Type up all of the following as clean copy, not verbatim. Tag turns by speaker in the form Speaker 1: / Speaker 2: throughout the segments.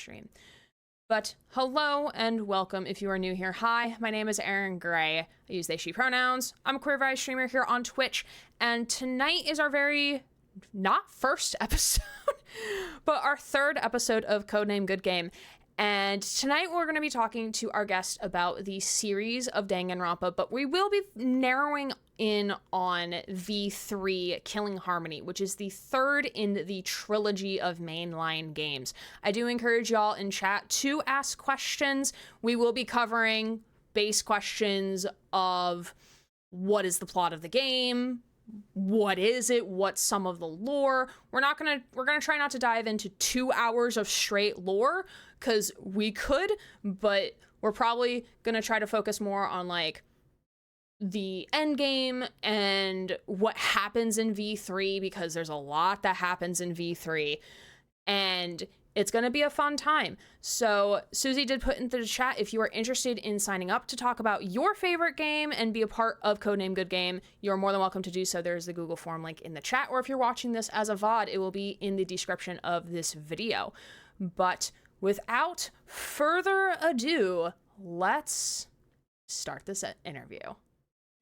Speaker 1: stream. But hello and welcome if you are new here. Hi, my name is Erin Gray. I use they, she pronouns. I'm a queer vibe streamer here on Twitch, and tonight is our very, not first episode, but our third episode of Codename Good Game. And tonight we're going to be talking to our guest about the series of Danganronpa, but we will be narrowing in on V3 Killing Harmony, which is the third in the trilogy of mainline games. I do encourage y'all in chat to ask questions. We will be covering base questions of what is the plot of the game, what is it, what's some of the lore. We're gonna try not to dive into 2 hours of straight lore, because we could, but we're probably gonna try to focus more on like the end game and what happens in V3, because there's a lot that happens in V3 and it's going to be a fun time. So Susie did put into the chat, if you are interested in signing up to talk about your favorite game and be a part of Codename Good Game, you're more than welcome to do so. There's the Google form link in the chat, or if you're watching this as a VOD, it will be in the description of this video. But without further ado, let's start this interview.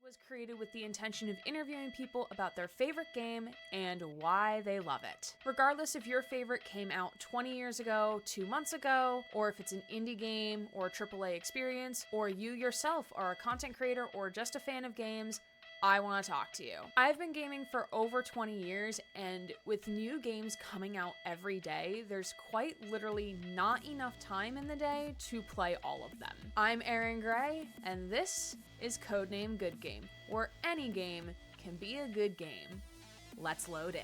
Speaker 1: Was created with the intention of interviewing people about their favorite game and why they love it. Regardless if your favorite came out 20 years ago, 2 months ago, or if it's an indie game or a AAA experience, or you yourself are a content creator or just a fan of games, I want to talk to you. I've been gaming for over 20 years, and with new games coming out every day, there's quite literally not enough time in the day to play all of them. I'm Erin Gray, and this is Codename Good Game, where any game can be a good game. Let's load in.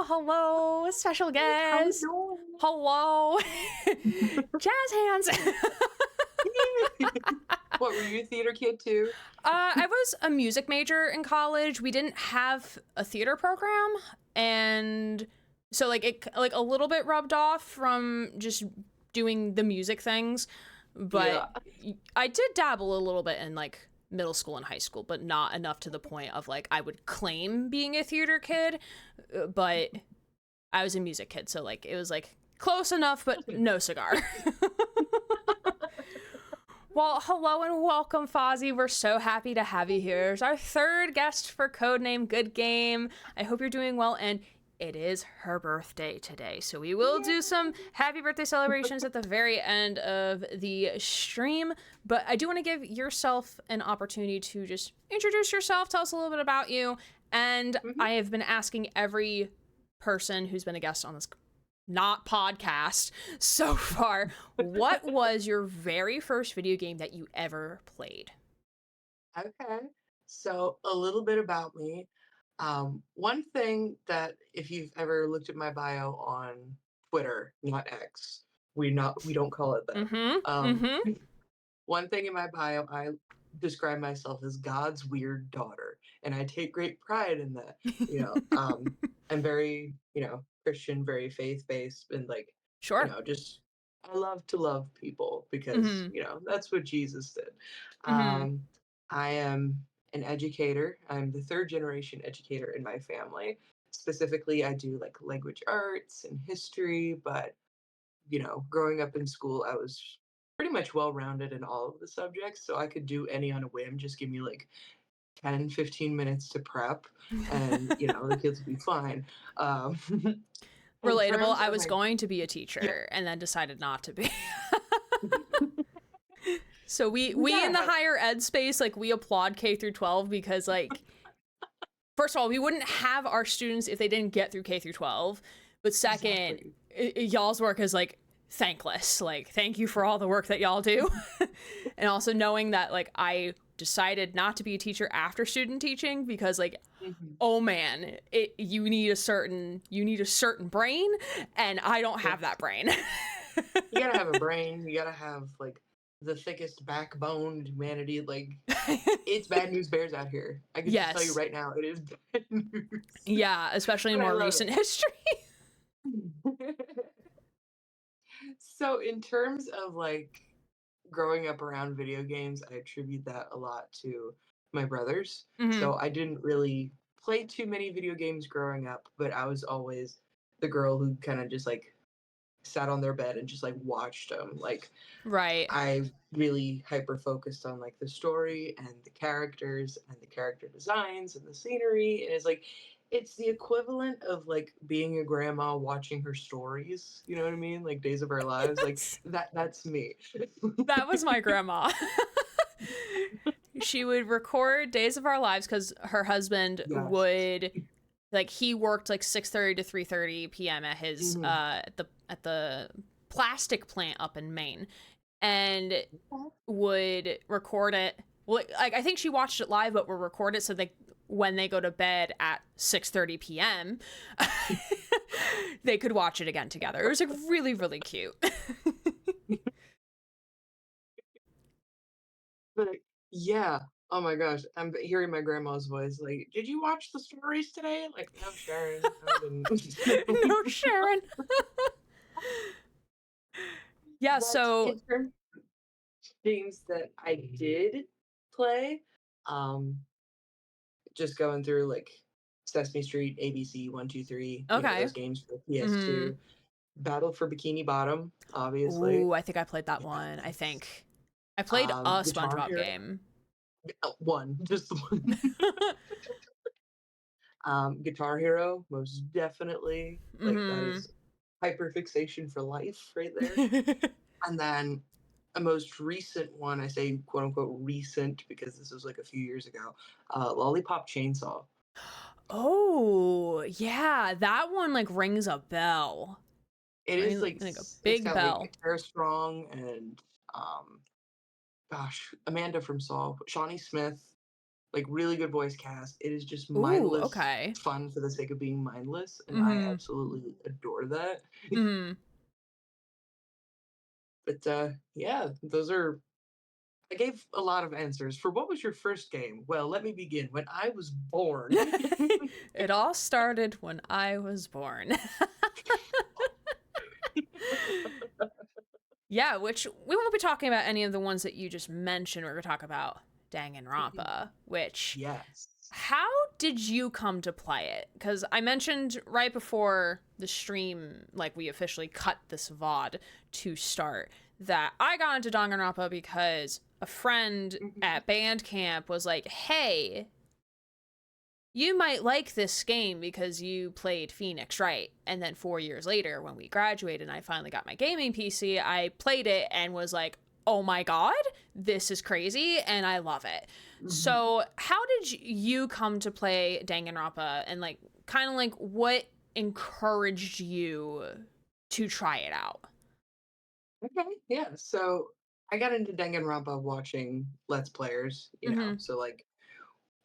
Speaker 1: Hello, special guest. Hello, jazz hands.
Speaker 2: What, were you a theater kid too?
Speaker 1: I was a music major in college. We didn't have a theater program, and so it a little bit rubbed off from just doing the music things. But yeah. I did dabble a little bit in middle school and high school, but not enough to the point of I would claim being a theater kid, but I was a music kid, so it was close enough, but no cigar. Well, hello and welcome, Fozzie. We're so happy to have you here. It's our third guest for Codename Good Game. I hope you're doing well, and it is her birthday today, so we will do some happy birthday celebrations at the very end of the stream. But I do want to give yourself an opportunity to just introduce yourself, tell us a little bit about you, and I have been asking every person who's been a guest on this not podcast so far, what was your very first video game that you ever played?
Speaker 2: Okay, so a little bit about me. One thing that, if you've ever looked at my bio on Twitter, not X, we don't call it that. One thing in my bio, I describe myself as God's weird daughter, and I take great pride in that. I'm very, Christian, very faith-based, and
Speaker 1: sure,
Speaker 2: just I love to love people because that's what Jesus did. I am an educator. I'm the third generation educator in my family. Specifically, I do language arts and history, but growing up in school, I was pretty much well-rounded in all of the subjects, so I could do any on a whim. Just give me 10, 15 minutes to prep, and the kids would be fine.
Speaker 1: Relatable. I was going to be a teacher and then decided not to be. So we in the higher ed space, we applaud K through 12 because first of all, we wouldn't have our students if they didn't get through K through 12. But second, y'all's work is thankless. Thank you for all the work that y'all do. And also knowing that I decided not to be a teacher after student teaching because oh man, you need a certain brain, and I don't have that brain.
Speaker 2: You gotta have a brain. You gotta have the thickest backbone humanity. It's bad news bears out here. I can just tell you right now, it is bad news.
Speaker 1: Yeah, especially in more recent history.
Speaker 2: So in terms of growing up around video games, I attribute that a lot to my brothers.
Speaker 1: Mm-hmm.
Speaker 2: So I didn't really play too many video games growing up, but I was always the girl who kind of just like sat on their bed and just like watched them. Like
Speaker 1: Right.
Speaker 2: I really hyper focused on like the story and the characters and the character designs and the scenery. And it's the equivalent of like being a grandma watching her stories. You know what I mean? Like Days of Our Lives. Like
Speaker 1: Yes.
Speaker 2: that's me.
Speaker 1: That was my grandma. She would record Days of Our Lives because her husband
Speaker 2: Yes.
Speaker 1: would, like, he worked like 6:30 to 3:30 p.m. at his
Speaker 2: Mhm.
Speaker 1: at the plastic plant up in Maine, and would record it. Well, like, I think she watched it live, but would record it so they, when they go to bed at 6:30 p.m., they could watch it again together. It was like really, really cute.
Speaker 2: But yeah. Oh my gosh. I'm hearing my grandma's voice. Like, did you watch the stories today? Like, no, Sharon. No, I didn't.
Speaker 1: No, Sharon. Yeah,
Speaker 2: But
Speaker 1: so
Speaker 2: in terms of games that I did play, um, just going through like Sesame Street, ABC, 1, 2, 3,
Speaker 1: okay.
Speaker 2: those games for PS2.
Speaker 1: Mm.
Speaker 2: Battle for Bikini Bottom, obviously.
Speaker 1: Ooh, I think I played that one. I
Speaker 2: Yes.
Speaker 1: think I played a
Speaker 2: Guitar
Speaker 1: SpongeBob
Speaker 2: Hero,
Speaker 1: game.
Speaker 2: one, just the one. Guitar Hero, most definitely. Like that
Speaker 1: Mm-hmm.
Speaker 2: is hyperfixation for life right there. And then a most recent one, I say quote unquote recent because this was like a few years ago, Lollipop Chainsaw.
Speaker 1: Oh, yeah, that one like rings a bell.
Speaker 2: It
Speaker 1: I
Speaker 2: is
Speaker 1: mean, like a
Speaker 2: it's
Speaker 1: big
Speaker 2: got
Speaker 1: bell.
Speaker 2: like Tara Strong and um gosh, Amanda from Saw, Shawnee Smith, like really good voice cast. It is just
Speaker 1: Ooh,
Speaker 2: mindless
Speaker 1: okay.
Speaker 2: fun for the sake of being mindless, and I
Speaker 1: Mm-hmm.
Speaker 2: absolutely adore that.
Speaker 1: Mm-hmm.
Speaker 2: But yeah, those are. I gave a lot of answers. For what was your first game? Well, let me begin. When I was born.
Speaker 1: It all started when I was born. Yeah, which we won't be talking about any of the ones that you just mentioned. We're going to talk about Danganronpa, which,
Speaker 2: Yes.
Speaker 1: how did you come to play it? Because I mentioned right before the stream, like we officially cut this VOD to start, that I got into Danganronpa because a friend
Speaker 2: Mhm.
Speaker 1: at band camp was like, hey, you might like this game because you played Phoenix, right? And then 4 years later, when we graduated and I finally got my gaming PC, I played it and was like, oh my god, this is crazy and I love it.
Speaker 2: Mhm.
Speaker 1: So, how did you come to play Danganronpa, and like kind of like what encouraged you to try it out?
Speaker 2: Okay. Yeah. So I got into Danganronpa watching Let's Players,
Speaker 1: Mhm.
Speaker 2: so like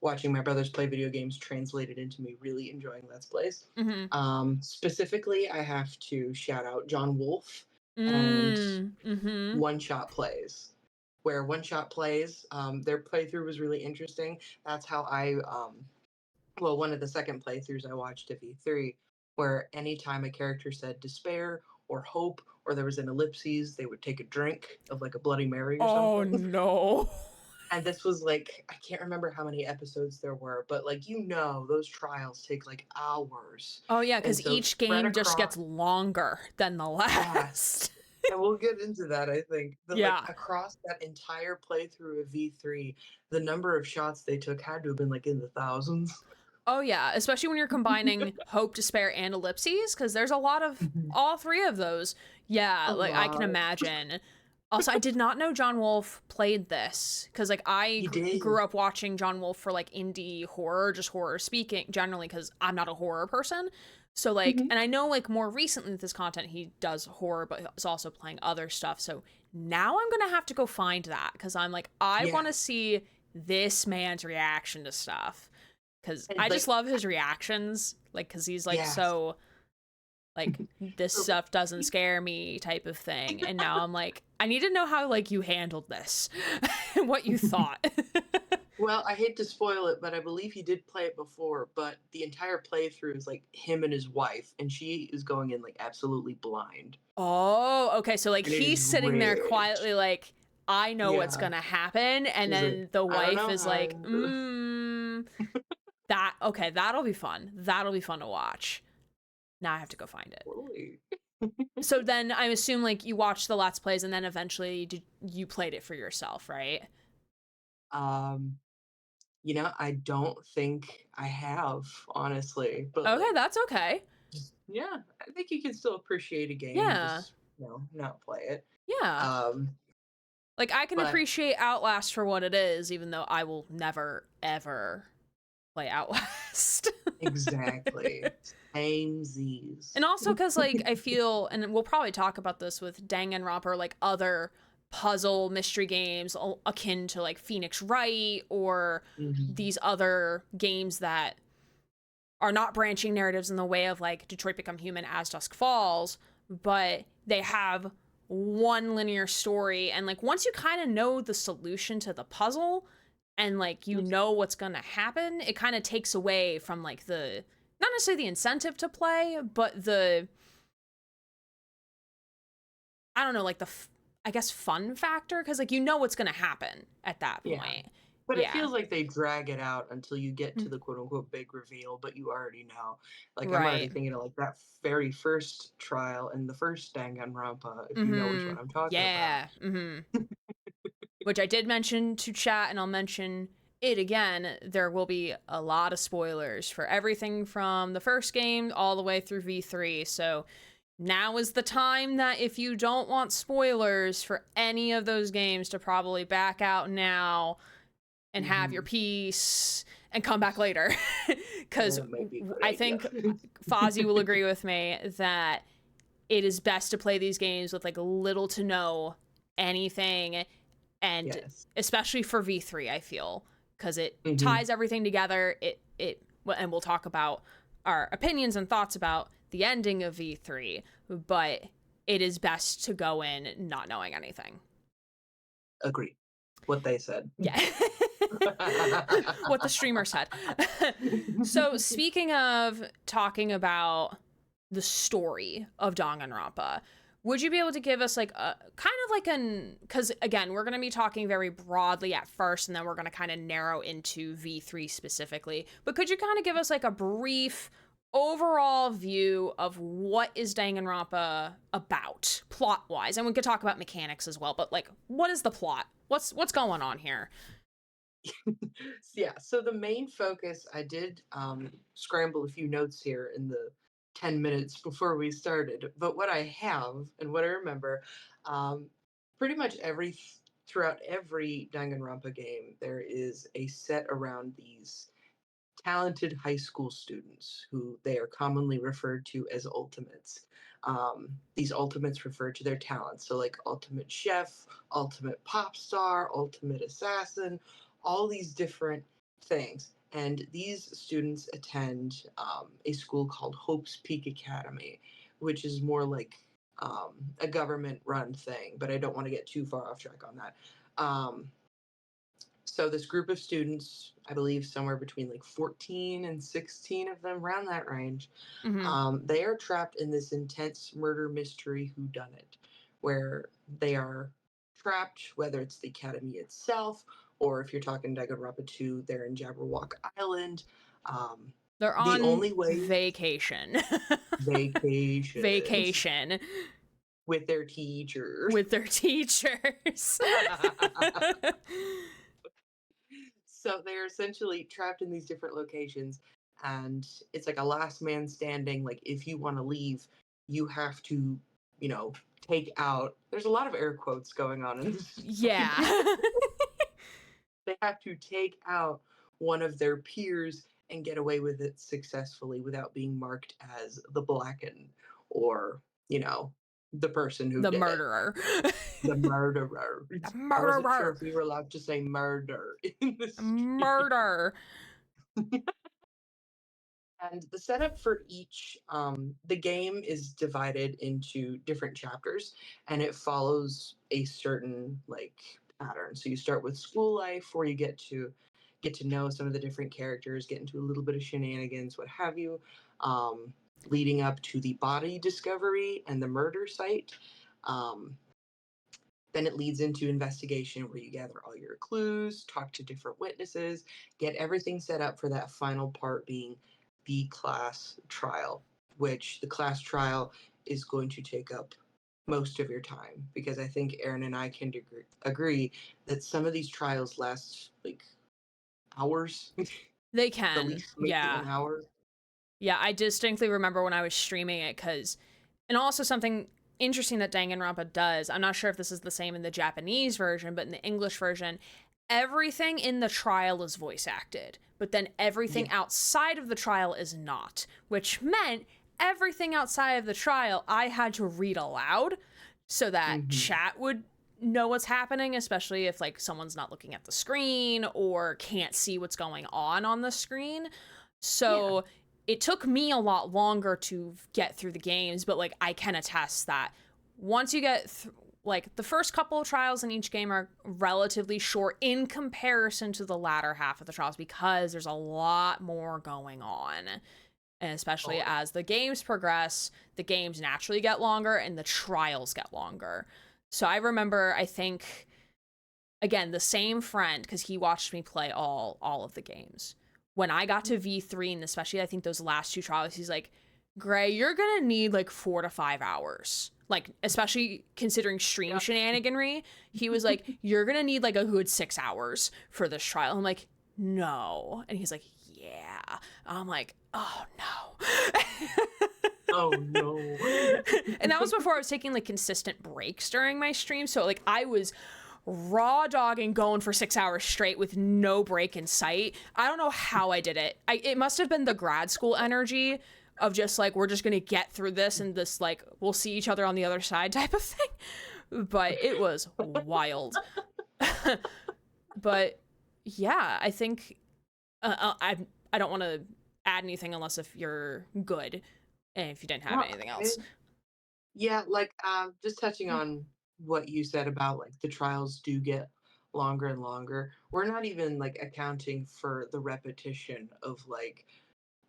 Speaker 2: watching my brothers play video games translated into me really enjoying Let's Plays.
Speaker 1: Mhm.
Speaker 2: Specifically, I have to shout out John Wolfe and
Speaker 1: Mhm.
Speaker 2: One Shot Plays, where One Shot Plays, their playthrough was really interesting. That's how well, one of the second playthroughs I watched of V3, where anytime a character said despair or hope or there was an ellipses, they would take a drink of like a Bloody Mary or
Speaker 1: Oh
Speaker 2: something.
Speaker 1: no.
Speaker 2: And this was like, I can't remember how many episodes there were, but like, those trials take like hours.
Speaker 1: Oh yeah,
Speaker 2: And
Speaker 1: because
Speaker 2: so
Speaker 1: each
Speaker 2: spread
Speaker 1: game just
Speaker 2: across,
Speaker 1: gets longer than the
Speaker 2: yeah,
Speaker 1: last.
Speaker 2: and we'll get into that, I think. But like
Speaker 1: Yeah.
Speaker 2: across that entire playthrough of V3, the number of shots they took had to have been like in the thousands.
Speaker 1: Oh yeah, especially when you're combining hope, despair, and ellipses, because there's a lot of
Speaker 2: Mhm.
Speaker 1: all three of those. Yeah,
Speaker 2: A
Speaker 1: like I can
Speaker 2: lot.
Speaker 1: imagine. Also, I did not know John Wolfe played this because like I
Speaker 2: You did.
Speaker 1: grew up watching John Wolfe for like indie horror, just horror speaking generally because I'm not a horror person. So like,
Speaker 2: Mhm.
Speaker 1: and I know like more recently with this content he does horror, but he's also playing other stuff. So now I'm gonna have to go find that because I'm like I want to
Speaker 2: Yeah.
Speaker 1: see this man's reaction to stuff because
Speaker 2: And
Speaker 1: I just
Speaker 2: like,
Speaker 1: love his reactions, like because he's like
Speaker 2: yes.
Speaker 1: so like this
Speaker 2: So,
Speaker 1: stuff doesn't scare me type of thing, and now I'm like I need to know how like you handled this and what you thought.
Speaker 2: well, I hate to spoil it, but I believe he did play it before, but the entire playthrough is like him and his wife, and she is going in like absolutely blind.
Speaker 1: Oh, okay, so like
Speaker 2: And it is
Speaker 1: he's sitting there
Speaker 2: rich.
Speaker 1: quietly like I know what's
Speaker 2: Yeah.
Speaker 1: gonna happen, and
Speaker 2: She's like,
Speaker 1: then the
Speaker 2: I don't
Speaker 1: wife
Speaker 2: know
Speaker 1: is like, okay, that'll be fun. That'll be fun to watch. Now I have to go find it.
Speaker 2: Totally.
Speaker 1: So then I assume like you watched the Let's Plays and then eventually you played it for yourself, right?
Speaker 2: Um, I don't think I have, honestly, but
Speaker 1: Okay,
Speaker 2: like,
Speaker 1: that's okay.
Speaker 2: yeah, I think you can still appreciate a game and
Speaker 1: Yeah.
Speaker 2: just, not play it.
Speaker 1: Yeah.
Speaker 2: Um,
Speaker 1: Like I can
Speaker 2: but
Speaker 1: appreciate Outlast for what it is, even though I will never ever play Outlast.
Speaker 2: exactly. Same Z's.
Speaker 1: And also because, like, I feel, and we'll probably talk about this with Danganronpa or, like, other puzzle mystery games akin to, like, Phoenix Wright or
Speaker 2: Mhm.
Speaker 1: these other games that are not branching narratives in the way of, like, Detroit Become Human, As Dusk Falls, but they have one linear story. And, like, once you kind of know the solution to the puzzle and, like, you know what's going to happen, it kind of takes away from, like, not necessarily the incentive to play, but I don't know, like I guess fun factor, because like you know what's gonna happen at that
Speaker 2: Yeah.
Speaker 1: point.
Speaker 2: But it
Speaker 1: Yeah,
Speaker 2: feels like they drag it out until you get to the quote unquote big reveal, but you already know. Like I'm already
Speaker 1: right.
Speaker 2: thinking of like that very first trial in the first Danganronpa, if you know which
Speaker 1: Mm-hmm.
Speaker 2: one I'm talking about.
Speaker 1: Yeah. Mm-hmm. Which I did mention to chat, and I'll mention it again. There will be a lot of spoilers for everything from the first game all the way through V3. So now is the time that if you don't want spoilers for any of those games to probably back out now and have your
Speaker 2: Hmm.
Speaker 1: peace and come back later. Because
Speaker 2: That might be a good
Speaker 1: I
Speaker 2: idea.
Speaker 1: think Fozzie will agree with me that it is best to play these games with like little to no anything, and
Speaker 2: Yes.
Speaker 1: especially for V3, I feel, because it
Speaker 2: Hmm.
Speaker 1: ties everything together. And we'll talk about our opinions and thoughts about the ending of V3, but it is best to go in not knowing anything.
Speaker 2: Agree. What they said.
Speaker 1: Yeah. What the streamer said. So, speaking of talking about the story of Danganronpa, would you be able to give us like a kind of like because again, we're going to be talking very broadly at first and then we're going to kind of narrow into V3 specifically. But could you kind of give us like a brief overall view of what is Danganronpa about plot-wise? And we could talk about mechanics as well, but like what is the plot? What's going on here?
Speaker 2: Yeah, so the main focus, I did scramble a few notes here in the 10 minutes before we started, but what I have and what I remember, um, pretty much throughout every Danganronpa game, there is a set around these talented high school students who they are commonly referred to as ultimates. These ultimates refer to their talents. So, like ultimate chef, ultimate pop star, ultimate assassin, all these different things. And these students attend a school called Hope's Peak Academy, which is more like a government run thing, but I don't want to get too far off track on that. So this group of students, I believe somewhere between like 14 and 16 of them, around that range,
Speaker 1: Mm-hmm.
Speaker 2: they are trapped in this intense murder mystery whodunit, where they are trapped, whether it's the academy itself, or if you're talking Danganronpa 2, they're in Jabberwock Island. Um,
Speaker 1: They're
Speaker 2: the
Speaker 1: on
Speaker 2: only way
Speaker 1: vacation.
Speaker 2: vacations
Speaker 1: Vacation
Speaker 2: with their teachers.
Speaker 1: with their teachers.
Speaker 2: So they're essentially trapped in these different locations, and it's like a last man standing. Like, if you want to leave, you have to, you know, take out. There's a lot of air quotes going on in this
Speaker 1: Yeah.
Speaker 2: story. They have to take out one of their peers and get away with it successfully without being marked as the blackened or, you know, the person who
Speaker 1: The
Speaker 2: did it.
Speaker 1: murderer.
Speaker 2: The murderer.
Speaker 1: The
Speaker 2: I wasn't sure
Speaker 1: murderer.
Speaker 2: if we were allowed to say murder in this game.
Speaker 1: Murder.
Speaker 2: And the setup for each, the game is divided into different chapters, and it follows a certain like pattern. So you start with school life, where you get to know some of the different characters, get into a little bit of shenanigans, what have you, leading up to the body discovery and the murder site. Um, Then it leads into investigation where you gather all your clues, talk to different witnesses, get everything set up for that final part being the class trial, which the class trial is going to take up most of your time because I think Aaron and I can agree that some of these trials last like hours,
Speaker 1: They
Speaker 2: the
Speaker 1: can.
Speaker 2: least maybe
Speaker 1: Yeah.
Speaker 2: an hour.
Speaker 1: Yeah, I distinctly remember when I was streaming it and also something interesting that Danganronpa does, I'm not sure if this is the same in the Japanese version, but in the English version, everything in the trial is voice acted, but then everything
Speaker 2: Yeah.
Speaker 1: outside of the trial is not, which meant everything outside of the trial I had to read aloud so that
Speaker 2: Mm-hmm.
Speaker 1: chat would know what's happening, especially if like someone's not looking at the screen or can't see what's going on the screen.
Speaker 2: Yeah.
Speaker 1: So it took me a lot longer to get through the games, but like I can attest that once you get like the first couple of trials in each game are relatively short in comparison to the latter half of the trials because there's a lot more going on. And especially
Speaker 2: Oh,
Speaker 1: as the games progress, the games naturally get longer and the trials get longer. So I remember, I think, again, the same friend, because he watched me play all of the games. When I got to V3, and especially I think those last two trials, he's like, Gray, you're gonna need like 4 to 5 hours. Like, especially considering stream
Speaker 2: yeah.
Speaker 1: shenaniganry, he was like, you're gonna need like a good 6 hours for this trial. I'm like, no. And he's like, yeah. I'm like, oh no.
Speaker 2: Oh no.
Speaker 1: And that was before I was taking like consistent breaks during my stream. So like I was raw dogging going for 6 hours straight with no break in sight. I don't know how I did it. It must have been the grad school energy of just like, we're just gonna get through this and this like we'll see each other on the other side type of thing. But it was wild. But yeah, I think I don't want to add anything unless if you're good and if you didn't have
Speaker 2: No,
Speaker 1: anything else.
Speaker 2: yeah, like just touching on what you said about like the trials do get longer and longer. We're not even like accounting for the repetition of like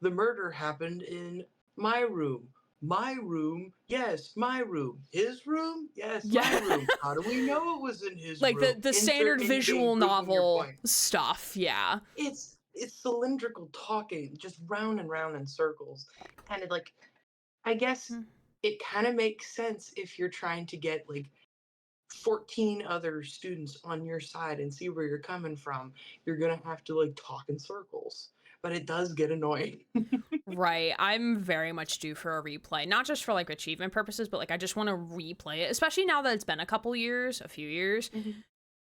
Speaker 2: the murder happened in my room. My room, yes, my room. His room, yes, my
Speaker 1: Yeah.
Speaker 2: room. How do we know it was in his
Speaker 1: Like
Speaker 2: room?
Speaker 1: the
Speaker 2: Insert
Speaker 1: standard
Speaker 2: in-game
Speaker 1: visual
Speaker 2: proving your
Speaker 1: novel
Speaker 2: point.
Speaker 1: stuff, yeah.
Speaker 2: It's cylindrical talking, just round and round in circles. And it like I guess it kind of makes sense if you're trying to get like 14 other students on your side and see where you're coming from. You're going to have to like talk in circles. But it does get annoying.
Speaker 1: Right. I'm very much due for a replay. Not just for like achievement purposes, but like I just want to replay it, especially now that it's been a few years.
Speaker 2: Mhm.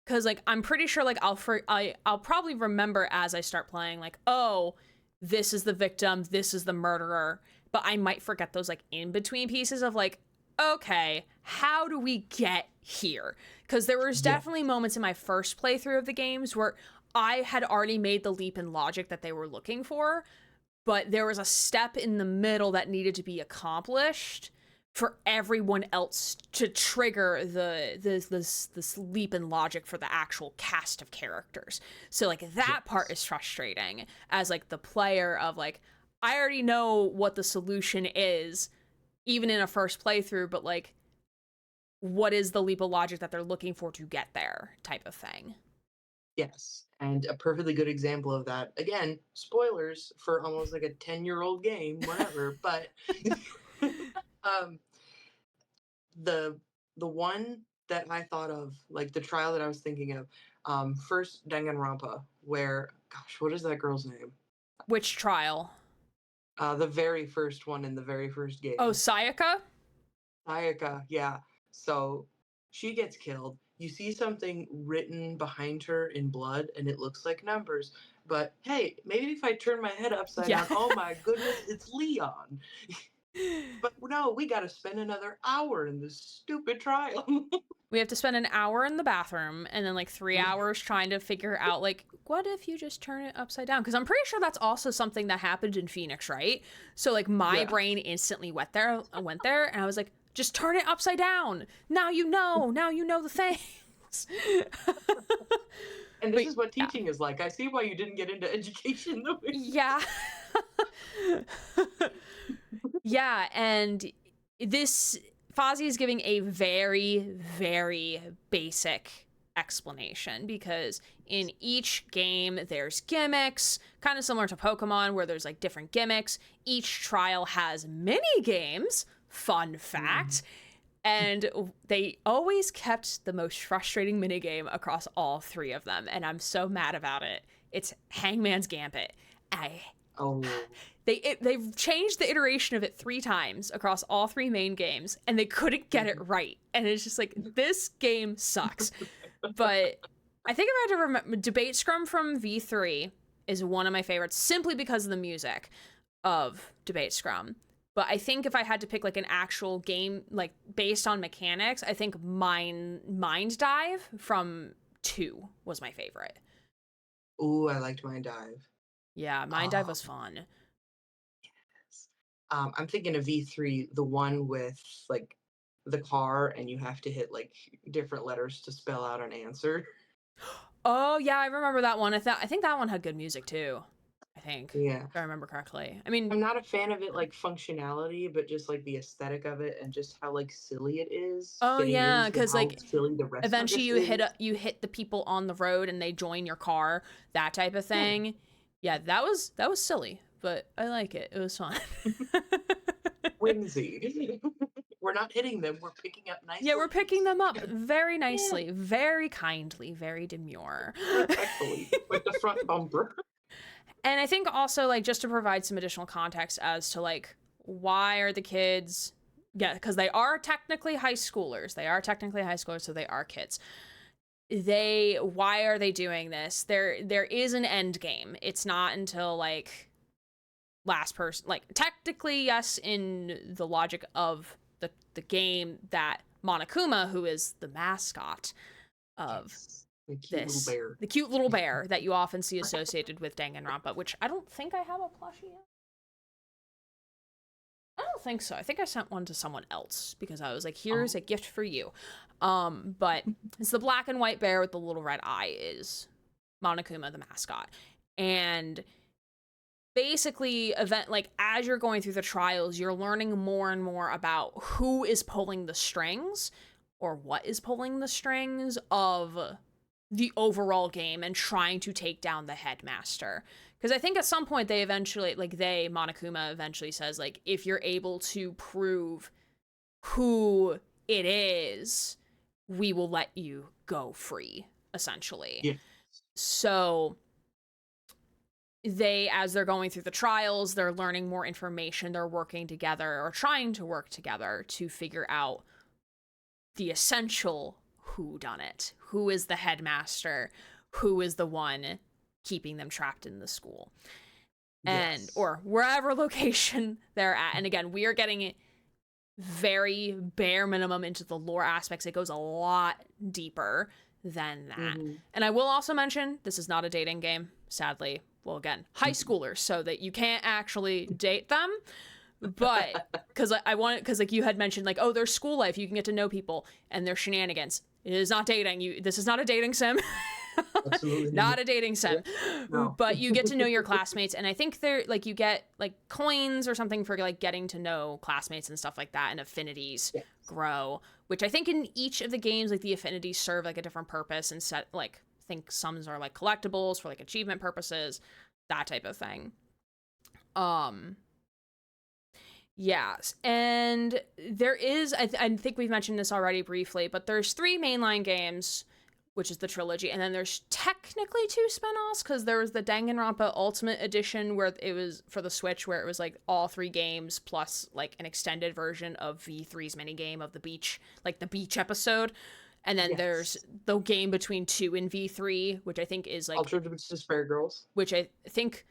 Speaker 1: Cause like I'm pretty sure like I'll probably remember as I start playing, like, oh, this is the victim, this is the murderer. But I might forget those like in between pieces of like, okay, how do we get here? Because there was
Speaker 2: Yeah.
Speaker 1: definitely moments in my first playthrough of the games where I had already made the leap in logic that they were looking for, but there was a step in the middle that needed to be accomplished for everyone else to trigger this leap in logic for the actual cast of characters. So like that part
Speaker 2: Yes.
Speaker 1: is frustrating as like the player of like I already know what the solution is even in a first playthrough, but like what is the leap of logic that they're looking for to get there type of thing.
Speaker 2: Yes. And a perfectly good example of that, again, spoilers for almost like a 10-year-old game, whatever, but um the the one that I thought of, like the trial that I was thinking of, first Danganronpa, where gosh, what is that girl's name?
Speaker 1: Which trial?
Speaker 2: The very first one in the very first
Speaker 1: Oh,
Speaker 2: game.
Speaker 1: Sayaka?
Speaker 2: Ayaka, yeah. So she gets killed. You see something written behind her in blood, and it looks like numbers. But hey, maybe if I turn my head upside
Speaker 1: Yeah.
Speaker 2: down, oh my goodness, it's Leon. But no, we got to spend another hour in this stupid trial.
Speaker 1: We have to spend an hour in the bathroom and then like 3 hours trying to figure out like what if you just turn it upside down? Because I'm pretty sure that's also something that happened in Phoenix, right? So like my
Speaker 2: Yeah.
Speaker 1: brain instantly went there, and I was like, just turn it upside down. Now you know. Now you know the things.
Speaker 2: And
Speaker 1: But
Speaker 2: this is what
Speaker 1: yeah,
Speaker 2: teaching is like. I see why you didn't get into education the way you
Speaker 1: yeah, yeah, and this Fozzie is giving a very, very basic explanation, because in each game there's gimmicks, kind of similar to Pokemon where there's like different gimmicks. Each trial has mini games, fun fact. And they always kept the most frustrating minigame across all three of them, and I'm so mad about it. It's Hangman's Gambit. They've changed the iteration of it 3 times across all 3 main games, and they couldn't get it right. And it's just like, this game sucks. But I think if I had to remember, Debate Scrum from V3 is one of my favorites, simply because of the music of Debate Scrum. But I think if I had to pick like an actual game, like based on mechanics, I think Mind Dive from 2 was my favorite.
Speaker 2: Ooh, I liked Mind Dive.
Speaker 1: Yeah, Mind Dive was fun.
Speaker 2: Yes. I'm thinking of V3, the one with like the car, and you have to hit like different letters to spell out an answer.
Speaker 1: Oh yeah, I remember that one. I think that one had good music too. I think.
Speaker 2: Yeah.
Speaker 1: If I remember correctly. I mean,
Speaker 2: I'm not a fan of it like functionality, but just like the aesthetic of it and just how like silly it is.
Speaker 1: oh
Speaker 2: Fitting
Speaker 1: yeah,
Speaker 2: into
Speaker 1: because
Speaker 2: how
Speaker 1: like
Speaker 2: silly the rest
Speaker 1: eventually
Speaker 2: of it is.
Speaker 1: you hit the people on the road and they join your car, that type of thing. Yeah, that was silly, but I like it. It was fun.
Speaker 2: Whimsy. We're not hitting them, we're picking up nicely.
Speaker 1: Yeah, we're picking them up very nicely, very kindly, very demure.
Speaker 2: Respectfully, with the front bumper.
Speaker 1: And I think also, like, just to provide some additional context as to, like, why are the kids... Yeah, because they are technically high schoolers. They are technically high schoolers, so they are kids. Why are they doing this? There is an end game. It's not until, like, last person... Like, technically, yes, in the logic of the game, that Monokuma, who is the mascot of...
Speaker 2: Yes. The cute little bear.
Speaker 1: The cute little bear that you often see associated with Danganronpa, which I don't think I have a plushie yet. I don't think so. I think I sent one to someone else because I was like, here's a gift for you. But it's the black and white bear with the little red eye is Monokuma, the mascot. And basically, as you're going through the trials, you're learning more and more about who is pulling the strings, or what is pulling the strings of the overall game, and trying to take down the headmaster. Because I think at some point they eventually, Monokuma eventually says, like, if you're able to prove who it is, we will let you go free, essentially.
Speaker 2: Yeah.
Speaker 1: So as they're going through the trials, they're learning more information, they're working together, or trying to work together to figure out the essential whodunit. Who is the headmaster? Who is the one keeping them trapped in the school? And, or wherever location they're at. And again, we are getting very bare minimum into the lore aspects. It goes a lot deeper than that. And I will also mention, this is not a dating game, sadly. Well, again, high schoolers, so that you can't actually date them. But because like you had mentioned, like, oh, there's school life, you can get to know people, and there's shenanigans. It is not dating. This is not a dating sim.
Speaker 2: Absolutely
Speaker 1: not a dating sim.
Speaker 2: No.
Speaker 1: But you get to know your classmates, and I think they're like, you get like coins or something for like getting to know classmates and stuff like that, and affinities grow, which I think in each of the games, like, the affinities serve like a different purpose, and set, like, I think some are like collectibles for like achievement purposes, that type of thing. Yes, and there is, I think we've mentioned this already briefly, but there's 3 mainline games, which is the trilogy, and then there's technically 2 spinoffs, because there was the Danganronpa Ultimate Edition, where it was for the Switch, where it was like all 3 games, plus like an extended version of V3's minigame of the beach, like the beach episode. And then there's the game between 2 and V3, which I think is like...
Speaker 2: Ultra Despair Girls.
Speaker 1: Which I think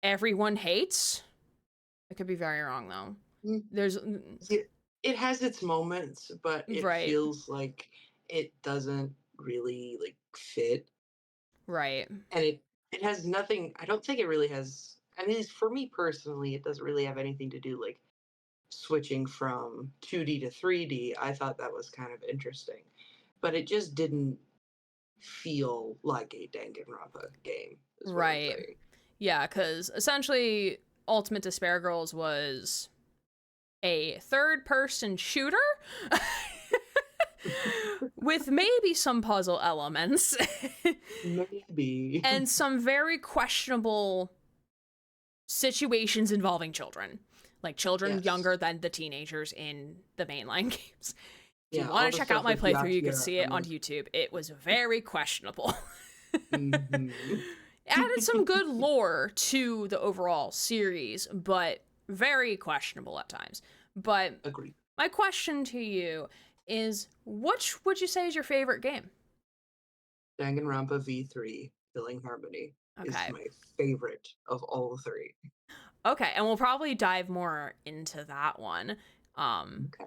Speaker 1: everyone hates. I could be very wrong, though.
Speaker 2: It has its moments, but it feels like it doesn't really like fit.
Speaker 1: Right.
Speaker 2: And it has nothing. I don't think it really has. I mean, for me personally, it doesn't really have anything to do like switching from 2D to 3D. I thought that was kind of interesting, but it just didn't feel like a Danganronpa game.
Speaker 1: Right. Yeah, because essentially Ultimate Despair Girls was a third-person shooter with maybe some puzzle elements.
Speaker 2: Maybe.
Speaker 1: And some very questionable situations involving children. Like children younger than the teenagers in the mainline games. If you want to check out my playthrough, you can see it on YouTube. It was very questionable. Added some good lore to the overall series, but very questionable at times. But
Speaker 2: Agreed.
Speaker 1: My question to you is, which would you say is your favorite game?
Speaker 2: Danganronpa V3, Filling Harmony, is my favorite of all three.
Speaker 1: Okay, and we'll probably dive more into that one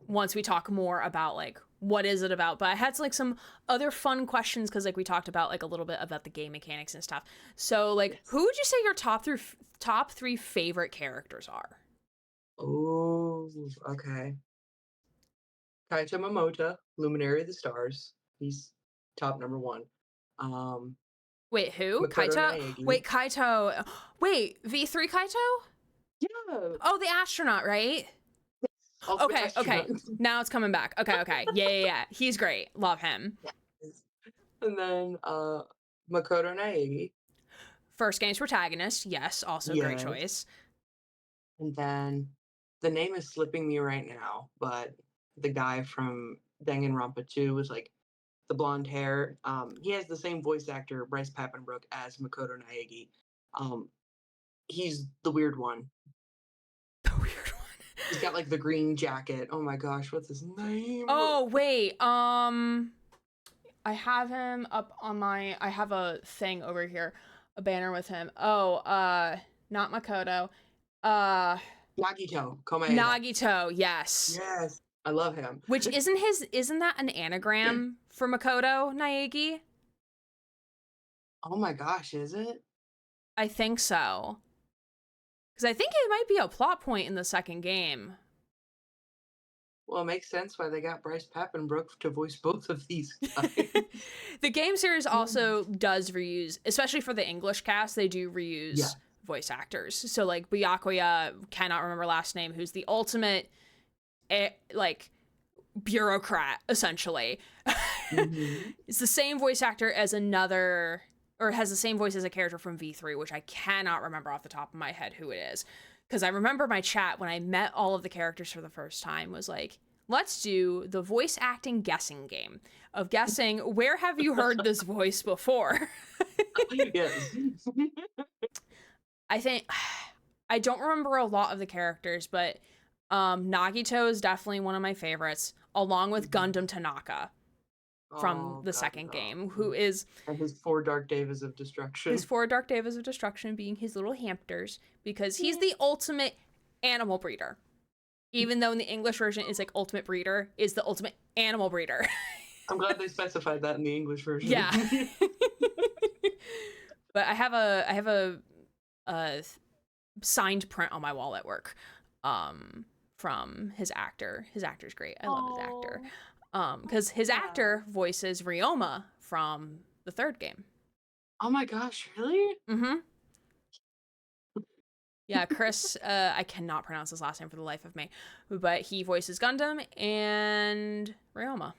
Speaker 1: once we talk more about, like, what is it about. But I had like some other fun questions because, like, we talked about, like, a little bit about the game mechanics and stuff. So, like, who would you say your top three favorite characters are?
Speaker 2: Oh, okay. Kaito Momota, Luminary of the Stars. He's top number one.
Speaker 1: Wait, who?
Speaker 2: Makoto
Speaker 1: Kaito?
Speaker 2: Naegi.
Speaker 1: Wait, Kaito. Wait, V3 Kaito?
Speaker 2: Yeah.
Speaker 1: Oh, the astronaut, right? Okay. Now it's coming back. Okay. Yeah. He's great. Love him.
Speaker 2: Yes. And then Makoto Naegi.
Speaker 1: First game's protagonist. Yes, also great choice.
Speaker 2: And then the name is slipping me right now, but the guy from Danganronpa 2 was like the blonde hair. He has the same voice actor, Bryce Papenbrook, as Makoto Naegi. He's the weird one. He's got like the green jacket. Oh my gosh, what's his name?
Speaker 1: Oh wait, I have him up on my. I have a thing over here, a banner with him. Oh, not Makoto.
Speaker 2: Nagito. Komaeda.
Speaker 1: Nagito, yes.
Speaker 2: Yes, I love him.
Speaker 1: Which isn't that an anagram for Makoto Naegi?
Speaker 2: Oh my gosh, is it?
Speaker 1: I think so. Because I think it might be a plot point in the second game.
Speaker 2: Well, it makes sense why they got Bryce Papenbrook to voice both of these guys.
Speaker 1: The game series also does reuse, especially for the English cast, they do reuse voice actors. So, like, Byakuya, cannot remember last name, who's the ultimate, like, bureaucrat, essentially. It's the same voice actor as another... or has the same voice as a character from V3, which I cannot remember off the top of my head who it is. Because I remember my chat when I met all of the characters for the first time was like, let's do the voice acting guessing game of guessing where have you heard this voice before?
Speaker 2: Yes.
Speaker 1: I don't remember a lot of the characters, but Nagito is definitely one of my favorites, along with Gundam Tanaka from the second game, who is...
Speaker 2: And his 4 Dark Devas of Destruction.
Speaker 1: His 4 Dark Devas of Destruction being his little hamsters, because he's the ultimate animal breeder. Even though in the English version it's like ultimate breeder, is the ultimate animal breeder.
Speaker 2: I'm glad they specified that in the English version.
Speaker 1: Yeah. But I have a signed print on my wall at work from his actor. His actor's great. I love his actor. Because his actor voices Ryoma from the third game.
Speaker 2: Oh my gosh, really?
Speaker 1: Mm-hmm. Yeah, Chris, I cannot pronounce his last name for the life of me, but he voices Gundam and Ryoma,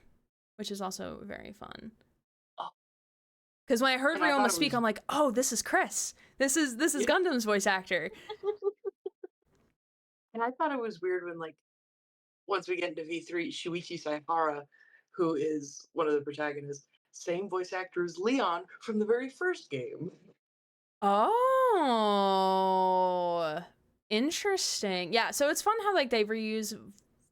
Speaker 1: which is also very fun. Because when I heard Ryoma speak, I'm like, oh, this is Chris. This is Gundam's voice actor.
Speaker 2: And I thought it was weird when, like, once we get into V3, Shuichi Saihara, who is one of the protagonists, same voice actor as Leon from the very first game.
Speaker 1: Oh, interesting. Yeah, so it's fun how, like, they reuse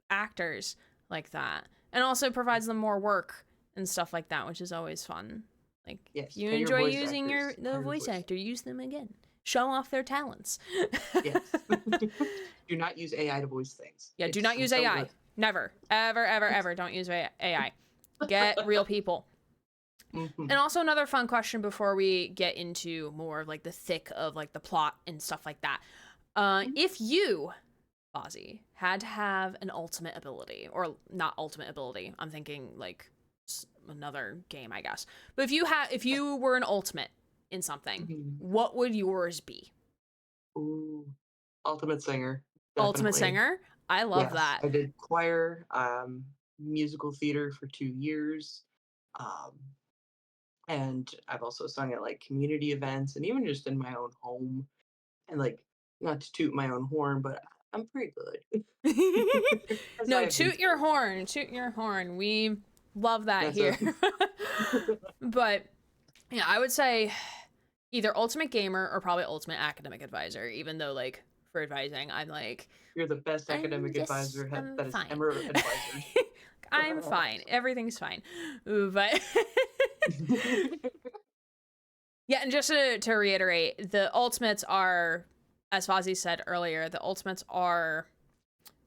Speaker 1: actors like that, and also provides them more work and stuff like that, which is always fun. Like, if you enjoy using the voice actor, use them again. Show off their talents.
Speaker 2: Yes. Do not use AI to voice things.
Speaker 1: Yeah, do not use AI. Good. Never. Ever. Don't use AI. Get real people. Mm-hmm. And also another fun question before we get into more of, like, the thick of, like, the plot and stuff like that. If you, Fozzie, had to have an ultimate ability, or not ultimate ability, I'm thinking, like, another game, I guess. But if you were an ultimate in something, what would yours be?
Speaker 2: Ooh, ultimate singer.
Speaker 1: Definitely. Ultimate singer? I love
Speaker 2: Yes,
Speaker 1: that.
Speaker 2: I did choir, musical theater for 2 years, um, and I've also sung at, like, community events and even just in my own home, and, like, not to toot my own horn, but I'm pretty good, as I
Speaker 1: No,
Speaker 2: have been
Speaker 1: toot your
Speaker 2: told.
Speaker 1: horn, toot your horn. We love that
Speaker 2: That's
Speaker 1: here.
Speaker 2: a
Speaker 1: But yeah, I would say either ultimate gamer or probably ultimate academic advisor, even though like for advising, I'm like,
Speaker 2: you're the best academic advisor
Speaker 1: I'm
Speaker 2: that has
Speaker 1: fine.
Speaker 2: ever advisored.
Speaker 1: I'm fine. Everything's fine. Ooh, but yeah, and just to reiterate, the ultimates are, as Fozzie said earlier, the ultimates are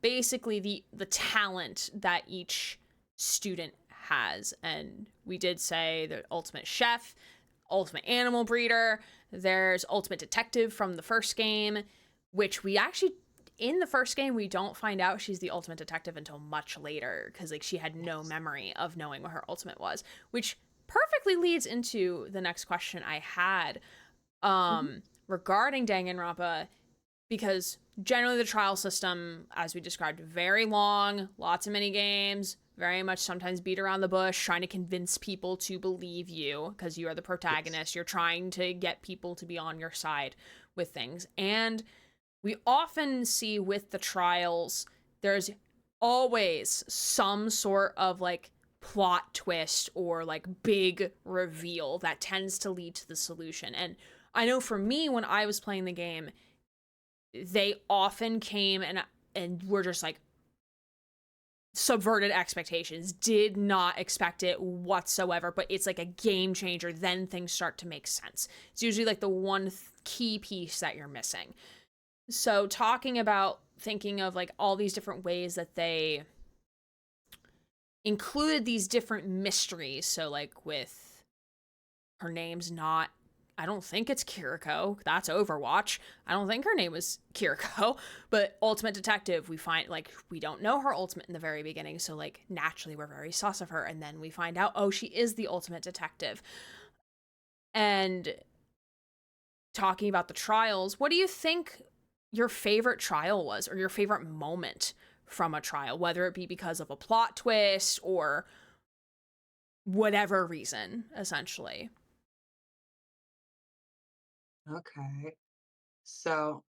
Speaker 1: basically the talent that each student has. And we did say the ultimate chef, ultimate animal breeder, there's ultimate detective from the first game, which we actually in the first game we don't find out she's the ultimate detective until much later because like she had no
Speaker 2: Yes.
Speaker 1: memory of knowing what her ultimate was, which perfectly leads into the next question I had
Speaker 2: Mhm.
Speaker 1: regarding Danganronpa, because generally the trial system, as we described, very long, lots of mini games, very much sometimes beat around the bush, trying to convince people to believe you because you are the
Speaker 2: Yes.
Speaker 1: protagonist. You're trying to get people to be on your side with things. And we often see with the trials, there's always some sort of like plot twist or like big reveal that tends to lead to the solution. And I know for me, when I was playing the game, they often came and were just like subverted expectations, did not expect it whatsoever, but it's like a game changer. Then things start to make sense. It's usually like the one key piece that you're missing. So talking about thinking of like all these different ways that they included these different mysteries. So like with her name's not, I don't think it's Kiriko. That's Overwatch. I don't think her name was Kiriko. But Ultimate Detective, we find like we don't know her ultimate in the very beginning, so like naturally we're very sus of her, and then we find out, oh, she is the Ultimate Detective. And talking about the trials, what do you think your favorite trial was, or your favorite moment from a trial, whether it be because of a plot twist or whatever reason, essentially?
Speaker 2: Okay. So,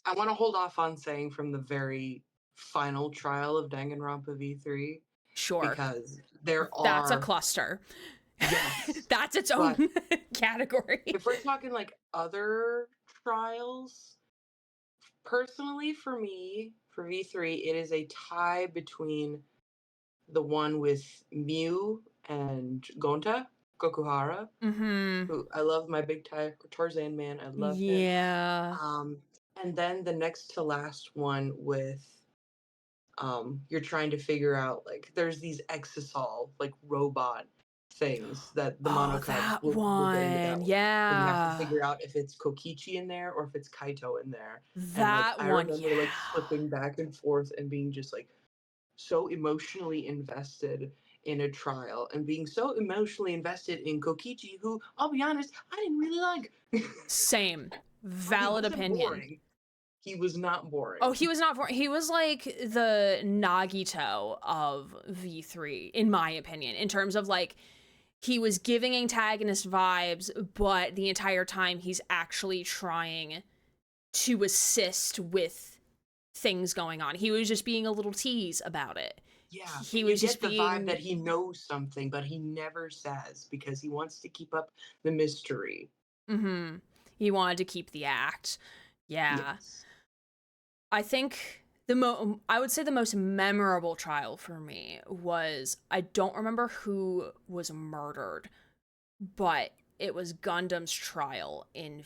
Speaker 2: I wanna hold off on saying from the very final trial of Danganronpa V3
Speaker 1: Sure.
Speaker 2: because there
Speaker 1: That's a
Speaker 2: are
Speaker 1: cluster.
Speaker 2: yes,
Speaker 1: That's its
Speaker 2: but
Speaker 1: own category.
Speaker 2: if we're talking, like, other trials, personally for me, for V3, it is a tie between the one with Mew and Gonta, Gokuhara,
Speaker 1: Mm-hmm.
Speaker 2: who I love my big Tarzan man, I love him.
Speaker 1: Yeah.
Speaker 2: Um, and then the next to last one with you're trying to figure out like there's these exisol like robot things that the
Speaker 1: Oh,
Speaker 2: monocubs
Speaker 1: that
Speaker 2: will get into
Speaker 1: one.
Speaker 2: battle and you have to
Speaker 1: Yeah.
Speaker 2: figure out if it's Kokichi in there or if it's Kaito in there. And like
Speaker 1: That
Speaker 2: I
Speaker 1: one.
Speaker 2: remember
Speaker 1: Yeah.
Speaker 2: like flipping back and forth and being just like so emotionally invested in a trial and being so emotionally invested in Kokichi, who I'll be honest, I didn't really like.
Speaker 1: Same.
Speaker 2: But he
Speaker 1: Valid
Speaker 2: wasn't
Speaker 1: opinion.
Speaker 2: boring. He was not
Speaker 1: Oh,
Speaker 2: boring.
Speaker 1: he was not. He was like the Nagito of V3, in my opinion, in terms of like he was giving antagonist vibes, but the entire time he's actually trying to assist with things going on. He was just being a little tease about it.
Speaker 2: Yeah,
Speaker 1: He
Speaker 2: and you
Speaker 1: was just
Speaker 2: get the vibe
Speaker 1: being
Speaker 2: that he knows something, but he never says because he wants to keep up the mystery.
Speaker 1: mm-hmm. He wanted to keep the act. Yeah.
Speaker 2: Yes.
Speaker 1: I think I would say the most memorable trial for me was, I don't remember who was murdered, but it was Gundam's trial in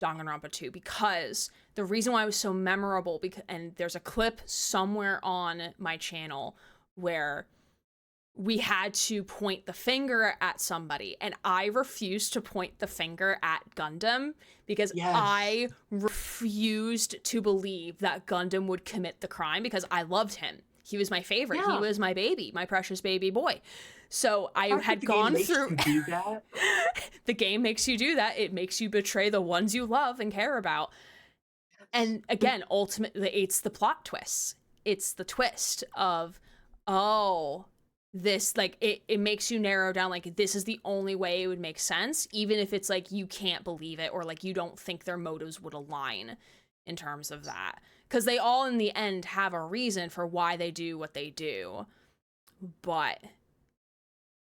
Speaker 1: Danganronpa 2, because the reason why it was so memorable, because and there's a clip somewhere on my channel where we had to point the finger at somebody, and I refused to point the finger at Gundam because
Speaker 2: Yes.
Speaker 1: I refused to believe that Gundam would commit the crime, because I loved him. He was my favorite. He
Speaker 2: Yeah.
Speaker 1: was my baby, my precious baby boy. So
Speaker 2: The
Speaker 1: I
Speaker 2: fact that
Speaker 1: had
Speaker 2: the game
Speaker 1: gone
Speaker 2: makes
Speaker 1: through
Speaker 2: you do that.
Speaker 1: the game makes you do that. It makes you betray the ones you love and care about. And again, ultimately, it's the plot twists. It's the twist of, oh, this, like, it makes you narrow down, like, this is the only way it would make sense, even if it's, like, you can't believe it, or, like, you don't think their motives would align in terms of that. Because they all, in the end, have a reason for why they do what they do. But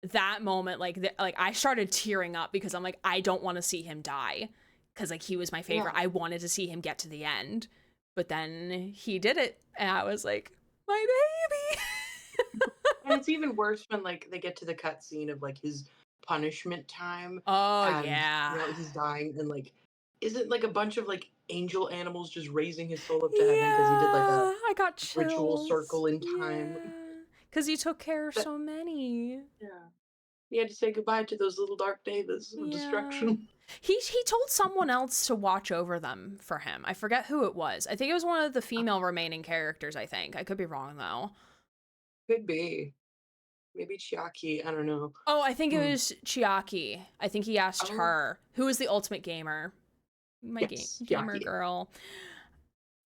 Speaker 1: that moment, like, I started tearing up because I'm like, I don't want to see him die. Because, like, he was my favorite.
Speaker 2: Yeah.
Speaker 1: I wanted to see him get to the end. But then he did it, and I was like, my baby!
Speaker 2: And it's even worse when, like, they get to the cutscene of, like, his punishment time,
Speaker 1: Oh,
Speaker 2: and,
Speaker 1: yeah.
Speaker 2: he's dying, and, like, isn't, like, a bunch of, like, angel animals just raising his soul up to heaven because he did, like, a
Speaker 1: Yeah, I got
Speaker 2: ritual
Speaker 1: chills.
Speaker 2: circle in time?
Speaker 1: Yeah. Because he took care of
Speaker 2: That
Speaker 1: so many.
Speaker 2: Yeah. He had to say goodbye to those little dark days of
Speaker 1: Yeah.
Speaker 2: destruction.
Speaker 1: He told someone else to watch over them for him. I forget who it was. I think it was one of the female remaining characters, I think. I could be wrong, though.
Speaker 2: Could be. Maybe Chiaki, I don't know.
Speaker 1: Oh, I think it
Speaker 2: Hmm.
Speaker 1: was Chiaki. I think he asked
Speaker 2: Oh,
Speaker 1: her, who is the ultimate gamer? My
Speaker 2: yes,
Speaker 1: gamer
Speaker 2: Chiaki.
Speaker 1: girl.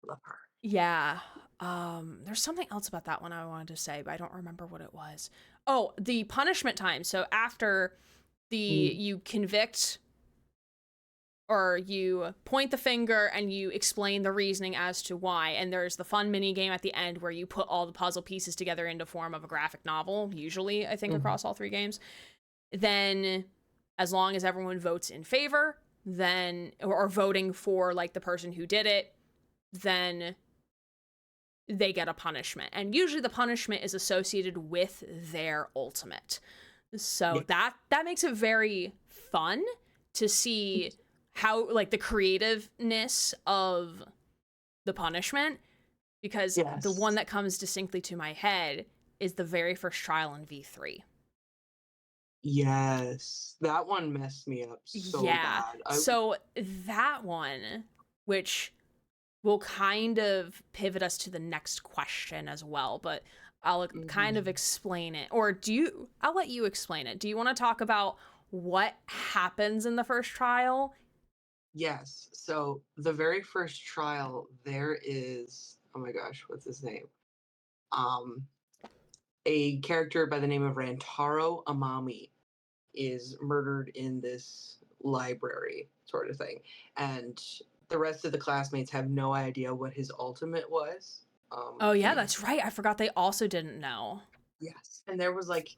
Speaker 2: Love her.
Speaker 1: Yeah. There's something else about that one I wanted to say, but I don't remember what it was. Oh, the punishment time. So after
Speaker 2: Mm.
Speaker 1: you convict, or you point the finger and you explain the reasoning as to why, and there's the fun mini game at the end where you put all the puzzle pieces together into form of a graphic novel, usually, I think,
Speaker 2: Mhm.
Speaker 1: across all 3 games. Then, as long as everyone votes in favor, then, or voting for, like, the person who did it, then they get a punishment. And usually the punishment is associated with their ultimate. So
Speaker 2: Yeah.
Speaker 1: that makes it very fun to see how, like, the creativeness of the punishment, because the one
Speaker 2: Yes.
Speaker 1: that comes distinctly to my head is the very first trial in V3.
Speaker 2: Yes. That one messed me up so
Speaker 1: Yeah.
Speaker 2: bad.
Speaker 1: So that one, which will kind of pivot us to the next question as well, but I'll kind of
Speaker 2: Mhm.
Speaker 1: explain it. Or I'll let you explain it. Do you want to talk about what happens in the first trial?
Speaker 2: Yes. So the very first trial, there is, oh my gosh, what's his name? Um, a character by the name of Rantaro Amami is murdered in this library sort of thing. And the rest of the classmates have no idea what his ultimate was.
Speaker 1: Oh, yeah, that's right. I forgot they also didn't know.
Speaker 2: Yes. And there was like,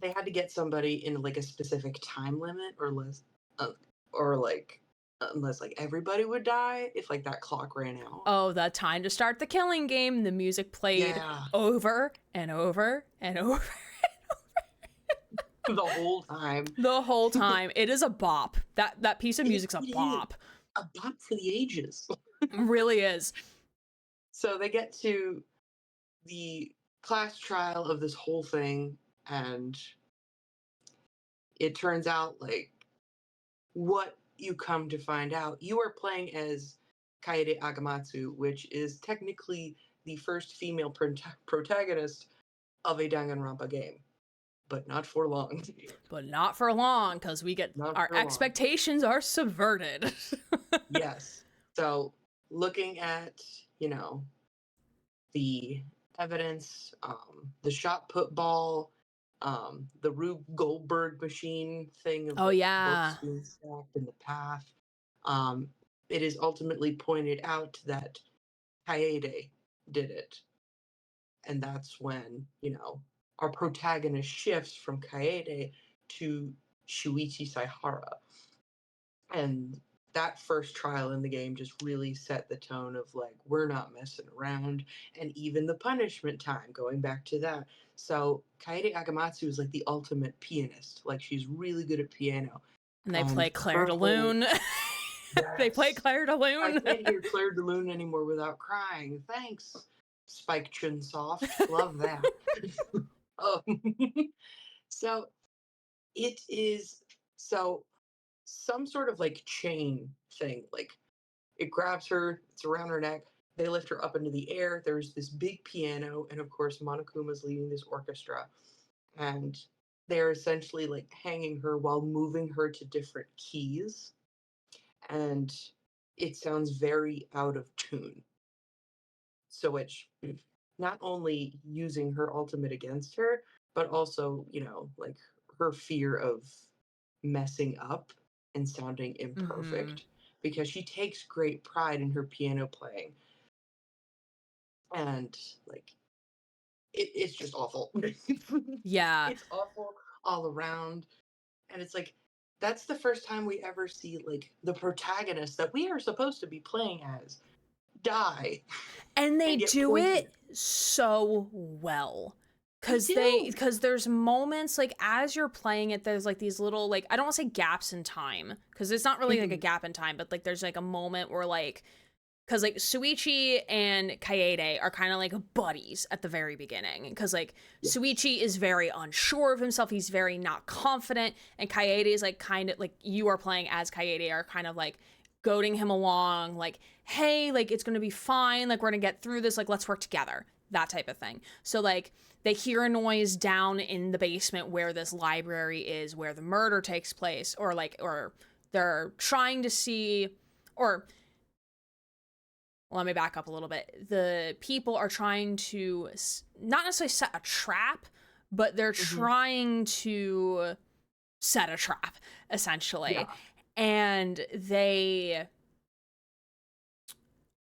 Speaker 2: they had to get somebody in like a specific time limit or less, uh, or like, unless like everybody would die if like that clock ran out.
Speaker 1: Oh, the time to start the killing game. The music played
Speaker 2: Yeah.
Speaker 1: over and over and over
Speaker 2: The whole time.
Speaker 1: the whole time. It is a bop. That piece of
Speaker 2: it,
Speaker 1: music's a
Speaker 2: it is
Speaker 1: bop.
Speaker 2: a bop for the ages.
Speaker 1: It really is.
Speaker 2: So they get to the class trial of this whole thing, and it turns out like what you come to find out, you are playing as Kaede Agamatsu, which is technically the first female protagonist of a Danganronpa game, but not for long.
Speaker 1: But not for long, because
Speaker 2: Not
Speaker 1: our
Speaker 2: for long.
Speaker 1: expectations are subverted.
Speaker 2: Yes. So looking at, you know, the evidence, the shot put ball, the Rube Goldberg machine thing of
Speaker 1: Oh,
Speaker 2: like
Speaker 1: yeah.
Speaker 2: books being stacked in the path. Um, it is ultimately pointed out that Kaede did it. And that's when, our protagonist shifts from Kaede to Shuichi Saihara. And that first trial in the game just really set the tone of like, we're not messing around. And even the punishment time, going back to that. So Kaede Agamatsu is like the ultimate pianist. Like she's really good at piano.
Speaker 1: And they play
Speaker 2: And
Speaker 1: Claire
Speaker 2: her
Speaker 1: de
Speaker 2: whole,
Speaker 1: Lune. They play
Speaker 2: yes,
Speaker 1: Claire de
Speaker 2: I
Speaker 1: Lune.
Speaker 2: can't hear Claire de Lune anymore without crying. Thanks, Spike Chunsoft. Love that. um, so it is, so some sort of like chain thing. Like it grabs her, it's around her neck. They lift her up into the air. There's this big piano, and of course, Monokuma's leading this orchestra. And they're essentially like hanging her while moving her to different keys. And it sounds very out of tune. So it's not only using her ultimate against her, but also, like her fear of messing up and sounding
Speaker 1: Mm-hmm.
Speaker 2: imperfect because she takes great pride in her piano playing. And like it's just awful.
Speaker 1: Yeah.
Speaker 2: It's awful all around. And it's like that's the first time we ever see like the protagonist that we are supposed to be playing as die
Speaker 1: And they
Speaker 2: and get
Speaker 1: do
Speaker 2: poisoned.
Speaker 1: it so well.
Speaker 2: They do.
Speaker 1: Cause there's moments like as you're playing it, there's like these little like I don't want to say gaps in time, because it's not really like a
Speaker 2: Mhm.
Speaker 1: gap in time, but like there's like a moment where like because like Suichi and Kaede are kind of like buddies at the very beginning, because like
Speaker 2: Yes.
Speaker 1: Suichi is very unsure of himself, he's very not confident, and Kaede is like kind of like you are playing as Kaede are kind of like goading him along, like hey, like it's gonna be fine, like we're gonna get through this, like let's work together, that type of thing. So like they hear a noise down in the basement where this library is, where the murder takes place, or they're trying to see, or let me back up a little bit. The people are trying to not necessarily set a trap, but they're
Speaker 2: Hmm.
Speaker 1: trying to set a trap, essentially.
Speaker 2: Yeah.
Speaker 1: And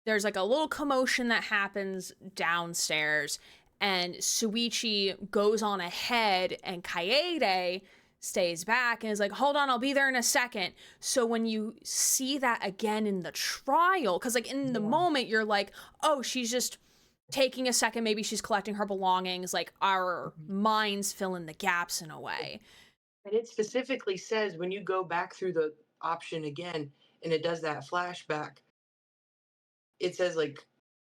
Speaker 1: there's like a little commotion that happens downstairs, and Suichi goes on ahead, and Kaede stays back and is like, hold on, I'll be there in a second. So when you see that again in the trial, because like in the
Speaker 2: Yeah.
Speaker 1: moment you're like, oh, she's just taking a second, maybe she's collecting her belongings, like our
Speaker 2: Mhm.
Speaker 1: minds fill in the gaps in a way.
Speaker 2: And it specifically says when you go back through the option again and it does that flashback, it says like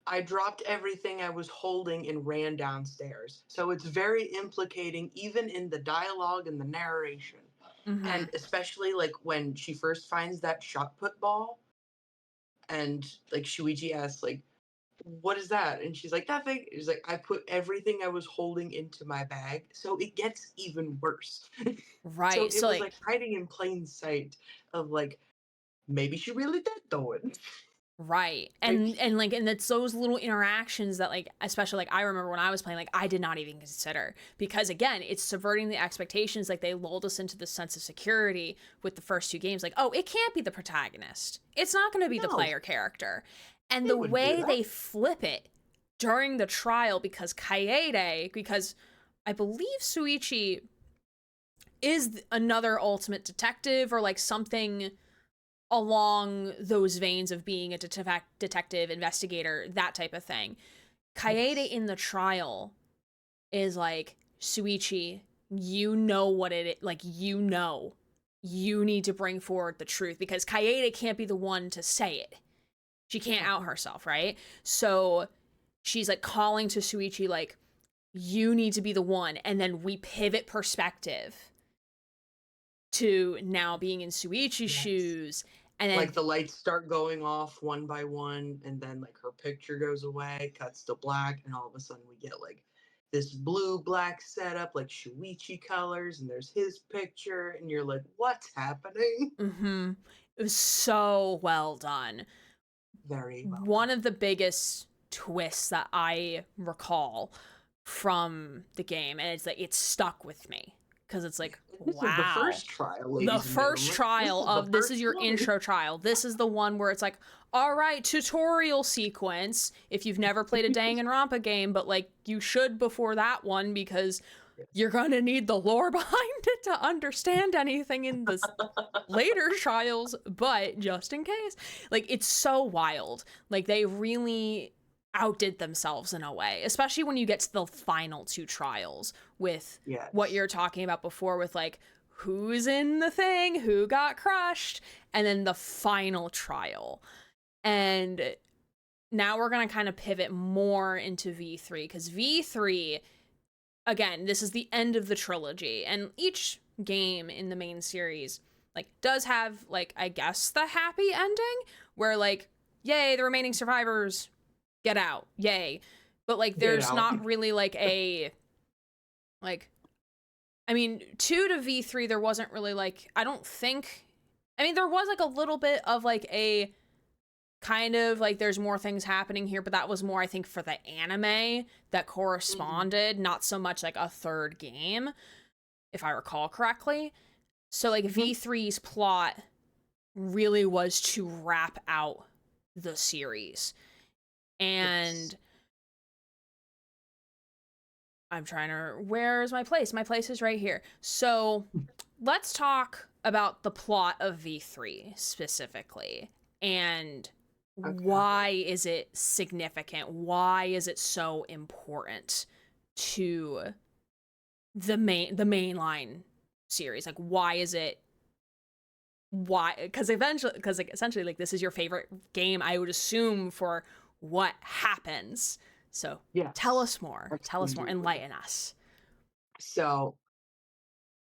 Speaker 2: I dropped everything I was holding and ran downstairs. So it's very implicating even in the dialogue and the narration.
Speaker 1: Mm-hmm.
Speaker 2: And especially like when she first finds that shot put ball and like Shuichi asks like what is that? And she's like, nothing. She's like, I put everything I was holding into my bag. So it gets even worse. So
Speaker 1: Right.
Speaker 2: it
Speaker 1: So
Speaker 2: was
Speaker 1: like
Speaker 2: like hiding in plain sight of like, maybe she really did do it.
Speaker 1: right.
Speaker 2: Like,
Speaker 1: And it's those little interactions that like especially like I remember when I was playing, like I did not even consider, because again, it's subverting the expectations. Like they lulled us into this sense of security with the first two games, like, oh, it can't be the protagonist. It's not gonna be the
Speaker 2: no,
Speaker 1: player character. And
Speaker 2: they
Speaker 1: the
Speaker 2: wouldn't do
Speaker 1: way
Speaker 2: that.
Speaker 1: they flip it during the trial, because I believe Suichi is another ultimate detective or like something along those veins of being a detective investigator, that type of thing. Kaede
Speaker 2: Yes.
Speaker 1: in the trial is like, Suichi, you know what it is, like you need to bring forward the truth, because Kaede can't be the one to say it. She can't
Speaker 2: Yeah.
Speaker 1: out herself, right? So she's like calling to Suichi like, you need to be the one, and then we pivot perspective to now being in Suichi's
Speaker 2: Yes.
Speaker 1: shoes, and
Speaker 2: Like
Speaker 1: then
Speaker 2: the lights start going off one by one, and then like her picture goes away, cuts to black, and all of a sudden we get like this blue black setup, like Shuichi colors, and there's his picture, and you're like, what's happening?
Speaker 1: mm-hmm. It was so well done.
Speaker 2: Very well
Speaker 1: One
Speaker 2: done.
Speaker 1: of the biggest twists that I recall from the game, and it's like it stuck with me because it's like,
Speaker 2: This is the
Speaker 1: wow.
Speaker 2: first trial,
Speaker 1: The
Speaker 2: ladies and
Speaker 1: first
Speaker 2: gentlemen. This
Speaker 1: trial
Speaker 2: is the
Speaker 1: of this is
Speaker 2: first
Speaker 1: your
Speaker 2: one.
Speaker 1: intro trial. This is the one where it's like, all right, tutorial sequence. If you've never played a Danganronpa game, but like you should before that one, because you're gonna need the lore behind it to understand anything in the later trials, but just in case. Like it's so wild. Like they really outdid themselves in a way, especially when you get to the final two trials with what
Speaker 2: Yes.
Speaker 1: you're talking about before with like who's in the thing, who got crushed, and then the final trial. And now we're going to kind of pivot more into V3, because V3, again, this is the end of the trilogy, and each game in the main series like does have like I guess the happy ending where like yay, the remaining survivors get out, yay. But like
Speaker 2: Get
Speaker 1: there's
Speaker 2: out.
Speaker 1: not really like a like I mean 2 to V3 there wasn't really like I don't think I mean there was like a little bit of like a kind of like there's more things happening here, but that was more, I think, for the anime that corresponded, not so much like a third game, if I recall correctly. So like V3's plot really was to wrap out the series. And I'm trying to, where's my place? My place is right here. So let's talk about the plot of V3 specifically. And why is it significant? Why is it so important to the mainline series? Like, why is it? Why? Because essentially, like, this is your favorite game, I would assume, for what happens. So tell us more.
Speaker 2: Absolutely.
Speaker 1: Tell us more. Enlighten us.
Speaker 2: So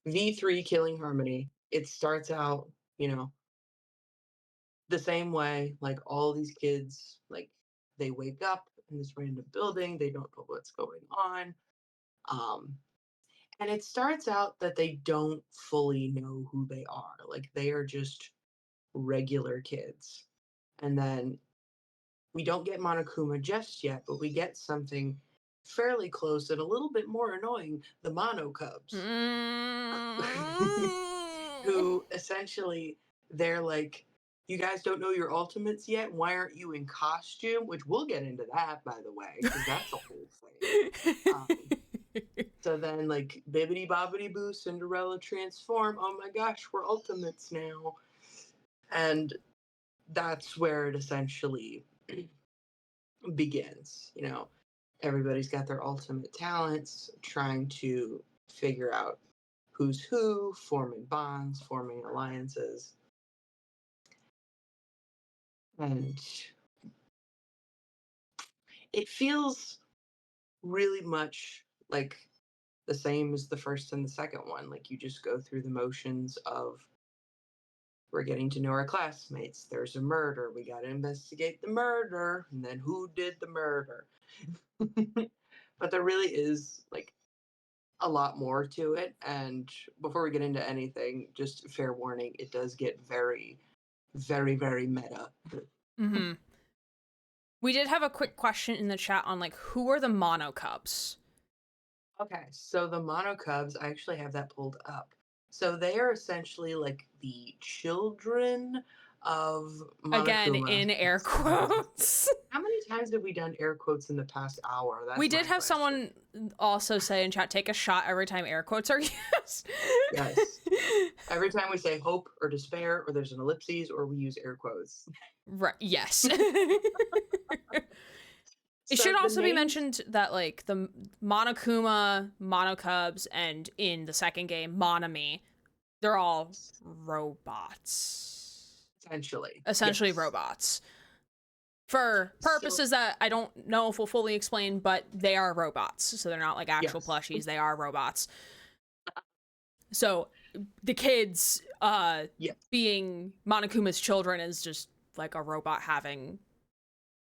Speaker 2: V3 Killing Harmony, it starts out, the same way, like all these kids, like they wake up in this random building, they don't know what's going on. Um, and it starts out that they don't fully know who they are. Like they are just regular kids. And then we don't get Monokuma just yet, but we get something fairly close and a little bit more annoying, the Mono Cubs. Who essentially, they're like, you guys don't know your ultimates yet? Why aren't you in costume? Which we'll get into that, by the way, because that's a whole thing. So then, like, bibbity bobbity boo, Cinderella transform. Oh my gosh, we're ultimates now. And that's where it essentially begins. Everybody's got their ultimate talents, trying to figure out who's who, forming bonds, forming alliances. And it feels really much like the same as the first and the second one. Like you just go through the motions of we're getting to know our classmates. There's a murder. We got to investigate the murder. And then who did the murder? But there really is like a lot more to it. And before we get into anything, just fair warning, it does get very, very, very meta.
Speaker 1: Mm-hmm. We did have a quick question in the chat on like who are the Mono Cubs?
Speaker 2: Okay, so the Mono Cubs, I actually have that pulled up. So they are essentially like the children of Monokuma.
Speaker 1: Again, in air quotes.
Speaker 2: How many times have we done air quotes in the past hour? That's
Speaker 1: we did have someone also say in chat, take a shot every time air quotes are used.
Speaker 2: Yes. Every time we say hope or despair or there's an ellipses or we use air quotes.
Speaker 1: Right. Yes. It should also be mentioned that like the Monokuma, Monocubs, and in the second game, Monami, they're all robots. Essentially yes. Robots. For purposes that I don't know if we'll fully explain, but they are robots. So they're not like actual plushies, they are robots. So the kids being Monokuma's children is just like a robot having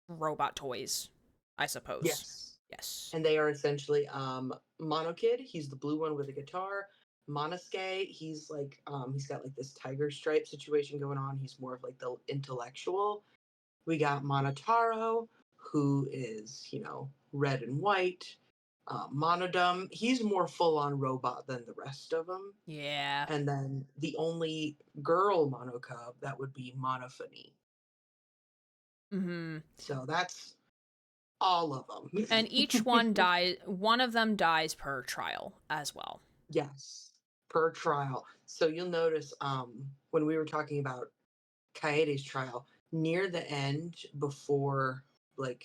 Speaker 1: robot toys, I suppose. Yes.
Speaker 2: And they are essentially Monokid, he's the blue one with a guitar. Monosuke, he's like he's got like this tiger stripe situation going on. He's more of like the intellectual. We got Monotaro, who is, red and white. Monodum, he's more full-on robot than the rest of them.
Speaker 1: Yeah.
Speaker 2: And then the only girl Monocub, that would be Monophony.
Speaker 1: Mm-hmm.
Speaker 2: So that's all of them.
Speaker 1: And each one one of them dies per trial as well.
Speaker 2: Yes, per trial. So you'll notice when we were talking about Kaede's trial, near the end, before like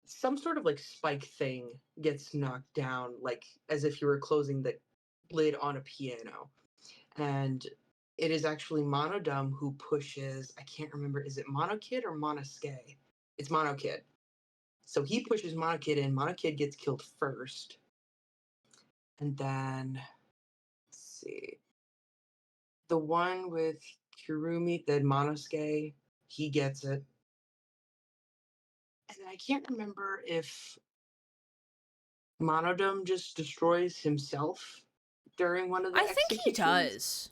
Speaker 2: some sort of like spike thing gets knocked down, like as if you were closing the lid on a piano. And it is actually Monodum who pushes, I can't remember, is it Monokid or Monosuke? It's Monokid. So he pushes Monokid in. Monokid gets killed first. And then, let's see. The one with Kurumi, the Monosuke, he gets it. And I can't remember if Monodum just destroys himself during one of the executions.
Speaker 1: He does.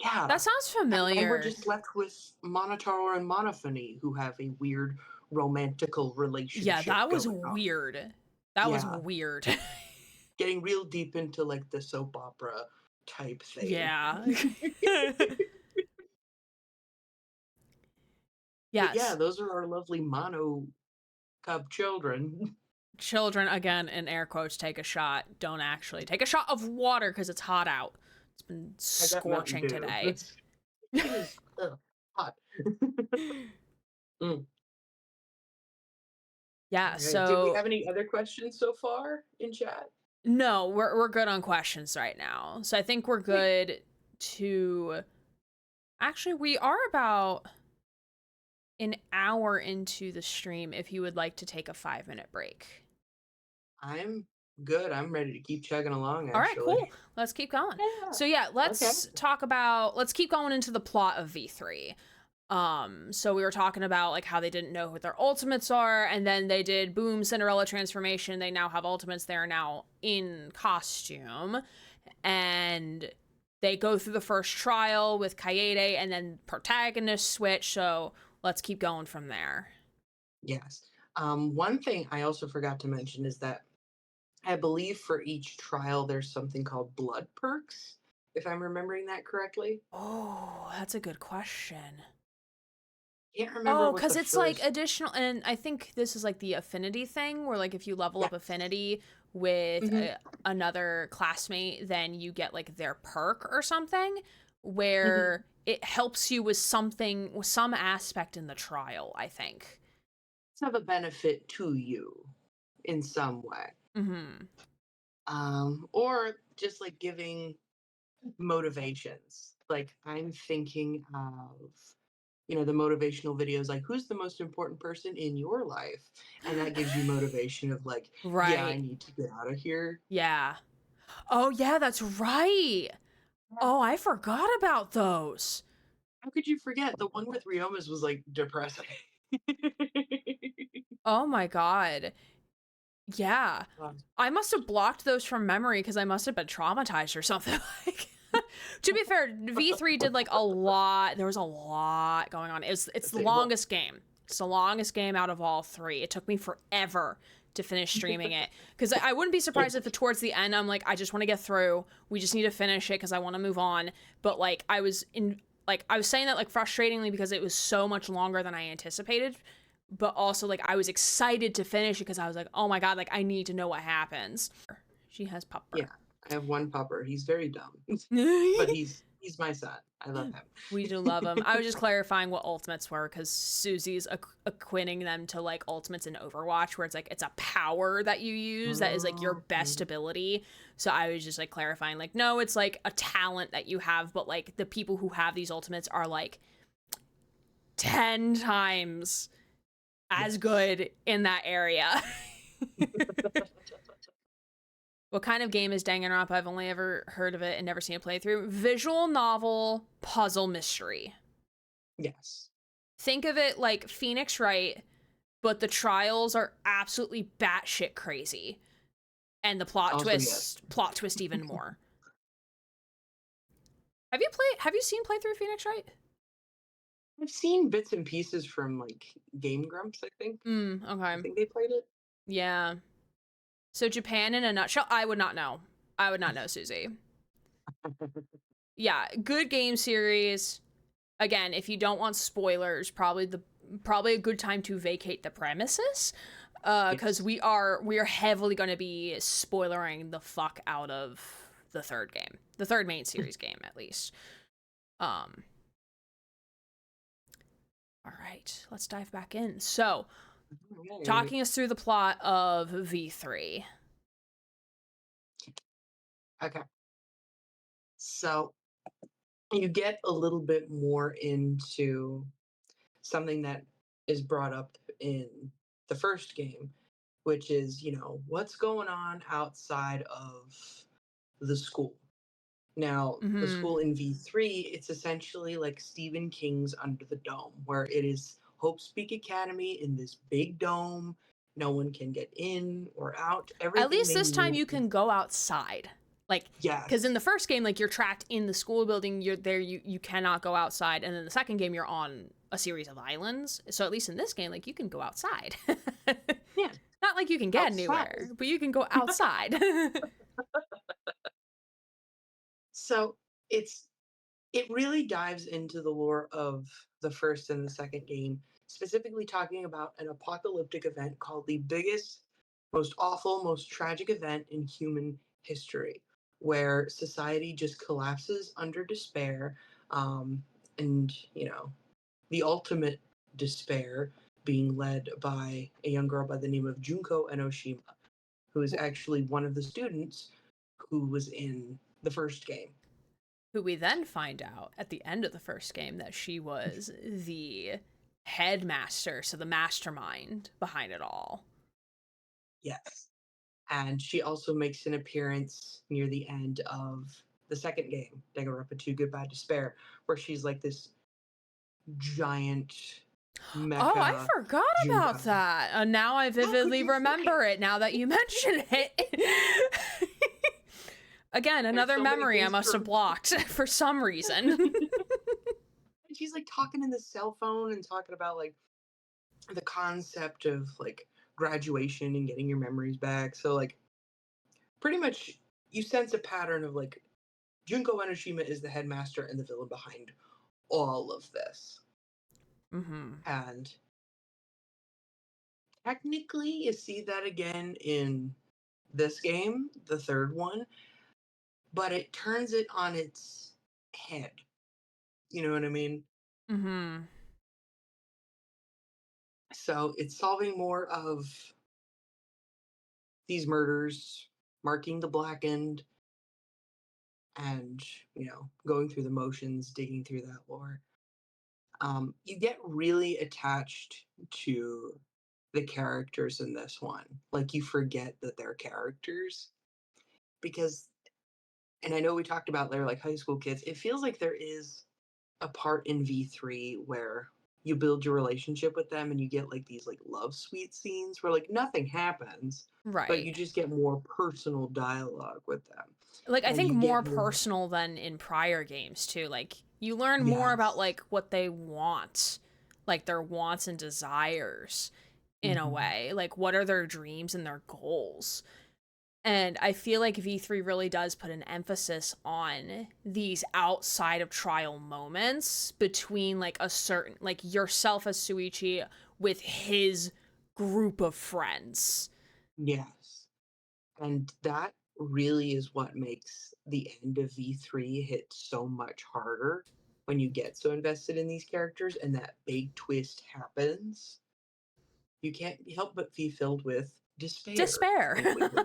Speaker 2: Yeah.
Speaker 1: That sounds
Speaker 2: And we're
Speaker 1: familiar.
Speaker 2: just left with Monotaro and Monophony, who have a weird romantical
Speaker 1: Yeah,
Speaker 2: relationship
Speaker 1: that was
Speaker 2: going on.
Speaker 1: weird. That was
Speaker 2: Yeah.
Speaker 1: weird.
Speaker 2: Getting real deep into like the soap opera type thing.
Speaker 1: Yeah.
Speaker 2: But yeah,
Speaker 1: Yes.
Speaker 2: those are our lovely mono cub children.
Speaker 1: Children, again, in air quotes, take a shot. Don't actually. Take a shot of water because it's hot out. It's been
Speaker 2: I got Mountain
Speaker 1: scorching
Speaker 2: Dew.
Speaker 1: today.
Speaker 2: It is hot. Mm.
Speaker 1: Yeah,
Speaker 2: All right. Did we
Speaker 1: so
Speaker 2: have any other questions so far in chat?
Speaker 1: no, we're good on questions right now. So I think we're
Speaker 2: Sweet.
Speaker 1: good to actually we are about an hour into the stream if you would like to take a 5-minute break.
Speaker 2: I'm good. I'm ready to keep chugging along,
Speaker 1: All right,
Speaker 2: actually.
Speaker 1: cool. Let's keep going.
Speaker 2: Yeah.
Speaker 1: So yeah,
Speaker 2: Okay.
Speaker 1: let's keep going into the plot of V3. So we were talking about like how they didn't know what their ultimates are, and then they did boom, Cinderella transformation. They now have ultimates. They are now in costume, and they go through the first trial with Kaede, and then protagonist switch. So let's keep going from there.
Speaker 2: Yes. One thing I also forgot to mention is that I believe for each trial there's something called blood perks, if I'm remembering that correctly.
Speaker 1: Oh, that's a good question.
Speaker 2: Can't remember
Speaker 1: Oh,
Speaker 2: what
Speaker 1: because
Speaker 2: the
Speaker 1: it's like
Speaker 2: first.
Speaker 1: additional, and I think this is like the affinity thing where like if you level up
Speaker 2: Yes.
Speaker 1: affinity with
Speaker 2: Hmm.
Speaker 1: another classmate, then you get like their perk or something
Speaker 2: Hmm.
Speaker 1: where it helps you with something, with some aspect in the trial, I think.
Speaker 2: Have a benefit to you in some way.
Speaker 1: Mm-hmm.
Speaker 2: Or just like giving motivations. Like I'm thinking of, the motivational videos like who's the most important person in your life? And that gives you motivation of like, yeah, I
Speaker 1: Right.
Speaker 2: need to get out of here.
Speaker 1: Yeah. Oh, yeah, that's right. Oh, I forgot about those.
Speaker 2: How could you forget? The one with Ryoma's was like depressing.
Speaker 1: Oh my God. Yeah.
Speaker 2: Um,
Speaker 1: I must have blocked those from memory because I must have been traumatized or something. Like, to be fair, V3 did like a lot. There was a lot going on. It's the
Speaker 2: well,
Speaker 1: longest game. It's the longest game out of all three. It took me forever to finish streaming it because I wouldn't be surprised if towards the end I'm like, I just want to get through. We just need to finish it because I want to move on. But like I was saying that like frustratingly because it was so much longer than I anticipated, but also like I was excited to finish it because I was like, oh my God, like I need to know what happens. She has pupper.
Speaker 2: yeah, I have one pupper. He's very dumb, but he's my son. I love
Speaker 1: We do
Speaker 2: him.
Speaker 1: love him. I was just clarifying what ultimates were because Susie's equating them to like ultimates in Overwatch, where it's like it's a power that you use that is like your
Speaker 2: Oh,
Speaker 1: best ability. So I was just like clarifying, like, no, it's like a talent that you have, but like the people who have these ultimates are like 10 times as
Speaker 2: yes.
Speaker 1: good in that area. What kind of game is Danganronpa? I've only ever heard of it and never seen a playthrough. Visual novel puzzle mystery.
Speaker 2: Yes.
Speaker 1: Think of it like Phoenix Wright, but the trials are absolutely batshit crazy, and the
Speaker 2: Also, yes.
Speaker 1: plot twist even more. Have you seen playthrough Phoenix Wright?
Speaker 2: I've seen bits and pieces from like Game Grumps, I think. I
Speaker 1: Okay.
Speaker 2: think they played it.
Speaker 1: Yeah. So Japan in a nutshell, I would not know. I would not know, Susie. Yeah, good game series. Again, if you don't want spoilers, probably a good time to vacate the premises, because
Speaker 2: Yes.
Speaker 1: we are heavily going to be spoilering the fuck out of the third game, the third main series game at least. Um, all right, let's dive back in. So,
Speaker 2: Okay.
Speaker 1: talking us through the plot of V3.
Speaker 2: Okay. So you get a little bit more into something that is brought up in the first game, which is, what's going on outside of the school. Now, the
Speaker 1: Mm-hmm.
Speaker 2: school in V3, it's essentially like Stephen King's Under the Dome, where it is Hope Speak Academy in this big dome. No one can get in or out.
Speaker 1: At
Speaker 2: Everything
Speaker 1: least
Speaker 2: they
Speaker 1: this time
Speaker 2: need
Speaker 1: you
Speaker 2: is
Speaker 1: can go outside. Like, because in the
Speaker 2: Yes.
Speaker 1: first game, like, you're trapped in the school building, you're there, you cannot go outside, and then the second game, you're on a series of islands. So at least in this game, like, you can go outside.
Speaker 2: Yeah.
Speaker 1: Not like you can get
Speaker 2: Outside.
Speaker 1: anywhere, but you can go outside.
Speaker 2: So it really dives into the lore of the first and the second game, specifically talking about an apocalyptic event called the biggest, most awful, most tragic event in human history, where society just collapses under despair, um, and the ultimate despair being led by a young girl by the name of Junko Enoshima, who is actually one of the students who was in the first game.
Speaker 1: Who we then find out at the end of the first game that she was the headmaster, so the mastermind behind it all.
Speaker 2: Yes. And she also makes an appearance near the end of the second game, Danganronpa 2 Goodbye Despair, where she's like this giant
Speaker 1: Oh, I
Speaker 2: mecha
Speaker 1: forgot about
Speaker 2: Junko.
Speaker 1: that. Now I
Speaker 2: How could
Speaker 1: vividly
Speaker 2: you
Speaker 1: remember
Speaker 2: forget?
Speaker 1: it now that you mention it. Again,
Speaker 2: There's
Speaker 1: another
Speaker 2: so many
Speaker 1: memory I
Speaker 2: things
Speaker 1: must have blocked for some reason.
Speaker 2: And she's like talking in the cell phone and talking about like the concept of like graduation and getting your memories back. So like pretty much you sense a pattern of like Junko Enoshima is the headmaster and the villain behind all of this.
Speaker 1: Mm-hmm.
Speaker 2: And technically, you see that again in this game, the third one, but it turns it on its head. You know what I mean?
Speaker 1: Mm-hmm.
Speaker 2: So it's solving more of these murders, marking the black end, and, going through the motions, digging through that lore. You get really attached to the characters in this one. Like, you forget that they're characters because, and I know we talked about they're like high school kids. It feels like there is a part in V3 where you build your relationship with them and you get like these like love sweet scenes where like nothing happens, but
Speaker 1: Right.
Speaker 2: you just get more personal dialogue with them.
Speaker 1: Like, I
Speaker 2: And
Speaker 1: think
Speaker 2: you
Speaker 1: more
Speaker 2: get more,
Speaker 1: personal than in prior games, too. Like, you learn more about,
Speaker 2: yes.
Speaker 1: like, what they want. Like, their wants and desires, in a
Speaker 2: Hmm.
Speaker 1: way. Like, what are their dreams and their goals? And I feel like V3 really does put an emphasis on these outside of trial moments between like a certain, like yourself as Suichi with his group of friends.
Speaker 2: Yes. And that really is what makes the end of V3 hit so much harder when you get so invested in these characters and that big twist happens. You can't help but be filled with despair,
Speaker 1: Despair.
Speaker 2: frankly.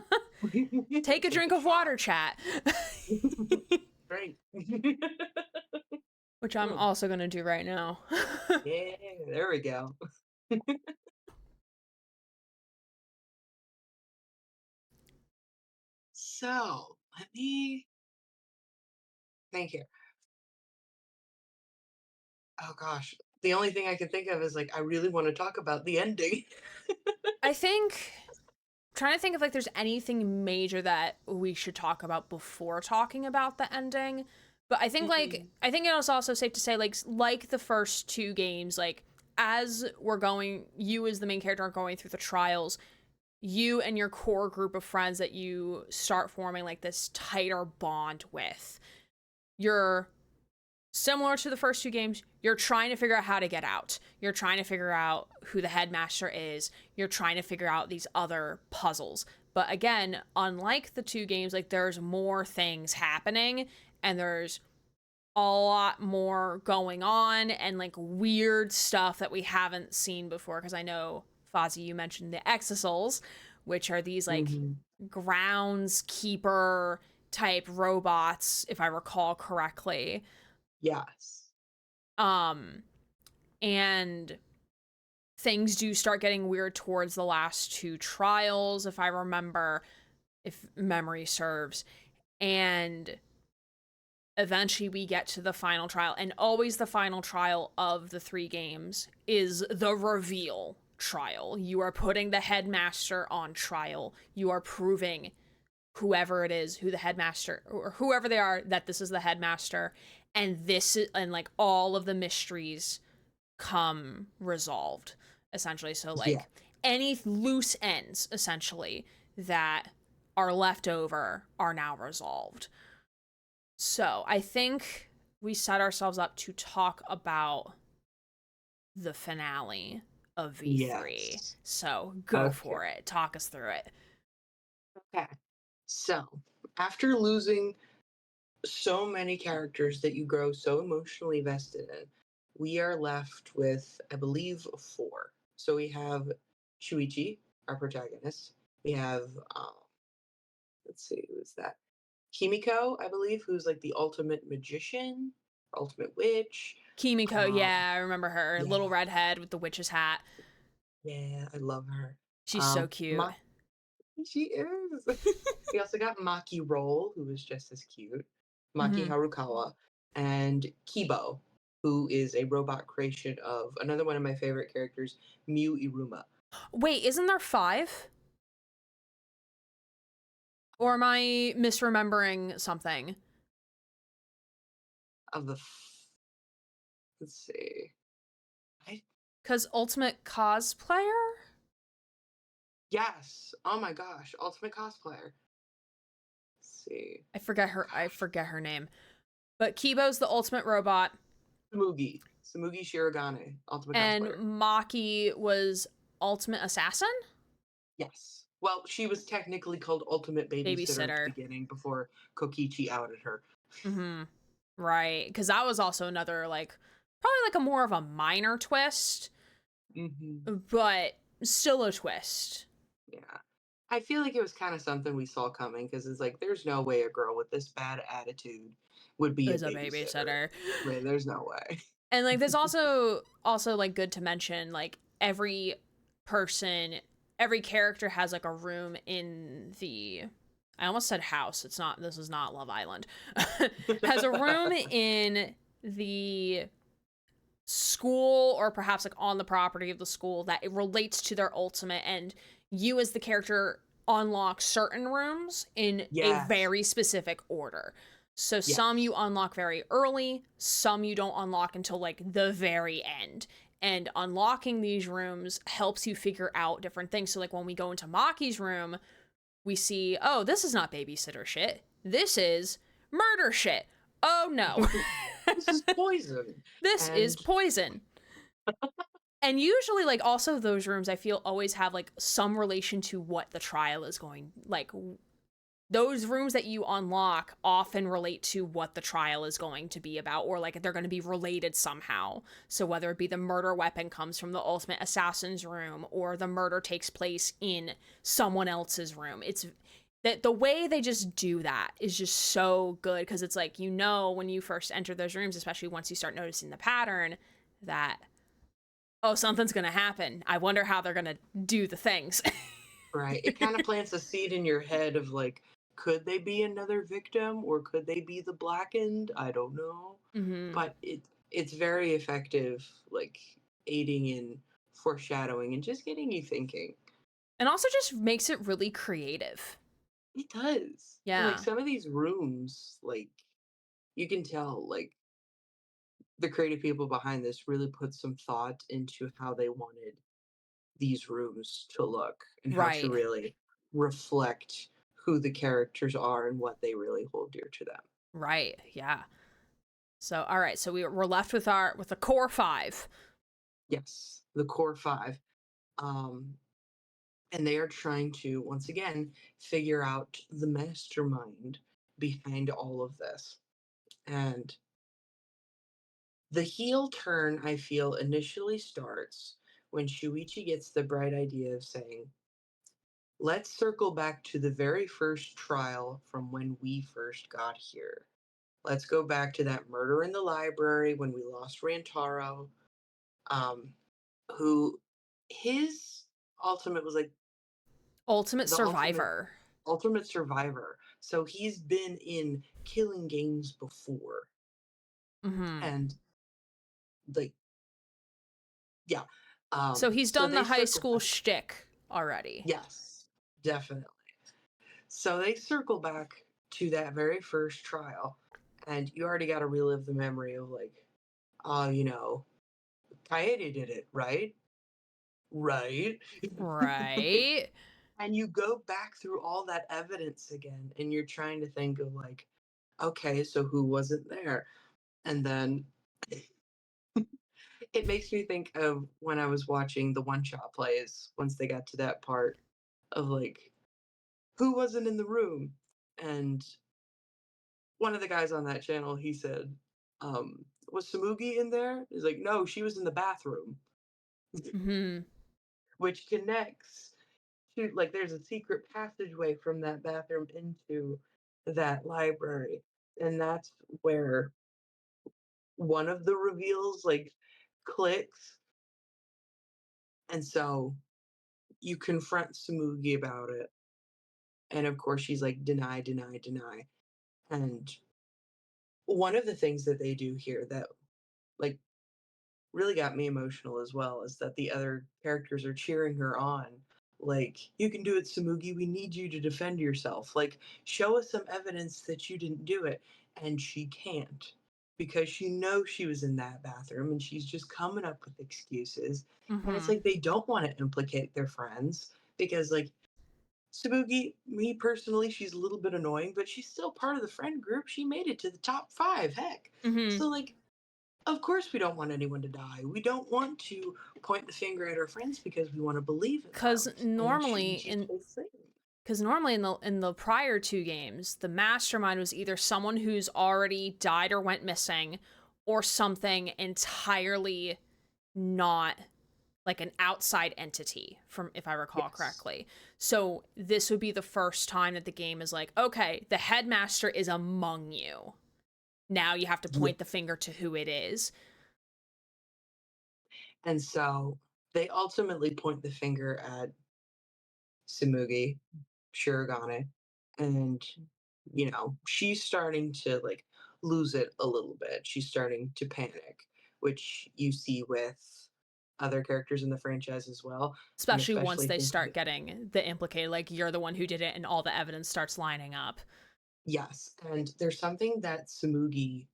Speaker 1: Take a
Speaker 2: Take
Speaker 1: drink
Speaker 2: a
Speaker 1: of
Speaker 2: shot.
Speaker 1: water, chat.
Speaker 2: Great.
Speaker 1: Which I'm
Speaker 2: Mm,
Speaker 1: also going to do right now.
Speaker 2: yeah, there we go. So let me think here. Oh gosh. The only thing I can think of is like I really want to talk about the ending.
Speaker 1: I think trying to think if like there's anything major that we should talk about before talking about the ending. But I think like
Speaker 2: Mhm.
Speaker 1: I think it was also safe to say like the first two games, like as we're going, you as the main character are going through the trials, you and your core group of friends that you start forming like this tighter bond with. You're similar to the first two games, you're trying to figure out how to get out. You're trying to figure out who the headmaster is. You're trying to figure out these other puzzles. But again, unlike the two games, like there's more things happening and there's a lot more going on and like weird stuff that we haven't seen before. Because I know, Fozzie, you mentioned the Exisals, which are these like
Speaker 2: Mhm.
Speaker 1: groundskeeper type robots, if I recall correctly.
Speaker 2: Yes.
Speaker 1: Um, and things do start getting weird towards the last two trials, if I remember, if memory serves. And eventually we get to the final trial, and always the final trial of the three games is the reveal trial. You are putting the headmaster on trial. You are proving whoever it is, who the headmaster or whoever they are, that this is the headmaster, and this is, and like all of the mysteries come resolved essentially. So
Speaker 2: Yeah.
Speaker 1: like any loose ends essentially that are left over are now resolved. So I think we set ourselves up to talk about the finale of V3.
Speaker 2: Yes.
Speaker 1: So go
Speaker 2: Okay.
Speaker 1: for it. Talk us through it.
Speaker 2: Okay. So, after losing so many characters that you grow so emotionally vested in, we are left with, I believe, four. So we have Shuichi, our protagonist. We have, let's see, who's that? Kimiko, I believe, who's like the ultimate magician, ultimate witch.
Speaker 1: Kimiko,
Speaker 2: Um,
Speaker 1: yeah, I remember her. Little
Speaker 2: yeah,
Speaker 1: redhead with the witch's hat.
Speaker 2: yeah, I love her.
Speaker 1: She's so cute.
Speaker 2: Ma- she is. We also got Maki Roll, who is just as cute, Maki
Speaker 1: Hmm.
Speaker 2: Harukawa, and Kibo, who is a robot creation of another one of my favorite characters, Miu Iruma.
Speaker 1: Wait, isn't there 5? Or am I misremembering something?
Speaker 2: Of the, let's see, I
Speaker 1: Because Ultimate Cosplayer?
Speaker 2: yes, oh my gosh, ultimate cosplayer. Let's see,
Speaker 1: I
Speaker 2: gosh,
Speaker 1: forget her name. But Kibo's the ultimate robot,
Speaker 2: Samugi Shirogane, ultimate
Speaker 1: and
Speaker 2: cosplayer.
Speaker 1: Maki was ultimate assassin?
Speaker 2: Yes. Well, she was technically called ultimate babysitter at the
Speaker 1: Babysitter.
Speaker 2: beginning before Kokichi outed her.
Speaker 1: Mm-hmm. Right. Because that was also another, like, probably like a more of a minor twist,
Speaker 2: Hmm.
Speaker 1: but still a twist.
Speaker 2: Yeah. I feel like it was kind of something we saw coming because it's like, there's no way a girl with this bad attitude would be a
Speaker 1: Is a
Speaker 2: babysitter.
Speaker 1: babysitter.
Speaker 2: Right, there's no way.
Speaker 1: And like there's also like good to mention like every person, every character has like a room in the, I almost said house. It's not, this is not Love Island. Has a room in the school or perhaps like on the property of the school that it relates to their ultimate, and you as the character unlock certain rooms in a
Speaker 2: Yes.
Speaker 1: very specific order. So some
Speaker 2: Yes.
Speaker 1: you unlock very early, some you don't unlock until like the very end. And unlocking these rooms helps you figure out different things. So like when we go into Maki's room, we see, oh, this is not babysitter shit. This is murder shit. Oh no.
Speaker 2: This is poison.
Speaker 1: This is
Speaker 2: And
Speaker 1: poison. And usually like also those rooms I feel always have like some relation to what the trial is going, like those rooms that you unlock often relate to what the trial is going to be about, or like they're going to be related somehow. So whether it be the murder weapon comes from the ultimate assassin's room or the murder takes place in someone else's room, it's that the way they just do that is just so good, because it's like, you know, when you first enter those rooms, especially once you start noticing the pattern, that oh, something's gonna happen. I wonder how they're gonna do the things.
Speaker 2: right, it kind of plants a seed in your head of like, could they be another victim or could they be the blackened? I don't know.
Speaker 1: Hmm.
Speaker 2: But it's very effective, like aiding in foreshadowing and just getting you thinking.
Speaker 1: And also just makes it really creative.
Speaker 2: It does. And like
Speaker 1: Yeah.
Speaker 2: some of these rooms, like you can tell, like the creative people behind this really put some thought into how they wanted these rooms to look and how to
Speaker 1: Right.
Speaker 2: really reflect who the characters are and what they really hold dear to them.
Speaker 1: Right. Yeah. So all right. So we're left with the core 5.
Speaker 2: Yes, the core five. Um, and they are trying to, once again, figure out the mastermind behind all of this. And the heel turn, I feel, initially starts when Shuichi gets the bright idea of saying, let's circle back to the very first trial from when we first got here. Let's go back to that murder in the library when we lost Rantaro, um, who his ultimate was like
Speaker 1: Ultimate
Speaker 2: the
Speaker 1: survivor.
Speaker 2: ultimate survivor. So he's been in killing games before.
Speaker 1: Hmm.
Speaker 2: And like, yeah.
Speaker 1: So he's
Speaker 2: So
Speaker 1: done the
Speaker 2: they
Speaker 1: high
Speaker 2: circle
Speaker 1: school
Speaker 2: back.
Speaker 1: shtick already.
Speaker 2: Yes, definitely. So they circle back to that very first trial, and you already got to relive the memory of like, oh, Kaede did it, right? Right.
Speaker 1: Right.
Speaker 2: And you go back through all that evidence again, and you're trying to think of like, okay, so who wasn't there? And then it makes me think of when I was watching the one shot plays once they got to that part of like, who wasn't in the room? And one of the guys on that channel, he said, was Samugi in there? He's like, no, she was in the bathroom,
Speaker 1: Mhm.
Speaker 2: which connects to like there's a secret passageway from that bathroom into that library. And that's where one of the reveals like clicks. And so you confront Samugi about it. And of course she's like, deny, deny, deny. And one of the things that they do here that like really got me emotional as well is that the other characters are cheering her on. Like, you can do it, Samugi. We need you to defend yourself. Like, show us some evidence that you didn't do it. And she can't because she knows she was in that bathroom and she's just coming up with excuses. And it's
Speaker 1: Mhm.
Speaker 2: like they don't want to implicate their friends because, like, Sabugi, me personally, she's a little bit annoying, but she's still part of the friend group. She made it to the top 5. Heck.
Speaker 1: Mhm.
Speaker 2: So, like, of course, we don't want anyone to die. We don't want to point the finger at our friends because we want to believe in
Speaker 1: Cuz
Speaker 2: them. And
Speaker 1: normally
Speaker 2: she
Speaker 1: in
Speaker 2: plays the same.
Speaker 1: Because normally in the prior two games, the mastermind was either someone who's already died or went missing, or something entirely not like an outside entity, from if I recall
Speaker 2: Yes.
Speaker 1: correctly. So this would be the first time that the game is like, okay, the headmaster is among you. Now you have to
Speaker 2: Yeah.
Speaker 1: point the finger to who it is.
Speaker 2: And so they ultimately point the finger at Samugi, Shirogane, and she's starting to like lose it a little bit. She's starting to panic, which you see with other characters in the franchise as well. I'm
Speaker 1: Especially once
Speaker 2: especially
Speaker 1: they
Speaker 2: thinking
Speaker 1: start getting the implicated, like you're the one who did it, and all the evidence starts lining up.
Speaker 2: yes, and there's something that Samugi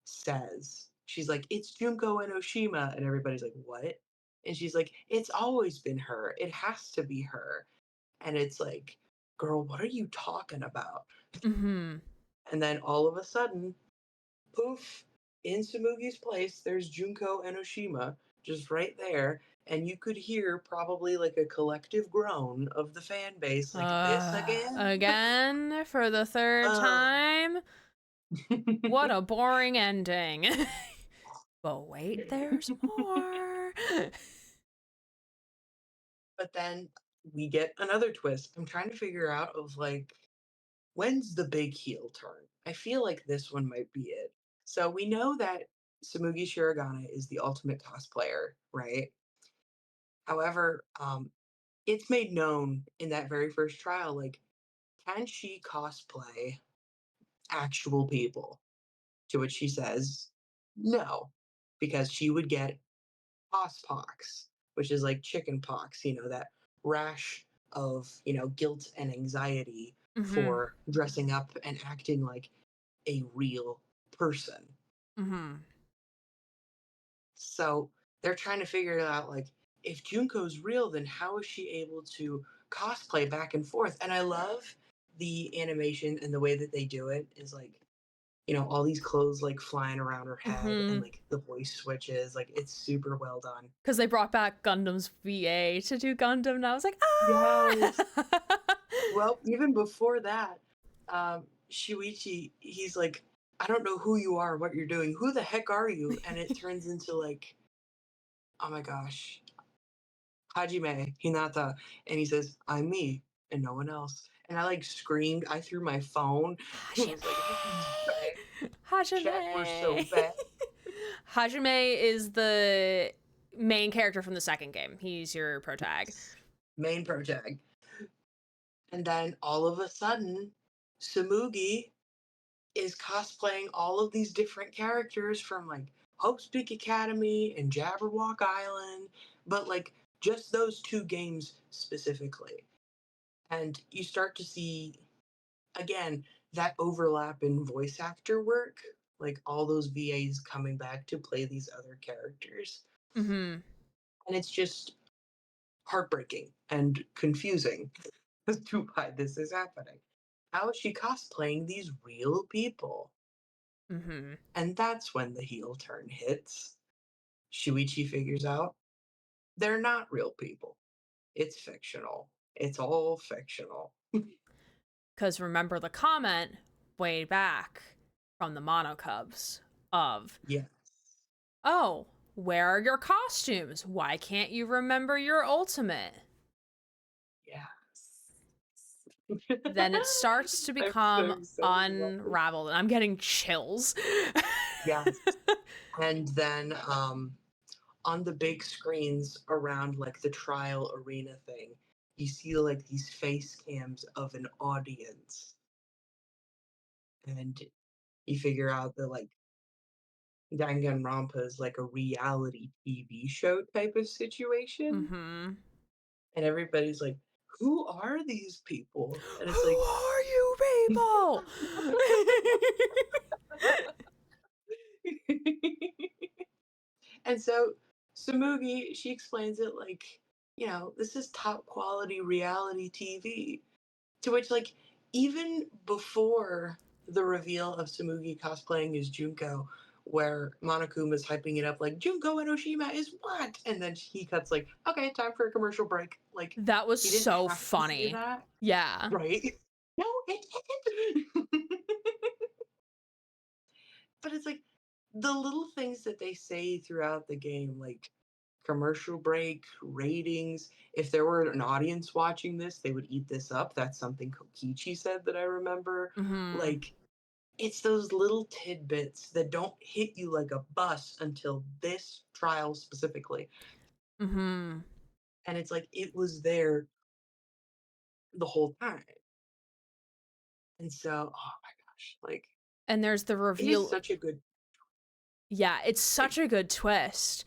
Speaker 2: says. She's like, "It's Junko Enoshima," and everybody's like, "What?" And she's like, "It's always been her. It has to be her." And it's like, "Girl, what are you talking about?"
Speaker 1: Mm-hmm.
Speaker 2: And then all of a sudden, poof, in Samugi's place, there's Junko Enoshima just right there. And you could hear probably like a collective groan of the fan base, like, this again?
Speaker 1: Again for the third
Speaker 2: Ugh.
Speaker 1: time? What a boring ending. But wait, there's more.
Speaker 2: But then we get another twist. I'm trying to figure out of like, when's the big heel turn? I feel like this one might be it. So we know that Samugi Shirogane is the ultimate cosplayer, right? However, it's made known in that very first trial, like, can she cosplay actual people? To which she says, no, because she would get pox, which is like chicken pox, that rash of, guilt and anxiety
Speaker 1: Mm-hmm.
Speaker 2: for dressing up and acting like a real person.
Speaker 1: Mm-hmm.
Speaker 2: So they're trying to figure out like if Junko's real, then how is she able to cosplay back and forth? And I love the animation and the way that they do it is like, all these clothes like flying around her head and
Speaker 1: Mm-hmm.
Speaker 2: like the voice switches, like it's super well done.
Speaker 1: Because they brought back Gundam's VA to do Gundam, and I was like,
Speaker 2: Yes.
Speaker 1: ah!
Speaker 2: Well, even before that, Shuichi, he's like, I don't know who you are, what you're doing. Who the heck are you? And it turns into like, oh my gosh, Hajime, Hinata. And he says, I'm me and no one else. And I like screamed. I threw my phone. I was like, this is bad. Chat, we're so
Speaker 1: Hajime!
Speaker 2: bad.
Speaker 1: Hajime is the main character from the second game. He's your pro tag.
Speaker 2: Main project. And then all of a sudden, Samugi is cosplaying all of these different characters from like Hope's Peak Academy and Jabberwock Island, but like just those two games specifically. And you start to see again, that overlap in voice actor work, like all those VAs coming back to play these other characters.
Speaker 1: Mm-hmm.
Speaker 2: And it's just heartbreaking and confusing as to why this is happening. How is she cosplaying these real people?
Speaker 1: Mm-hmm.
Speaker 2: And that's when the heel turn hits. Shuichi figures out they're not real people. It's fictional. It's all fictional.
Speaker 1: Because remember the comment way back from the Mono Cubs of,
Speaker 2: Yes.
Speaker 1: oh, where are your costumes? Why can't you remember your ultimate?
Speaker 2: Yes.
Speaker 1: Then it starts to
Speaker 2: I'm
Speaker 1: become
Speaker 2: so excited about this.
Speaker 1: unraveled. And I'm getting chills.
Speaker 2: Yes. And then on the big screens around like the trial arena thing, you see like these face cams of an audience. And you figure out that like Danganronpa is like a reality TV show type of situation.
Speaker 1: Mm-hmm.
Speaker 2: And everybody's like, who are these people? And
Speaker 1: Who
Speaker 2: it's like,
Speaker 1: are you people?
Speaker 2: and so Samugi, she explains it like, this is top quality reality TV. To which, like, even before the reveal of Samugi cosplaying as Junko, where Monokuma's hyping it up like, Junko Enoshima is what? And then he cuts, like, okay, time for a commercial break. Like,
Speaker 1: That was
Speaker 2: he didn't
Speaker 1: so
Speaker 2: have to say
Speaker 1: funny.
Speaker 2: that,
Speaker 1: Yeah.
Speaker 2: right? No, it didn't. But it's like the little things that they say throughout the game, like commercial break, ratings. If there were an audience watching this, they would eat this up. That's something Kokichi said that I remember.
Speaker 1: Mm-hmm.
Speaker 2: Like, it's those little tidbits that don't hit you like a bus until this trial specifically.
Speaker 1: Mm-hmm.
Speaker 2: And it's like it was there the whole time. And so, oh my gosh, like
Speaker 1: And there's the
Speaker 2: it is
Speaker 1: reveal.
Speaker 2: such a good.
Speaker 1: Yeah, it's such a good twist.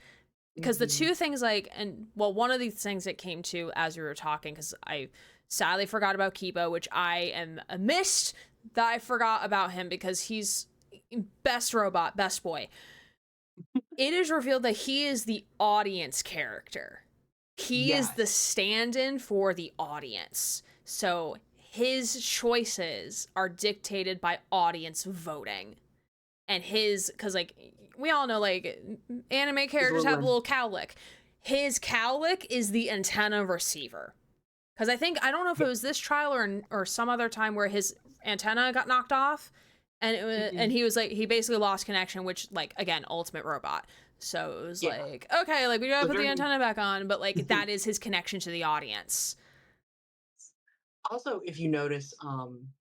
Speaker 1: Because the
Speaker 2: Mhm.
Speaker 1: two things, like, and well, one of these things that came to as we were talking, because I sadly forgot about Kiba, which I am amazed that I forgot about him because he's best robot, best boy. It is revealed that he is the audience character. He is the
Speaker 2: Yes.
Speaker 1: stand-in for the audience. So his choices are dictated by audience voting. And his, because like we all know, like anime characters have a little cowlick. His cowlick is the antenna receiver. Because I don't know if it was this trial or some other time where his antenna got knocked off, and and he was like, he basically lost connection, which, like, again, ultimate robot. So it was
Speaker 2: Yeah.
Speaker 1: like, okay, like we gotta
Speaker 2: So
Speaker 1: put the
Speaker 2: very
Speaker 1: antenna back on, but like that is his connection to the audience.
Speaker 2: Also, if you notice,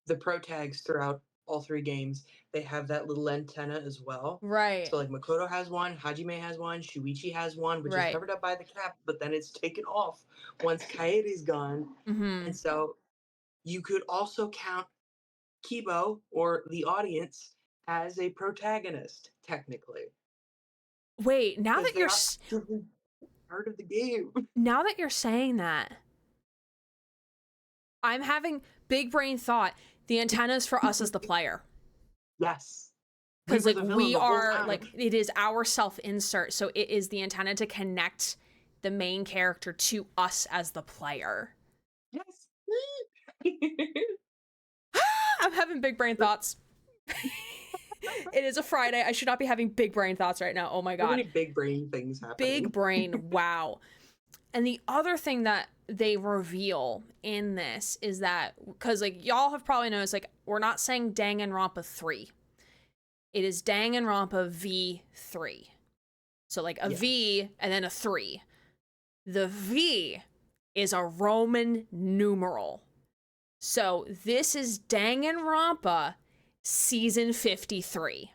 Speaker 2: the pro tags throughout all three games, they have that little antenna as well.
Speaker 1: Right.
Speaker 2: So like Makoto has one, Hajime has one, Shuichi has one, which is
Speaker 1: Right.
Speaker 2: covered up by the cap, but then it's taken off once Kaede's gone.
Speaker 1: Mm-hmm.
Speaker 2: And so you could also count Kibo or the audience as a protagonist, technically,
Speaker 1: Wait,
Speaker 2: because they are actively part of the game.
Speaker 1: now that you're saying that, I'm having big brain thought. The antenna's for us as the player.
Speaker 2: Yes. We
Speaker 1: Because
Speaker 2: were
Speaker 1: like
Speaker 2: the villain
Speaker 1: we
Speaker 2: the whole
Speaker 1: are,
Speaker 2: time.
Speaker 1: like, it is our self insert, so it is the antenna to connect the main character to us as the player.
Speaker 2: Yes.
Speaker 1: I'm having big brain thoughts. It is a Friday. I should not be having big brain thoughts right now. Oh my
Speaker 2: So
Speaker 1: god.
Speaker 2: many big brain things
Speaker 1: Big
Speaker 2: happening.
Speaker 1: brain. Wow. And the other thing that they reveal in this is that, because like y'all have probably noticed, like, we're not saying Danganronpa 3. It is Danganronpa V3. So like a
Speaker 2: Yes.
Speaker 1: V and then a 3. The V is a Roman numeral. So this is Danganronpa season 53.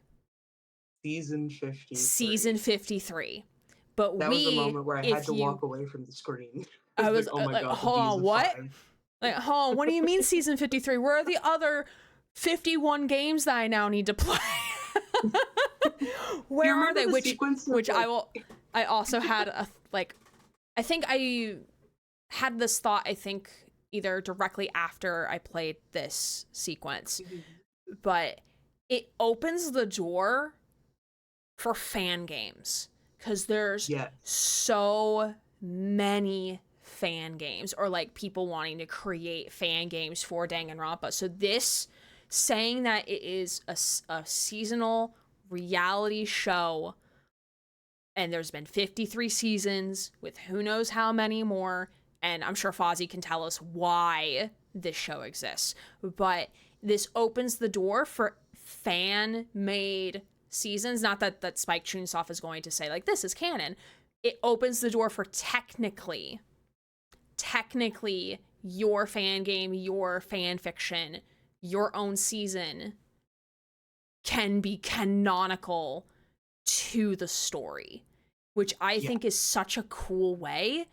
Speaker 2: Season 53.
Speaker 1: Season 53. But
Speaker 2: That was the moment where I had to walk away from the screen.
Speaker 1: I was
Speaker 2: like, oh my
Speaker 1: like,
Speaker 2: god, the
Speaker 1: hold
Speaker 2: V's
Speaker 1: on,
Speaker 2: of
Speaker 1: what?
Speaker 2: 5.
Speaker 1: Like, hold on, what do you mean season 53? Where are the other 51 games that I now need to play? Where are they? Which I also had a, like, I think I had this thought, I think either directly after I played this sequence,
Speaker 2: Mhm.
Speaker 1: but it opens the door for fan games because there's
Speaker 2: Yes.
Speaker 1: so many fan games or like people wanting to create fan games for Danganronpa. So this saying that it is a seasonal reality show and there's been 53 seasons with who knows how many more, and I'm sure Fozzie can tell us why this show exists, but this opens the door for fan made seasons. Not that Spike Chunsoft is going to say like this is canon. It opens the door for technically your fan game, your fan fiction, your own season can be canonical to the story, which I
Speaker 2: Yeah.
Speaker 1: think is such a cool way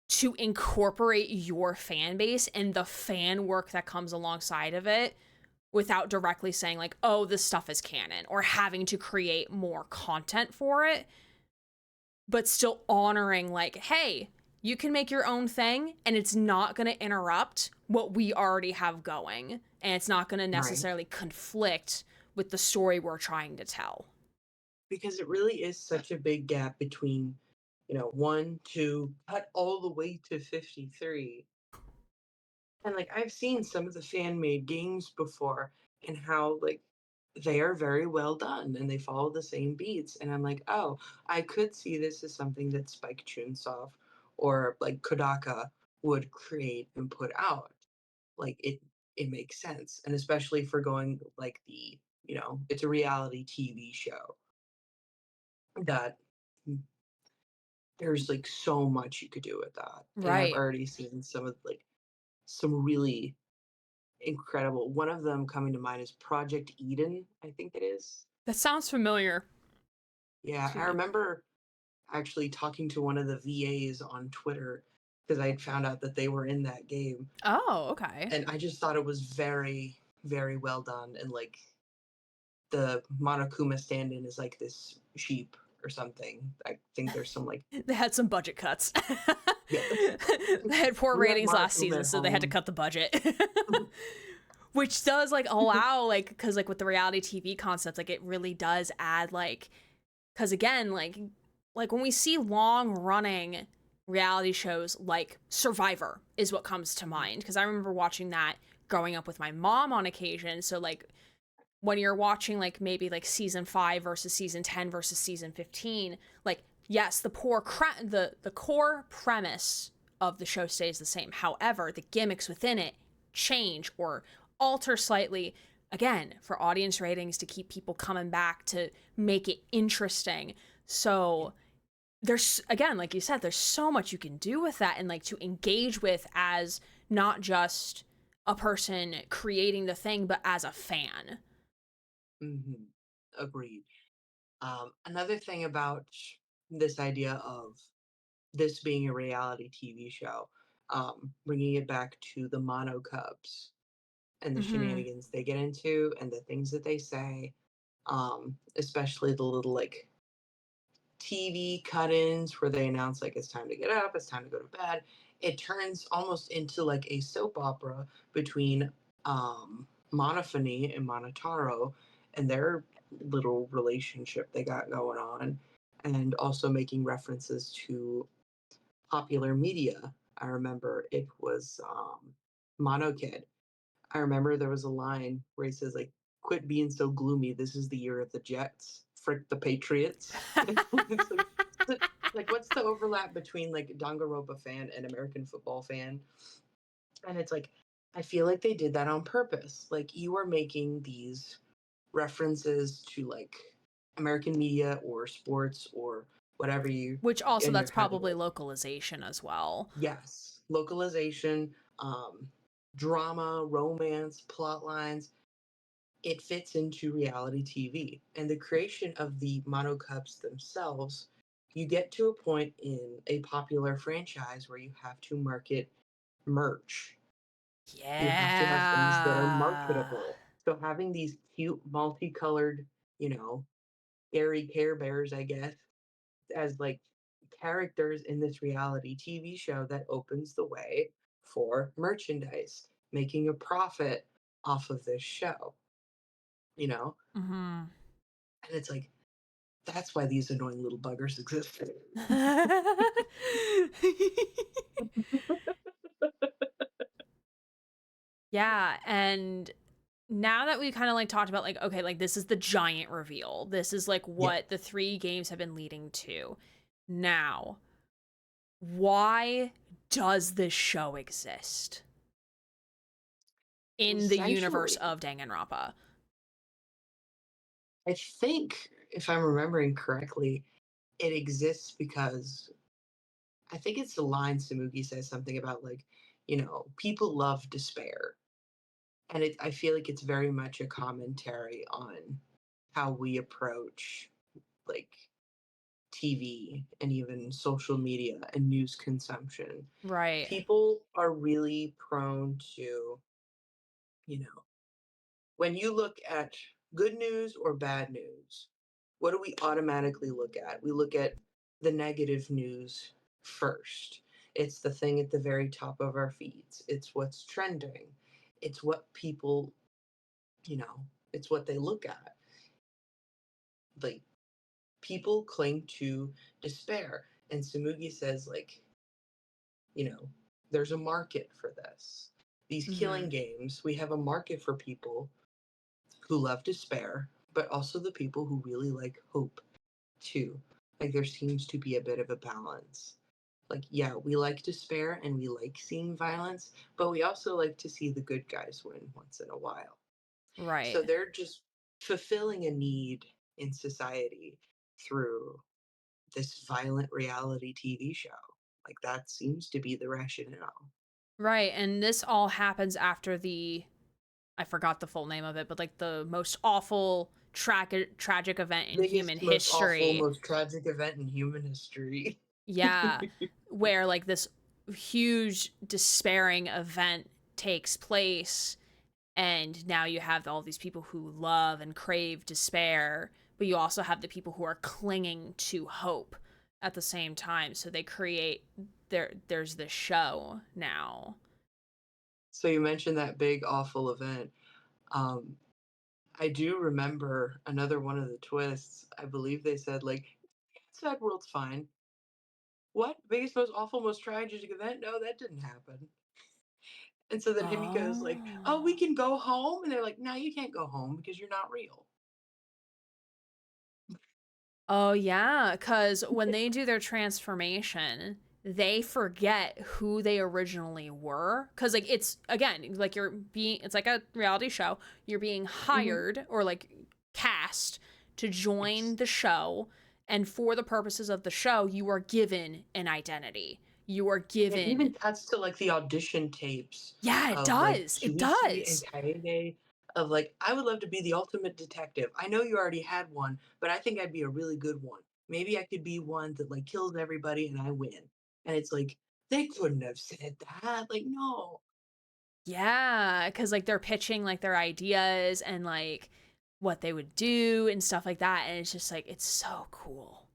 Speaker 1: to incorporate your fan base and the fan work that comes alongside of it without directly saying like, oh, this stuff is canon or having to create more content for it, but still honoring like, hey, you can make your own thing and it's not going to interrupt what we already have going and it's not going to
Speaker 2: Right.
Speaker 1: necessarily conflict with the story we're trying to tell.
Speaker 2: Because it really is such a big gap between, 1, 2, cut all the way to 53. And like I've seen some of the fan made games before and how like they are very well done and they follow the same beats. And I'm like, oh, I could see this as something that Spike Chunsoft or like Kodaka would create and put out. Like it makes sense. And especially for going like it's a reality TV show that there's like so much you could do with that. And I've
Speaker 1: Right.
Speaker 2: already seen some really incredible. One of them coming to mind is Project Eden, I think it is.
Speaker 1: That sounds familiar.
Speaker 2: Yeah,
Speaker 1: Excuse
Speaker 2: I
Speaker 1: me.
Speaker 2: remember actually talking to one of the VAs on Twitter because I had found out that they were in that game.
Speaker 1: Oh, okay.
Speaker 2: And I just thought it was very, very well done. And like the Monokuma stand in is like this sheep or something. I think there's some like,
Speaker 1: They had some budget cuts.
Speaker 2: yes,
Speaker 1: They had poor
Speaker 2: we have
Speaker 1: ratings last
Speaker 2: Monokuma
Speaker 1: season,
Speaker 2: at
Speaker 1: so they had to
Speaker 2: home.
Speaker 1: cut the budget. Which does like allow like because like with the reality TV concept, like it really does add like because again like when we see long running reality shows like Survivor is what comes to mind because I remember watching that growing up with my mom on occasion. So like when you're watching like maybe like season 5 versus season 10 versus season 15, like yes, the core premise of the show stays the same. However, the gimmicks within it change or alter slightly, again, for audience ratings to keep people coming back to make it interesting. So there's again, like you said, there's so much you can do with that and like to engage with as not just a person creating the thing but as a fan.
Speaker 2: Hmm. Agreed. Another thing about this idea of this being a reality TV show, bringing it back to the Mono Cubs and the
Speaker 1: Mhm.
Speaker 2: shenanigans they get into and the things that they say, especially the little like TV cut-ins where they announce like it's time to get up, it's time to go to bed. It turns almost into like a soap opera between Monophony and Monotaro and their little relationship they got going on, and also making references to popular media. I remember it was Mono Kid. I remember there was a line where he says like, "Quit being so gloomy. This is the year of the Jets. Frick the Patriots." It's like what's the overlap between like Danganronpa fan and American football fan? And it's like I feel like they did that on purpose. Like you are making these references to like American media or sports or whatever you
Speaker 1: Which also
Speaker 2: in your
Speaker 1: that's
Speaker 2: head
Speaker 1: probably
Speaker 2: like
Speaker 1: localization as well.
Speaker 2: yes, localization, um, drama, romance, plot lines. It fits into reality TV. And the creation of the Mono Cups themselves, you get to a point in a popular franchise where you have to market merch. You have to have things that are
Speaker 1: Yeah.
Speaker 2: marketable. So having these cute, multicolored, you know, scary Care Bears, I guess, as like characters in this reality TV show that opens the way for merchandise, making a profit off of this show, you know?
Speaker 1: Mm-hmm.
Speaker 2: And it's like, that's why these annoying little buggers exist.
Speaker 1: Yeah, and now that we kind of like talked about like, okay, like this is the giant reveal. This is like
Speaker 2: Yeah.
Speaker 1: what the 3 games have been leading to. Now, why does this show exist in the universe
Speaker 2: Essentially,
Speaker 1: of Danganronpa?
Speaker 2: I think, if I'm remembering correctly, it exists because I think it's the line Samugi says something about like, people love despair. And I feel like it's very much a commentary on how we approach like TV and even social media and news consumption.
Speaker 1: Right.
Speaker 2: People are really prone to, you know, when you look at good news or bad news, what do we automatically look at? We look at the negative news first. It's the thing at the very top of our feeds. It's what's trending. It's what people, you know, it's what they look at. Like, people cling to despair. And Samugi says, like, you know, there's a market for this. These
Speaker 1: Mm-hmm.
Speaker 2: killing games, we have a market for people who love despair, but also the people who really like hope too. Like there seems to be a bit of a balance. Like, yeah, we like despair and we like seeing violence, but we also like to see the good guys win once in a while. So
Speaker 1: Right.
Speaker 2: they're just fulfilling a need in society through this violent reality TV show. Like that seems to be the rationale.
Speaker 1: Right. And this all happens after I forgot the full name of it, but like the most awful tragic event in human
Speaker 2: Biggest, most awful,
Speaker 1: history.
Speaker 2: most tragic event in human history.
Speaker 1: Yeah, where like this huge despairing event takes place, and now you have all these people who love and crave despair, but you also have the people who are clinging to hope at the same time. So they create there's this show now.
Speaker 2: So you mentioned that big awful event. Um, I do remember another one of the twists. I believe they said like, "That world's fine." What? Biggest, most awful, most tragic event? No, that didn't happen. And so then Himiko's like, "Oh, we
Speaker 1: Oh.
Speaker 2: can go home," and they're like, "No, you can't go home because you're not real."
Speaker 1: Oh yeah, cuz when they do their transformation, they forget who they originally were cuz like it's again, like it's like a reality show. You're being
Speaker 2: Hmm.
Speaker 1: hired or like cast to join
Speaker 2: Yes.
Speaker 1: the show, and for the purposes of the show, you are given an identity. You are
Speaker 2: It
Speaker 1: given.
Speaker 2: even cuts to like the audition tapes
Speaker 1: Yeah, it
Speaker 2: of like
Speaker 1: does. It
Speaker 2: Shinichi and
Speaker 1: does.
Speaker 2: Kaede of like, "I would love to be the ultimate detective. I know you already had one, but I think I'd be a really good one. Maybe I could be one that like kills everybody and I win." And it's like, they couldn't have said that. Like, no.
Speaker 1: Yeah, cuz like they're pitching like their ideas and like what they would do and stuff like that, and it's just like it's so cool.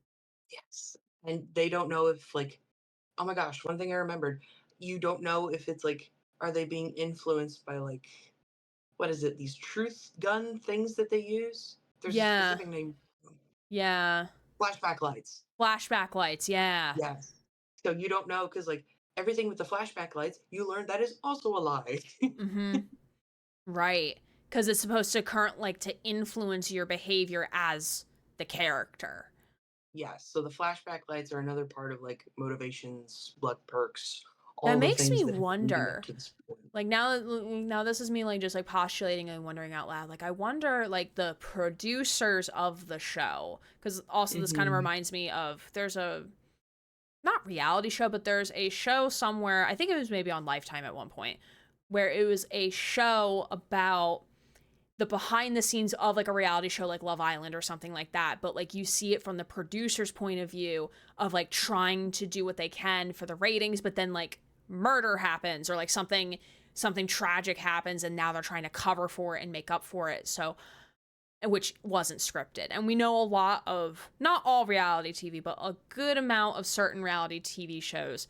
Speaker 2: Yes. And they don't know if like, oh my gosh, one thing I remembered, you don't know if it's like, are they being influenced by like, what is it, these truth gun things that they use? There's a
Speaker 1: Yeah.
Speaker 2: specific name.
Speaker 1: Yeah.
Speaker 2: Flashback lights.
Speaker 1: Flashback lights, yeah.
Speaker 2: Yes. So you don't know because like everything with the flashback lights, you learn that is also a lie.
Speaker 1: Mhm. Right. Cuz it's supposed to current like to influence your behavior as the character.
Speaker 2: Yes. So the flashback lights are another part of like motivations, blood perks,
Speaker 1: That
Speaker 2: all the
Speaker 1: makes
Speaker 2: things
Speaker 1: me
Speaker 2: that have leading up
Speaker 1: wonder.
Speaker 2: to this point.
Speaker 1: Like now this is me like just like postulating and wondering out loud. Like I wonder like the producers of the show, cuz also this kind of
Speaker 2: Hmm.
Speaker 1: reminds me of there's a not reality show, but there's a show somewhere. I think it was maybe on Lifetime at one point, where it was a show about the behind the scenes of like a reality show like Love Island or something like that, but like you see it from the producer's point of view of like trying to do what they can for the ratings, but then like murder happens or like something tragic happens and now they're trying to cover for it and make up for it. So which wasn't scripted. And we know a lot of, not all reality TV, but a good amount of certain reality TV shows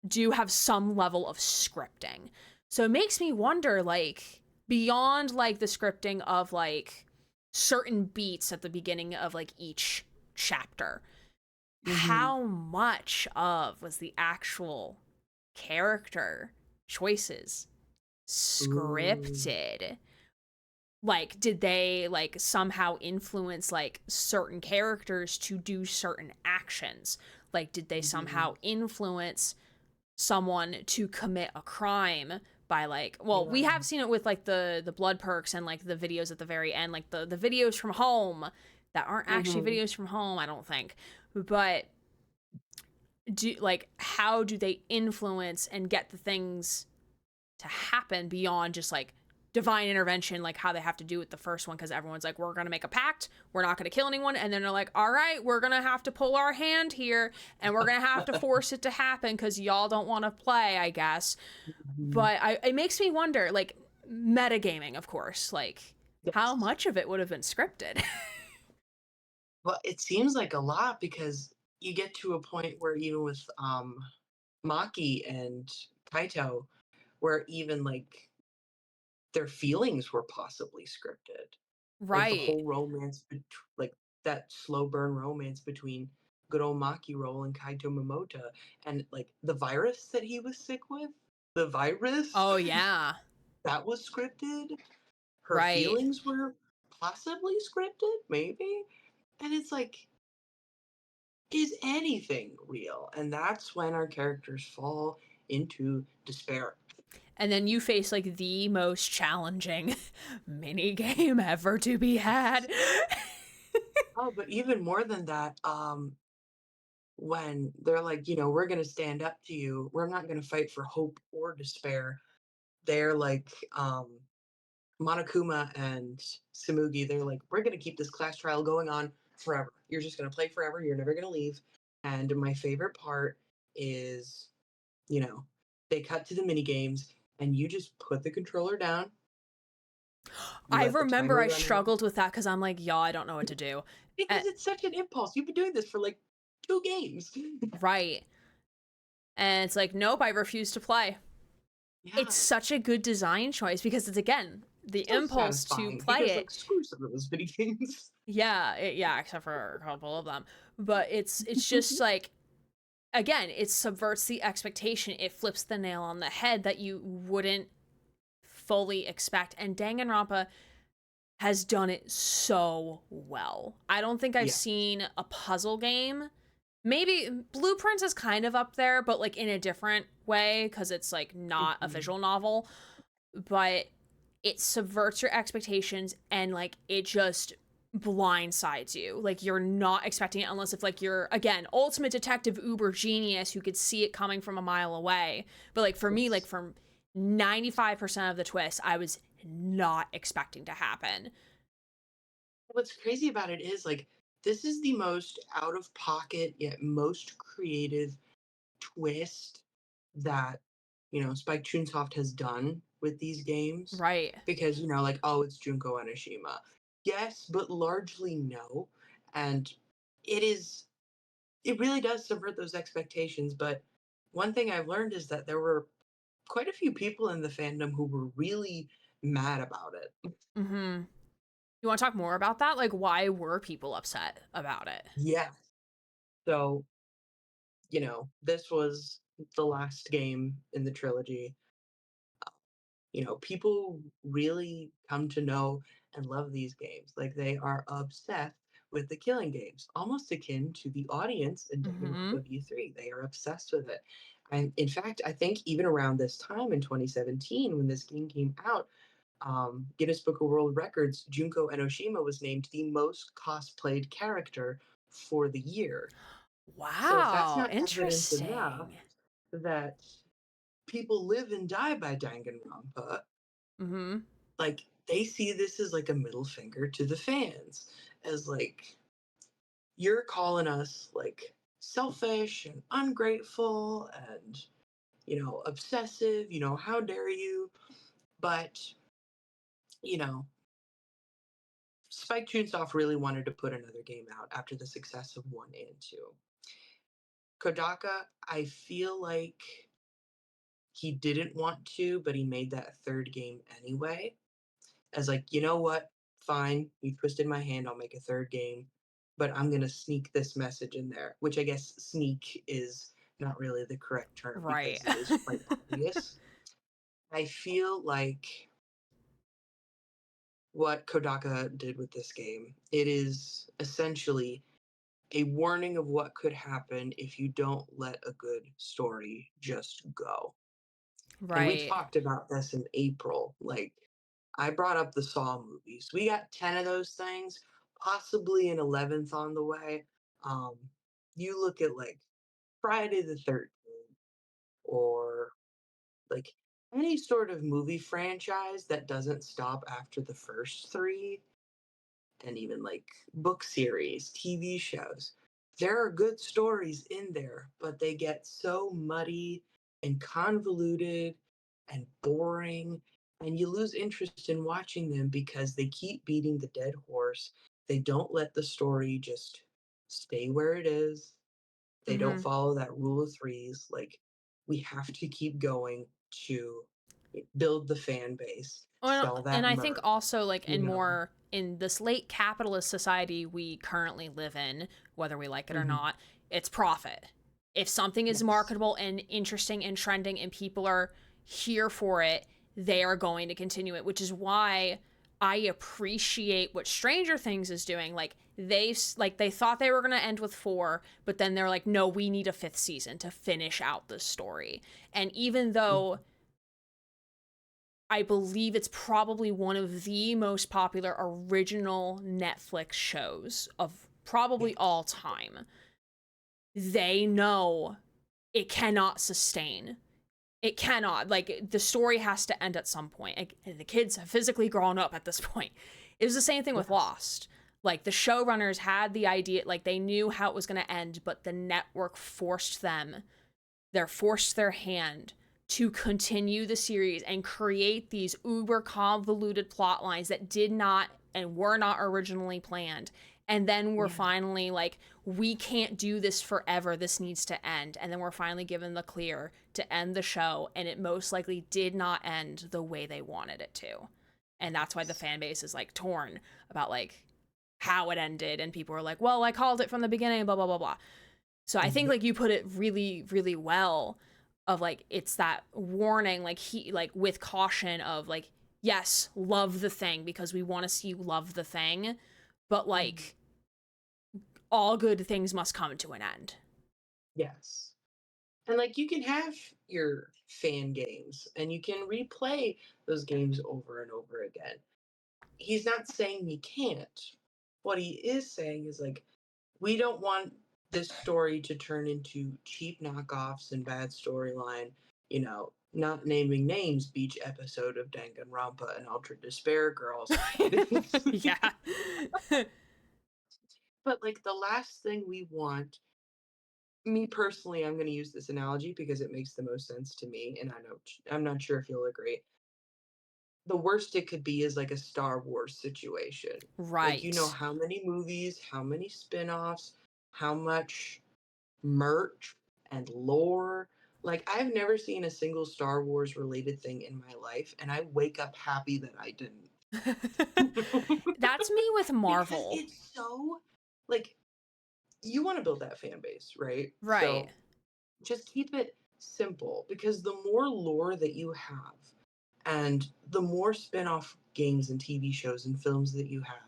Speaker 1: do have some level of scripting. So it makes me wonder, like, beyond like the scripting of like certain beats at the beginning of like each chapter,
Speaker 2: Hmm.
Speaker 1: how much of was the actual character choices
Speaker 2: Ooh.
Speaker 1: scripted? Like, did they like somehow influence like certain characters to do certain actions? Like, did they
Speaker 2: Hmm.
Speaker 1: somehow influence someone to commit a crime by like, well, we
Speaker 2: Yeah.
Speaker 1: have seen it with like the blood perks and like the videos at the very end, like the videos from home that aren't actually
Speaker 2: Hmm.
Speaker 1: videos from home, I don't think. But do like, how do they influence and get the things to happen beyond just like divine intervention, like how they have to do with the first one? Because everyone's like, we're gonna make a pact, we're not gonna kill anyone, and then they're like, all right, we're gonna have to pull our hand here and we're gonna have to force it to happen because y'all don't want to play, I guess.
Speaker 2: Hmm.
Speaker 1: But it makes me wonder, like, metagaming, of course, like how
Speaker 2: Yes.
Speaker 1: much of it would have been scripted.
Speaker 2: Well, it seems like a lot because you get to a point where even with Maki and Kaito, where even like their feelings were possibly scripted. Like the
Speaker 1: Right.
Speaker 2: whole romance, like that slow burn romance between good old Maki Roll and Kaito Momota, and like the virus that he was sick with, the virus
Speaker 1: Oh yeah.
Speaker 2: that was scripted. Her
Speaker 1: Right.
Speaker 2: feelings were possibly scripted, maybe. And it's like, is anything real? And that's when our characters fall into despair.
Speaker 1: And then you face like the most challenging mini game ever to be had.
Speaker 2: Oh, but even more than that, when they're like, we're going to stand up to you. We're not going to fight for hope or despair. They're like, Monokuma and Samugi, they're like, we're going to keep this class trial going on forever. You're just going to play forever. You're never going to leave. And my favorite part is, you know, they cut to the mini games and you just put the controller down. You
Speaker 1: I
Speaker 2: let the
Speaker 1: remember
Speaker 2: timer
Speaker 1: I
Speaker 2: run out
Speaker 1: struggled with that because I'm like, y'all, I don't know what to do.
Speaker 2: because it's such an impulse. You've been doing this for like 2 games.
Speaker 1: Right. And it's like, nope, I refuse to play. It's
Speaker 2: Yeah.
Speaker 1: such a good design choice because it's, again, the
Speaker 2: So
Speaker 1: impulse to
Speaker 2: satisfying
Speaker 1: play
Speaker 2: because
Speaker 1: it.
Speaker 2: like screw some of those video games.
Speaker 1: Yeah, yeah, except for a couple of them. But it's just like, again, it subverts the expectation. It flips the nail on the head that you wouldn't fully expect. And Danganronpa has done it so well. I don't think I've
Speaker 2: Yeah.
Speaker 1: seen a puzzle game. Maybe Blueprints is kind of up there, but like in a different way because it's like not a
Speaker 2: Mhm.
Speaker 1: visual novel, but it subverts your expectations and like it just blindsides you. Like you're not expecting it unless if like you're, again, ultimate detective uber genius who could see it coming from a mile away. But like for me, like
Speaker 2: Yes.
Speaker 1: from 95% of the twists, I was not expecting to happen.
Speaker 2: What's crazy about it is like this is the most out of pocket yet most creative twist that Spike Chunsoft has done with these games
Speaker 1: Right.
Speaker 2: because like, oh, it's Junko Enoshima. Yes, but largely no. And it is it really does subvert those expectations, but one thing I've learned is that there were quite a few people in the fandom who were really mad about it.
Speaker 1: Mm-hmm. You want to talk more about that? Like, why were people upset about it?
Speaker 2: Yeah. So, this was the last game in the trilogy. People really come to know and love these games. Like they are obsessed with the killing games, almost akin to the audience in
Speaker 1: Mm-hmm.
Speaker 2: Danganronpa V3. They are obsessed with it. And in fact, I think even around this time in 2017, when this game came out, Guinness Book of World Records, Junko Enoshima was named the most cosplayed character for the year. So if that's
Speaker 1: Wow,
Speaker 2: not evidence enough
Speaker 1: interesting.
Speaker 2: that people live and die by Danganronpa,
Speaker 1: Mm-hmm.
Speaker 2: like they see this as like a middle finger to the fans, as like you're calling us like selfish and ungrateful and obsessive, how dare you? But you know Spike Chunsoft really wanted to put another game out after the success of 1 and 2. Kodaka, I feel like he didn't want to, but he made that third game anyway. As like, you know what? Fine, you twisted my hand. I'll make a third game, but I'm gonna sneak this message in there, which I guess sneak is not really the correct term
Speaker 1: Right.
Speaker 2: because it is quite obvious. I feel like what Kodaka did with this game, it is essentially a warning of what could happen if you don't let a good story just go. And we
Speaker 1: Right.
Speaker 2: talked about this in April. Like, I brought up the Saw movies. We got 10 of those things, possibly an 11th on the way. Um, you look at like Friday the 13th or like any sort of movie franchise that doesn't stop after the first three, and even like book series, TV shows. There are good stories in there, but they get so muddy and convoluted and boring, and you lose interest in watching them because they keep beating the dead horse. They don't let the story just stay where it is. They don't
Speaker 1: Mm-hmm.
Speaker 2: follow that rule of threes. Like, we have to keep going to build the fan base,
Speaker 1: Well,
Speaker 2: sell
Speaker 1: and
Speaker 2: that
Speaker 1: I think
Speaker 2: merch,
Speaker 1: also like
Speaker 2: you
Speaker 1: in
Speaker 2: know?
Speaker 1: more in this late capitalist society we currently live in, whether we like it or
Speaker 2: Mhm.
Speaker 1: not, it's profit. If something is
Speaker 2: Yes.
Speaker 1: marketable and interesting and trending and people are here for it, they are going to continue it, which is why I appreciate what Stranger Things is doing. They thought they were going to end with 4, but then they're like, no, we need a 5th season to finish out the story. And even though I believe it's probably one of the most popular original Netflix shows of probably all
Speaker 2: Yes.
Speaker 1: time, they know it cannot sustain. It cannot. Like, the story has to end at some point. Like, the kids have physically grown up at this point. It was the same thing with
Speaker 2: Yes.
Speaker 1: Lost. Like, the showrunners had the idea, like, they knew how it was going to end, but the network forced their hand to continue the series and create these uber convoluted plot lines that did not and were not originally planned. And then we're
Speaker 2: Yeah.
Speaker 1: finally like, we can't do this forever. This needs to end. And then we're finally given the clear to end the show. And it most likely did not end the way they wanted it to. And that's why the
Speaker 2: Yes.
Speaker 1: fan base is like torn about like how it ended. And people are like, well, I called it from the beginning, blah, blah, blah, blah. So I think
Speaker 2: Mhm.
Speaker 1: like you put it really, really well of like it's that warning, like he like with caution of like, yes, love the thing because we want to see you love the thing, but
Speaker 2: Mhm.
Speaker 1: like all good things must come to an end.
Speaker 2: Yes. And like you can have your fan games and you can replay those games over and over again. He's not saying you can't. What he is saying is like, we don't want this story to turn into cheap knockoffs and bad storyline, not naming names, beach episode of Danganronpa and Ultra Despair Girls.
Speaker 1: Yeah.
Speaker 2: But like the last thing we want, me personally, I'm going to use this analogy because it makes the most sense to me, and I'm not sure if you'll agree. The worst it could be is like a Star Wars situation. Like,
Speaker 1: Right.
Speaker 2: how many movies, how many spin-offs, how much merch and lore. Like, I've never seen a single Star Wars related thing in my life, and I wake up happy that I didn't.
Speaker 1: That's me with
Speaker 2: Because
Speaker 1: Marvel.
Speaker 2: it's so, like, you want to build that fan base, right?
Speaker 1: Right.
Speaker 2: So just keep it simple because the more lore that you have and the more spin-off games and TV shows and films that you have,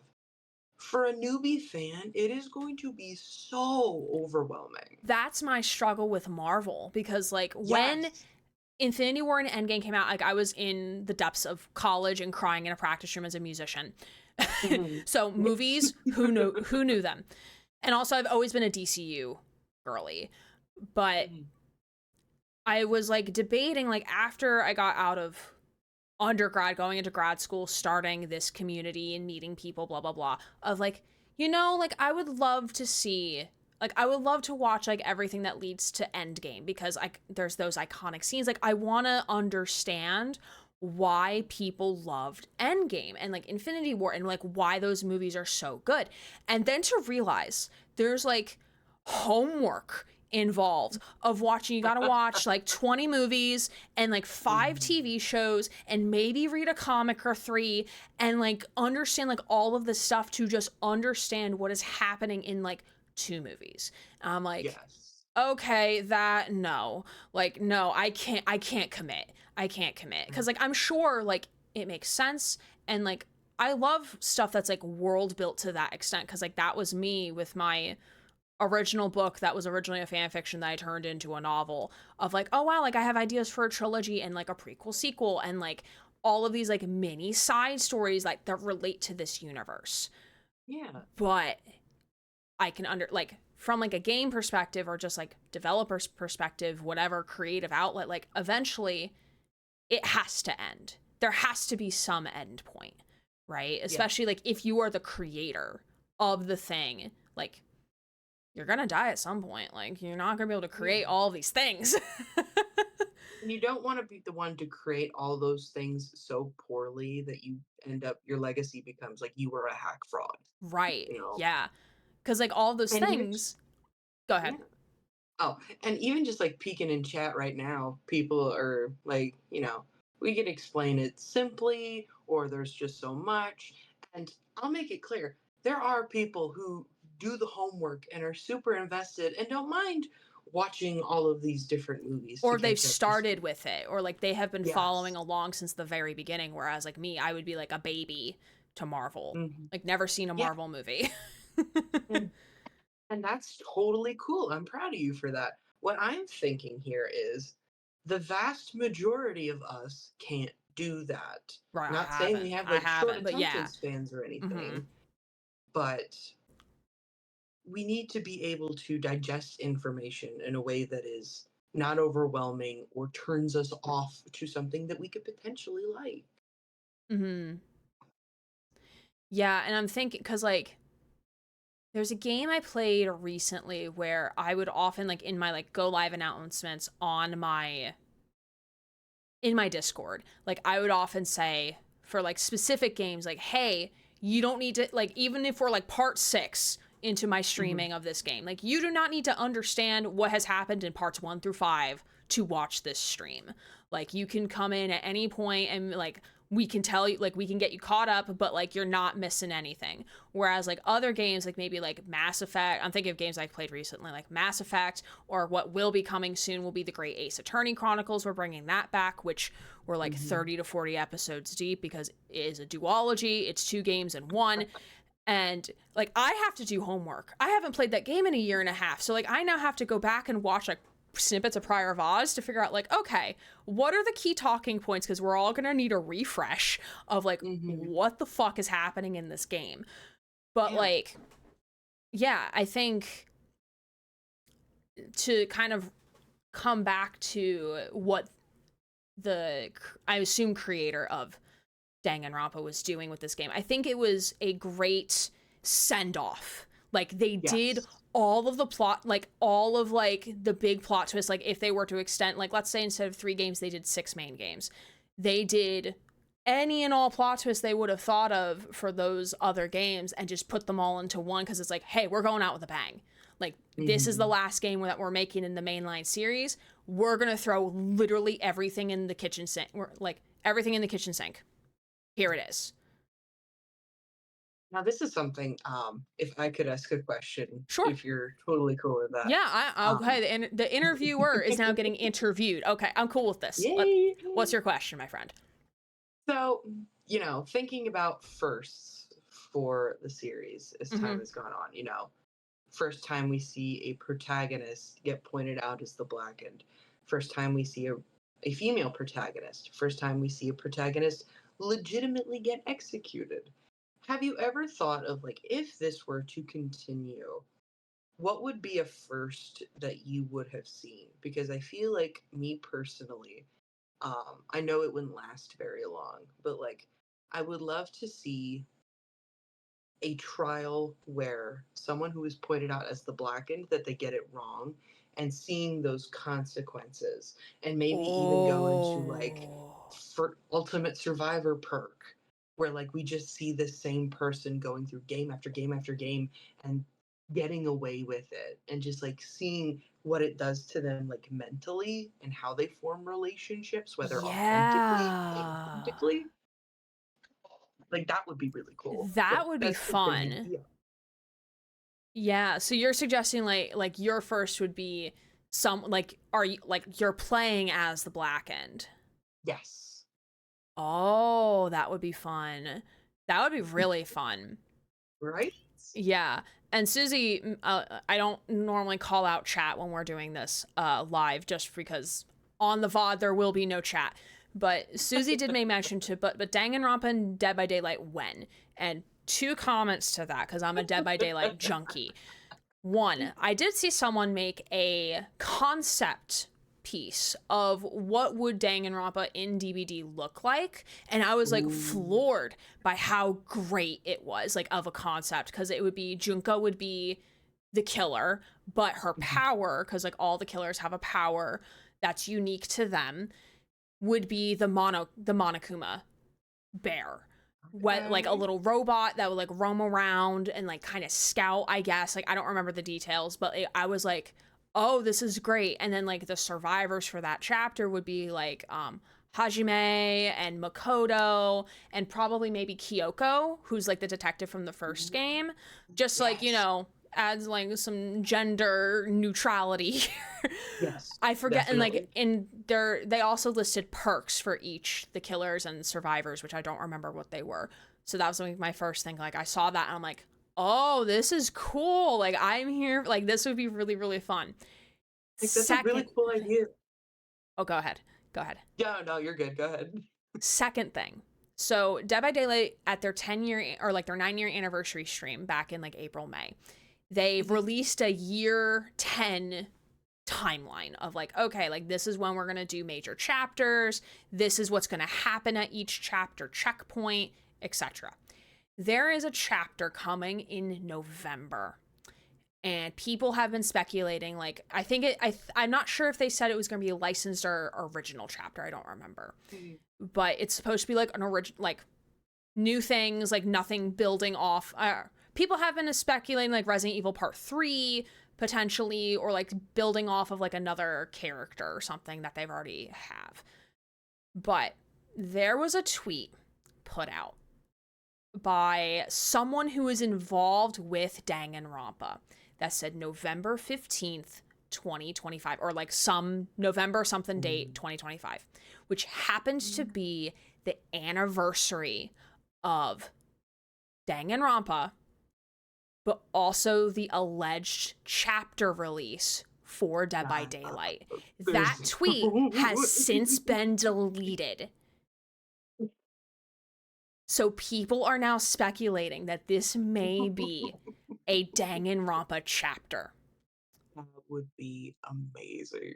Speaker 2: for a newbie fan, it is going to be so overwhelming.
Speaker 1: That's my struggle with Marvel because like when
Speaker 2: Yes.
Speaker 1: Infinity War and Endgame came out, like I was in the depths of college and crying in a practice room as a musician.
Speaker 2: Mhm.
Speaker 1: So movies, who knew them? And also I've always been a DCU girly. But
Speaker 2: Mhm.
Speaker 1: I was like debating like after I got out of undergrad, going into grad school, starting this community and meeting people, blah blah blah, of like, like I would love to watch like everything that leads to Endgame because like there's those iconic scenes. Like I want to understand why people loved Endgame and like Infinity War and like why those movies are so good. And then to realize there's like homework involved of watching. You gotta watch like 20 movies and like 5 TV shows and maybe read a comic or 3 and like understand like all of the stuff to just understand what is happening in like 2 movies. I'm like,
Speaker 2: Yes.
Speaker 1: okay, that no. Like, no, I can't commit. Because like I'm sure like it makes sense, and like I love stuff that's like world built to that extent, because like that was me with my original book that was originally a fan fiction that I turned into a novel of like, oh wow, like I have ideas for a trilogy and like a prequel sequel and like all of these like mini side stories like that relate to this universe.
Speaker 2: Yeah.
Speaker 1: But I can like from like a game perspective or just like developer's perspective, whatever creative outlet, like eventually it has to end. There has to be some end point, right? Especially like if you are the creator of the thing, like you're gonna die at some point. Like you're not gonna be able to create all these things.
Speaker 2: And you don't want to be the one to create all those things so poorly that you end up, your legacy becomes like you were a hack fraud,
Speaker 1: Right.
Speaker 2: you know?
Speaker 1: Yeah. Because like all those
Speaker 2: And even,
Speaker 1: things. Go
Speaker 2: yeah.
Speaker 1: ahead.
Speaker 2: Oh, and even just like peeking in chat right now, people are like, we can explain it simply, or there's just so much. And I'll make it clear there are people who do the homework and are super invested and don't mind watching all of these different movies to
Speaker 1: Or they've
Speaker 2: catch up to
Speaker 1: started
Speaker 2: speed.
Speaker 1: with it, or like they have been following
Speaker 2: Yes.
Speaker 1: along since the very beginning. Whereas like me, I would be like a baby to Marvel,
Speaker 2: Hmm.
Speaker 1: like never seen a
Speaker 2: Yeah.
Speaker 1: Marvel movie.
Speaker 2: And, and that's totally cool. I'm proud of you for that. What I'm thinking here is the vast majority of us can't do that.
Speaker 1: Right.
Speaker 2: Not saying we have like short
Speaker 1: But
Speaker 2: attention
Speaker 1: yeah.
Speaker 2: spans or
Speaker 1: Mm-hmm.
Speaker 2: anything, but we need to be able to digest information in a way that is not overwhelming or turns us off to something that we could potentially like.
Speaker 1: Mm-hmm. Yeah, and I'm thinking because like there's a game I played recently where I would often like in my like go live announcements on my in my Discord, like I would often say for like specific games, like, hey, you don't need to like even if we're like part 6 into my
Speaker 2: Hmm.
Speaker 1: streaming of this game, like you do not need to understand what has happened in parts 1 through 5 to watch this stream. Like you can come in at any point and like we can tell you like we can get you caught up, but like you're not missing anything. Whereas like other games like maybe like Mass Effect, I'm thinking of games I've played recently like Mass Effect, or what will be coming soon will be the Great Ace Attorney Chronicles. We're bringing that back, which we're like
Speaker 2: Hmm.
Speaker 1: 30 to 40 episodes deep because it is a duology. It's 2 games in one. And like I have to do homework. I haven't played that game in a year and a half. So like I now have to go back and watch like snippets of prior Voz to figure out like, okay, what are the key talking points, because we're all gonna need a refresh of like
Speaker 2: Hmm.
Speaker 1: what the fuck is happening in this game. But
Speaker 2: Yeah.
Speaker 1: like, yeah, I think to kind of come back to what the I assume creator of Danganronpa was doing with this game, I think it was a great send off. Like they did
Speaker 2: Yes.
Speaker 1: all of the plot, like all of like the big plot twists. Like if they were to extend, like let's say instead of 3 games, they did 6 main games. They did any and all plot twists they would have thought of for those other games and just put them all into one, because it's like, hey, we're going out with a bang. Like this is the
Speaker 2: Hmm.
Speaker 1: last game that we're making in the mainline series. We're gonna throw literally everything in the kitchen sink. We're like everything in the kitchen sink. Here it is.
Speaker 2: Now, this is something, if I could ask a question,
Speaker 1: Sure.
Speaker 2: if you're totally cool with that.
Speaker 1: Yeah,
Speaker 2: Um,
Speaker 1: okay. The interviewer is now getting interviewed. Okay, I'm cool with this.
Speaker 2: Yay!
Speaker 1: What's your question, my friend?
Speaker 2: So, thinking about firsts for the series as time
Speaker 1: Mm-hmm.
Speaker 2: has gone on, first time we see a protagonist get pointed out as the blackened, first time we see a female protagonist, first time we see a protagonist legitimately get executed. Have you ever thought of, like, if this were to continue, what would be a first that you would have seen? Because I feel like me personally, I know it wouldn't last very long, but like I would love to see a trial where someone who is pointed out as the blackened, that they get it wrong, and seeing those consequences, and maybe even go into like
Speaker 1: Oh.
Speaker 2: for ultimate survivor perk, where like we just see the same person going through game after game after game and getting away with it, and just like seeing what it does to them, like, mentally and how they form relationships, whether authentically,
Speaker 1: Yeah.
Speaker 2: inauthentically. Like, that would be really cool.
Speaker 1: That
Speaker 2: But
Speaker 1: would be
Speaker 2: that's just an
Speaker 1: fun.
Speaker 2: idea.
Speaker 1: Yeah, so you're suggesting like your first would be some like are you like you're playing as the Black End.
Speaker 2: Yes.
Speaker 1: Oh, that would be fun. That would be really fun.
Speaker 2: Right?
Speaker 1: Yeah. And Susie, I don't normally call out chat when we're doing this live just because on the VOD there will be no chat. But Susie did make mention to but Danganronpa and Dead by Daylight when? And 2 comments to that because I'm a Dead by Daylight junkie. 1, I did see someone make a concept piece of what would Danganronpa in DBD look like, and I was like
Speaker 2: Ooh.
Speaker 1: floored by how great it was, like of a concept, because it would be Junko would be the killer, but her power, because like all the killers have a power that's unique to them, would be the Monokuma bear. What, like a little robot that would like roam around and like kind of scout, I guess. Like I don't remember the details, but I was like, oh, this is great. And then like the survivors for that chapter would be like Hajime and Makoto and probably maybe Kyoko, who's like the detective from the first game. Just like, you know, adds like some gender neutrality here.
Speaker 2: Yes.
Speaker 1: I forget.
Speaker 2: Definitely.
Speaker 1: And like they also listed perks for each, the killers and survivors, which I don't remember what they were. So that was like my first thing. Like I saw that and I'm like, oh, this is cool. Like I'm here. Like this would be really, really fun.
Speaker 2: Like, that's a really cool idea.
Speaker 1: Oh, go ahead. Go ahead.
Speaker 2: Yeah, no, you're good. Go ahead.
Speaker 1: Second thing. So Dead by Daylight at their 10-year or like their 9-year anniversary stream back in like April, May, they released a year 10 timeline of like, okay, like this is when we're going to do major chapters. This is what's going to happen at each chapter checkpoint, etc. There is a chapter coming in November. And people have been speculating, like, I think I'm not sure if they said it was going to be a licensed or original chapter. I don't remember. But it's supposed to be like an original, like new things, like nothing building off. People have been speculating like Resident Evil Part 3 potentially, or like building off of like another character or something that they've already have. But there was a tweet put out by someone who is involved with Danganronpa that said November 15th, 2025, or like some November something date 2025, which happens to be the anniversary of Danganronpa, but also the alleged chapter release for Dead by Daylight. That tweet has since been deleted. So people are now speculating that this may be a Danganronpa chapter.
Speaker 2: That would be amazing.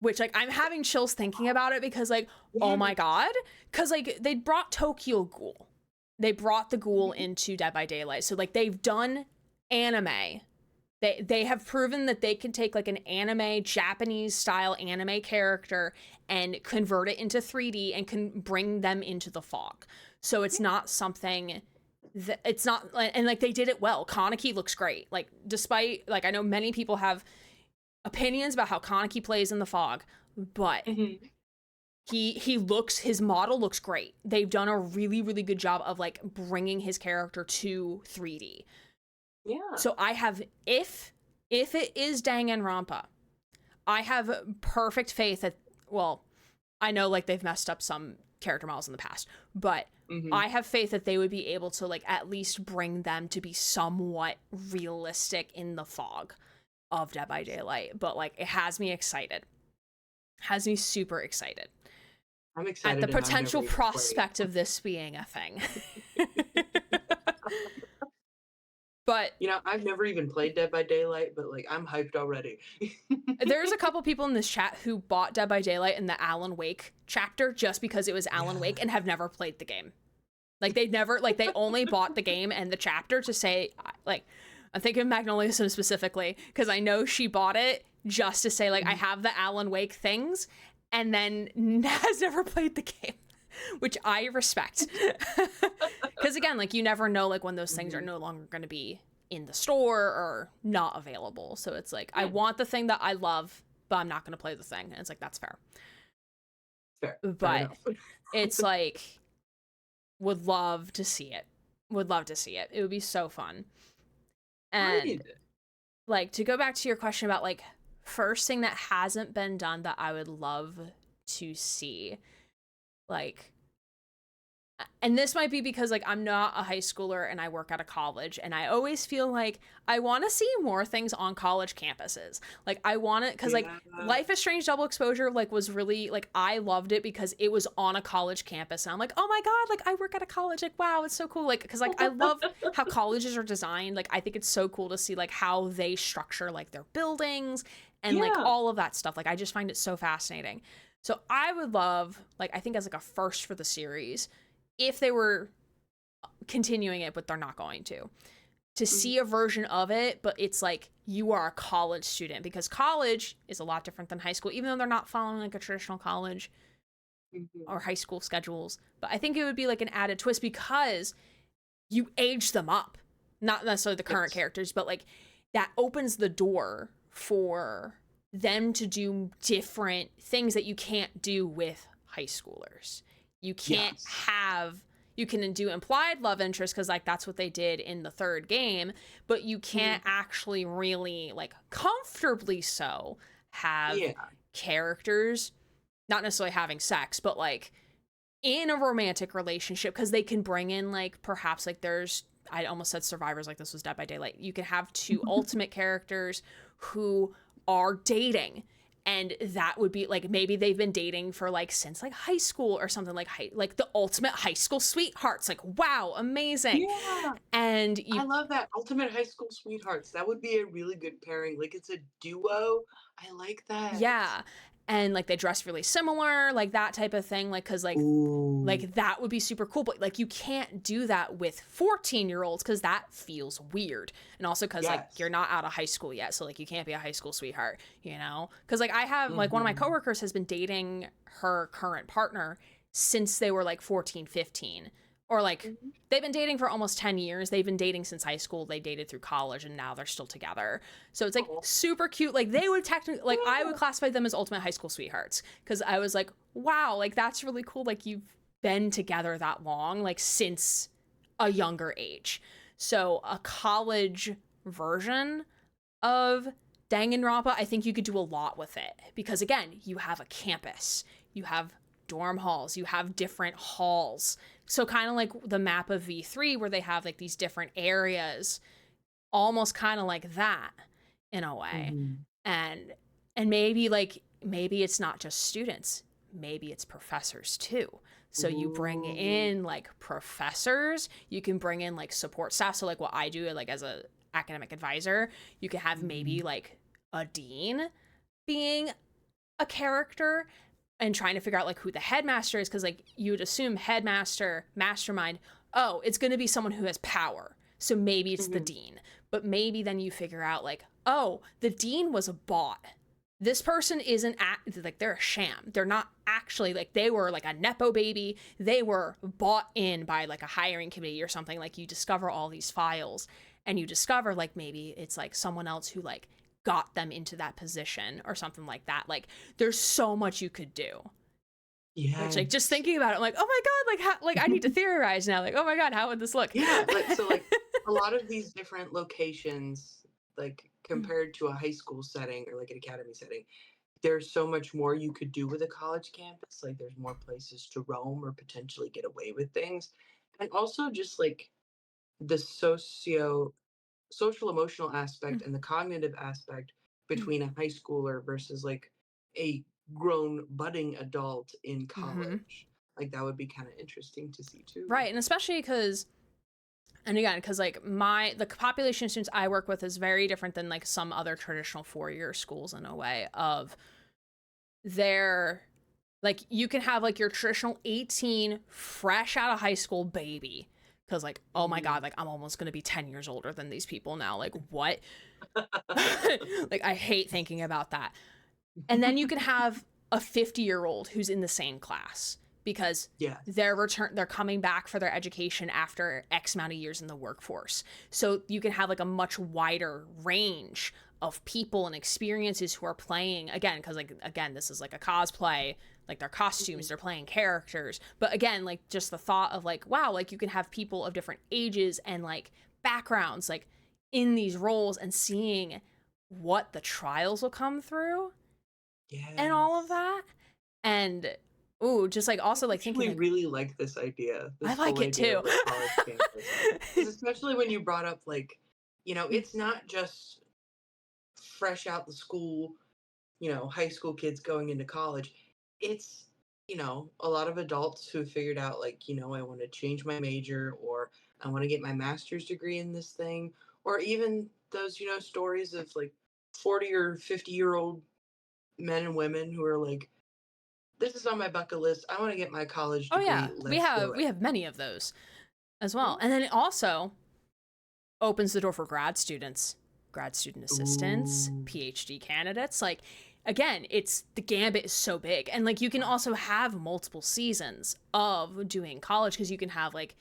Speaker 1: Which, like, I'm having chills thinking about it because, like, oh my god. Because, like, they brought Tokyo Ghoul. They brought the ghoul into Dead by Daylight. So, like, they've done anime. They have proven that they can take, like, an anime, Japanese-style anime character and convert it into 3D and can bring them into the fog. So it's not something that it's not, and like they did it well. Kaneki looks great. Like despite, like I know many people have opinions about how Kaneki plays in the fog, but he looks, his model looks great. They've done a really, really good job of like bringing his character to 3D.
Speaker 2: Yeah.
Speaker 1: So I have, if it is Danganronpa, I have perfect faith that, well, I know like they've messed up some character models in the past, but I have faith that they would be able to like at least bring them to be somewhat realistic in the fog of Dead by Daylight. But like it has me excited, has me super excited.
Speaker 2: I'm excited
Speaker 1: at the potential prospect of this being a thing. But
Speaker 2: you know, I've never even played Dead by Daylight, but like I'm hyped already.
Speaker 1: There's a couple people in this chat who bought Dead by Daylight in the Alan Wake chapter just because it was Alan Wake and have never played the game. Like they never, like they only bought the game and the chapter to say, like, I'm thinking of Magnolia Sim specifically because I know she bought it just to say like I have the Alan Wake things, and then has never played the game, which I respect. Because again, like you never know like when those things are no longer going to be in the store or not available. So it's like, I want the thing that I love, but I'm not going to play the thing. And it's like, that's fair.
Speaker 2: Fair
Speaker 1: But
Speaker 2: enough.
Speaker 1: it's like, would love to see it. Would love to see it. It would be so fun. And like, to go back to your question about like first thing that hasn't been done that I would love to see, like, and this might be because like I'm not a high schooler and I work at a college, and I always feel like I want to see more things on college campuses. Like I want it because like Life is Strange Double Exposure like was really like, I loved it because it was on a college campus, and I'm like, oh my god, like I work at a college, like wow, it's so cool. Like because like I love how colleges are designed. Like I think it's so cool to see like how they structure like their buildings and like all of that stuff. Like I just find it so fascinating. So I would love, like, I think as like a first for the series, if they were continuing it, but they're not going to see a version of it, but it's like you are a college student, because college is a lot different than high school, even though they're not following like a traditional college or high school schedules. But I think it would be like an added twist because you age them up, not necessarily the current characters, but like that opens the door for them to do different things that you can't do with high schoolers. You can't you can do implied love interest because like that's what they did in the third game, but you can't actually really like comfortably so have characters not necessarily having sex, but like in a romantic relationship, because they can bring in like perhaps like there's, I almost said survivors like this was Dead by Daylight. You can have two ultimate characters who are dating, and that would be like maybe they've been dating for like since like high school or something, like like the ultimate high school sweethearts. Like wow, amazing. And
Speaker 2: I love that, ultimate high school sweethearts. That would be a really good pairing. Like it's a duo. I like that.
Speaker 1: And like they dress really similar, like that type of thing, like because like that would be super cool. But like you can't do that with 14-year-olds because that feels weird, and also because like you're not out of high school yet, so like you can't be a high school sweetheart, you know, because like I have like one of my coworkers has been dating her current partner since they were like 14, 15, or like they've been dating for almost 10 years. They've been dating since high school. They dated through college, and now they're still together. So it's like super cute. Like they would technically, like I would classify them as ultimate high school sweethearts, because I was like, wow, like that's really cool. Like you've been together that long, like since a younger age. So a college version of Danganronpa, I think you could do a lot with it, because again, you have a campus, you have dorm halls, you have different halls. So kind of like the map of V3 where they have like these different areas, almost kind of like that in a way. And maybe like maybe it's not just students, maybe it's professors too. So you bring in like professors, you can bring in like support staff. So like what I do like as a academic advisor, you could have maybe like a dean being a character and trying to figure out like who the headmaster is, because like you would assume headmaster, mastermind, oh, it's going to be someone who has power, so maybe it's the dean. But maybe then you figure out like, oh, the dean was a bot, this person isn't like they're a sham, they're not actually like, they were like a nepo baby, they were bought in by like a hiring committee or something. Like you discover all these files, and you discover like maybe it's like someone else who like got them into that position or something like that. Like there's so much you could do. Which like just thinking about it, I'm like, oh my god, like how, like I need to theorize now. Like, oh my god, how would this look?
Speaker 2: So like a lot of these different locations, like compared to a high school setting or like an academy setting, there's so much more you could do with a college campus. Like there's more places to roam or potentially get away with things. And also just like the social emotional aspect and the cognitive aspect between a high schooler versus like a grown budding adult in college. Like that would be kind of interesting to see too.
Speaker 1: Right. And especially because, and again, because like the population of students I work with is very different than like some other traditional 4-year schools in a way of their, like you can have like your traditional 18 fresh out of high school baby, because like, oh my god, like I'm almost gonna be 10 years older than these people now, like what? Like I hate thinking about that. And then you can have a 50-year-old who's in the same class, because
Speaker 2: Yeah.
Speaker 1: they're coming back for their education after X amount of years in the workforce. So you can have like a much wider range of people and experiences who are playing, again, because like, again, this is like a cosplay, like their costumes, they're playing characters. But again, like just the thought of like, wow, like you can have people of different ages and like backgrounds like in these roles, and seeing what the trials will come through and all of
Speaker 2: Yes.
Speaker 1: that. And ooh, just like
Speaker 2: I
Speaker 1: also like thinking
Speaker 2: actually
Speaker 1: like,
Speaker 2: really like this idea,
Speaker 1: I
Speaker 2: this
Speaker 1: like
Speaker 2: whole
Speaker 1: it
Speaker 2: idea
Speaker 1: too.
Speaker 2: of a college campus. Because especially when you brought up, like, it's not just fresh out the school, high school kids going into college. It's, a lot of adults who have figured out, like, I want to change my major, or I want to get my master's degree in this thing, or even those, stories of like 40 or 50-year-old men and women who are like, this is on my bucket list. I want to get my college
Speaker 1: Oh
Speaker 2: degree.
Speaker 1: yeah, we
Speaker 2: Let's do
Speaker 1: have we
Speaker 2: it.
Speaker 1: have many of those as well.
Speaker 2: Mhm.
Speaker 1: And then it also opens the door for grad students, grad student assistants,
Speaker 2: Ooh.
Speaker 1: PhD candidates. Like again, it's the gambit is so big. And like you can also have multiple seasons of doing college, because you can have like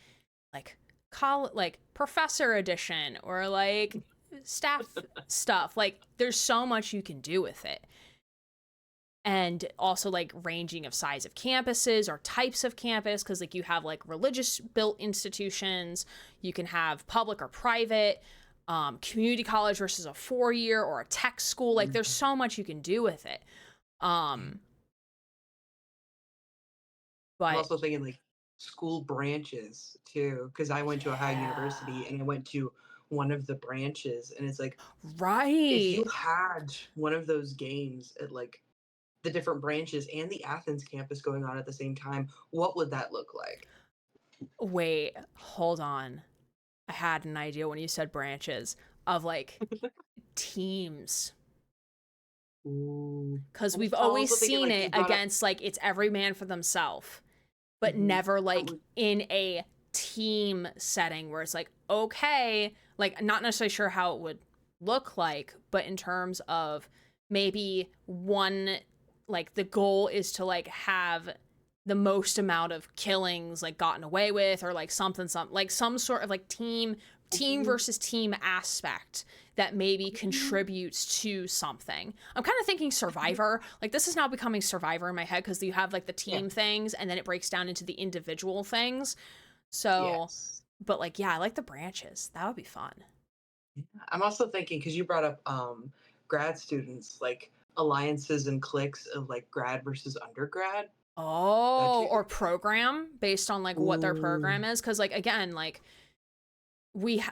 Speaker 1: like professor edition or like staff stuff. Like there's so much you can do with it. And also like ranging of size of campuses or types of campus, because like you have like religious built institutions, you can have public or private, community college versus a 4-year or a tech school. Like there's so much you can do with it.
Speaker 2: Yeah. I'm
Speaker 1: But
Speaker 2: also thinking like school branches too, because I went to a high
Speaker 1: yeah,
Speaker 2: university and I went to one of the branches, and it's like, if you
Speaker 1: right.
Speaker 2: had one of those games at like the different branches and the Athens campus going on at the same time, what would that look like?
Speaker 1: Wait, hold on. I had an idea when you said branches of like teams,
Speaker 2: Ooh.
Speaker 1: because
Speaker 2: I'm
Speaker 1: we've always
Speaker 2: also thinking
Speaker 1: seen
Speaker 2: like
Speaker 1: it
Speaker 2: you brought up.
Speaker 1: against like it's every man for themselves, but
Speaker 2: Mhm.
Speaker 1: never
Speaker 2: I
Speaker 1: like
Speaker 2: would.
Speaker 1: in a team setting where it's like, okay, like not necessarily sure how it would look like, but in terms of maybe one, like the goal is to like have the most amount of killings like gotten away with, or like something like some sort of like team
Speaker 2: Ooh.
Speaker 1: versus team aspect that maybe
Speaker 2: Ooh.
Speaker 1: contributes to something. I'm kind of thinking Survivor. Like this is now becoming Survivor in my head, because you have like the
Speaker 2: Yeah.
Speaker 1: team things and then it breaks down into the individual things. So,
Speaker 2: Yes.
Speaker 1: but like yeah, I like the branches. That would be fun.
Speaker 2: Yeah. I'm also thinking, because you brought up grad students, like alliances and cliques of like grad versus undergrad. That
Speaker 1: Oh,
Speaker 2: too.
Speaker 1: or program based on like what their
Speaker 2: Ooh.
Speaker 1: program is, cuz like again, like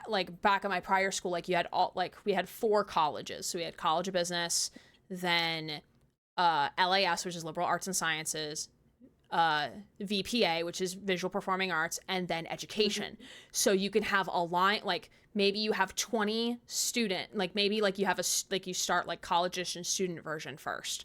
Speaker 1: like back at my prior school, like you had all like we had 4 colleges. So we had College of Business, then LAS, which is Liberal Arts and Sciences, VPA, which is Visual Performing Arts, and then
Speaker 2: Mhm.
Speaker 1: Education. So you can have a line, like maybe you have 20 student, like maybe like you have like you start like college edition student version first,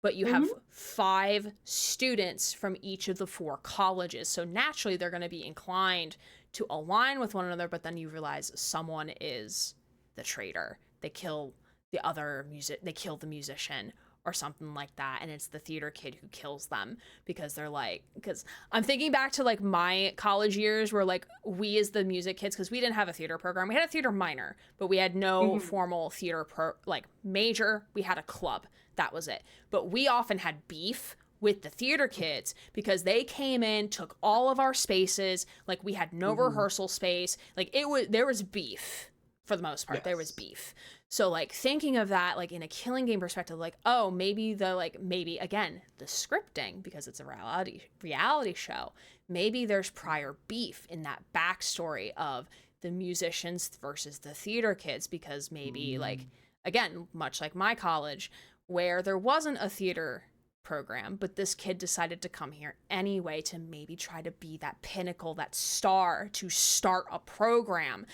Speaker 1: but you have
Speaker 2: Mhm.
Speaker 1: 5 students from each of the 4 colleges. So naturally they're going to be inclined to align with one another, but then you realize someone is the traitor. They kill they kill the musician or something like that, and it's the theater kid who kills them, because they're like, because I'm thinking back to like my college years where like we as the music kids, because we didn't have a theater program, we had a theater minor, but we had no
Speaker 2: Mhm.
Speaker 1: formal theater like major. We had a club, that was it. But we often had beef with the theater kids because they came in, took all of our spaces, like we had no
Speaker 2: Mhm.
Speaker 1: rehearsal space, like there was beef. For the most part, there was
Speaker 2: Yes.
Speaker 1: beef. So like thinking of that like in a killing game perspective, like, oh, maybe maybe again the scripting, because it's a reality show, maybe there's prior beef in that backstory of the musicians versus the theater kids, because maybe like
Speaker 2: Mm.
Speaker 1: again, much like my college, where there wasn't a theater program, but this kid decided to come here anyway to maybe try to be that pinnacle, that star, to start a program.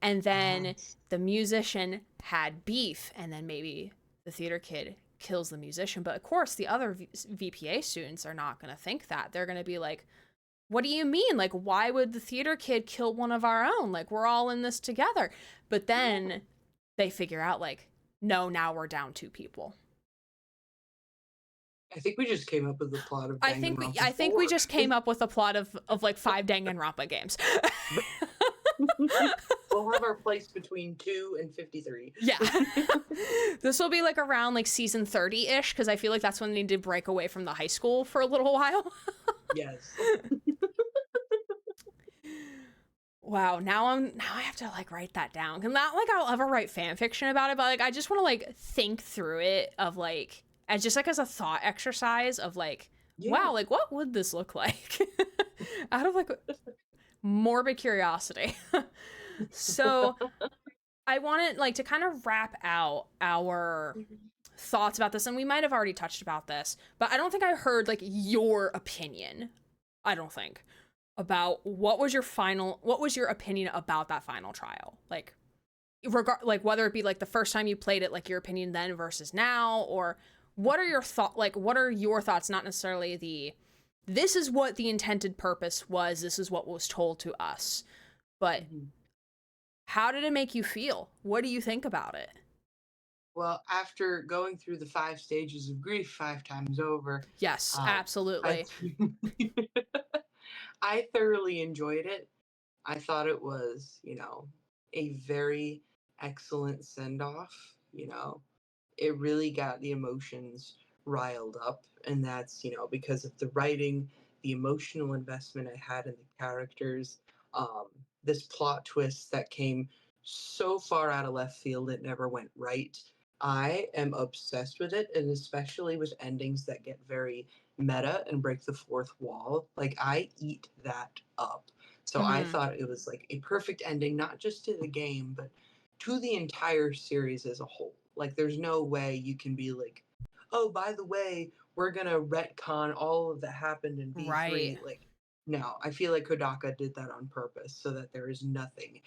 Speaker 1: And then
Speaker 2: Yes.
Speaker 1: the musician had beef, and then maybe the theater kid kills the musician. But of course, the other VPA students are not going to think that. They're going to be like, what do you mean? Like, why would the theater kid kill one of our own? Like, we're all in this together. But
Speaker 2: Yeah.
Speaker 1: then they figure out, like, no, now we're down 2 people.
Speaker 2: I think we just came up with the plot of
Speaker 1: I
Speaker 2: Danganronpa
Speaker 1: think we
Speaker 2: 4.
Speaker 1: just came up with a plot of like 5 Danganronpa games.
Speaker 2: We'll have our place between 2 and 53.
Speaker 1: Yeah. This will be like around like season 30-ish, because I feel like that's when they need to break away from the high school for a little while.
Speaker 2: Yes.
Speaker 1: Wow, now I have to like write that down. Cause not like I'll ever write fan fiction about it, but like I just want to like think through it of like as just like as a thought exercise of like,
Speaker 2: Yeah.
Speaker 1: wow, like what would this look like? Out of like morbid curiosity. So I wanted like to kind of wrap out our thoughts about this, and we might have already touched about this, but I don't think I heard like your opinion. I don't think about what was your opinion about that final trial, like like whether it be like the first time you played it, like your opinion then versus now, or what are your thoughts, not necessarily this is what the intended purpose was, this is what was told to us, but how did it make you feel? What do you think about it?
Speaker 2: Well, after going through the 5 stages of grief 5 times over,
Speaker 1: Yes,
Speaker 2: um, I
Speaker 1: absolutely.
Speaker 2: I thoroughly enjoyed it. I thought it was, a very excellent send off. It really got the emotions riled up, and that's, because of the writing, the emotional investment I had in the characters, um, this plot twist that came so far out of left field it never went right. I am obsessed with it, and especially with endings that get very meta and break the fourth wall. Like, I eat that up. So I
Speaker 1: Mm-hmm.
Speaker 2: thought it was like a perfect ending, not just to the game, but to the entire series as a whole. Like, there's no way you can be like, oh, by the way, we're gonna retcon all of that happened in
Speaker 1: Right.
Speaker 2: V3. Like, no, I feel like Kodaka did that on purpose so that there is nothing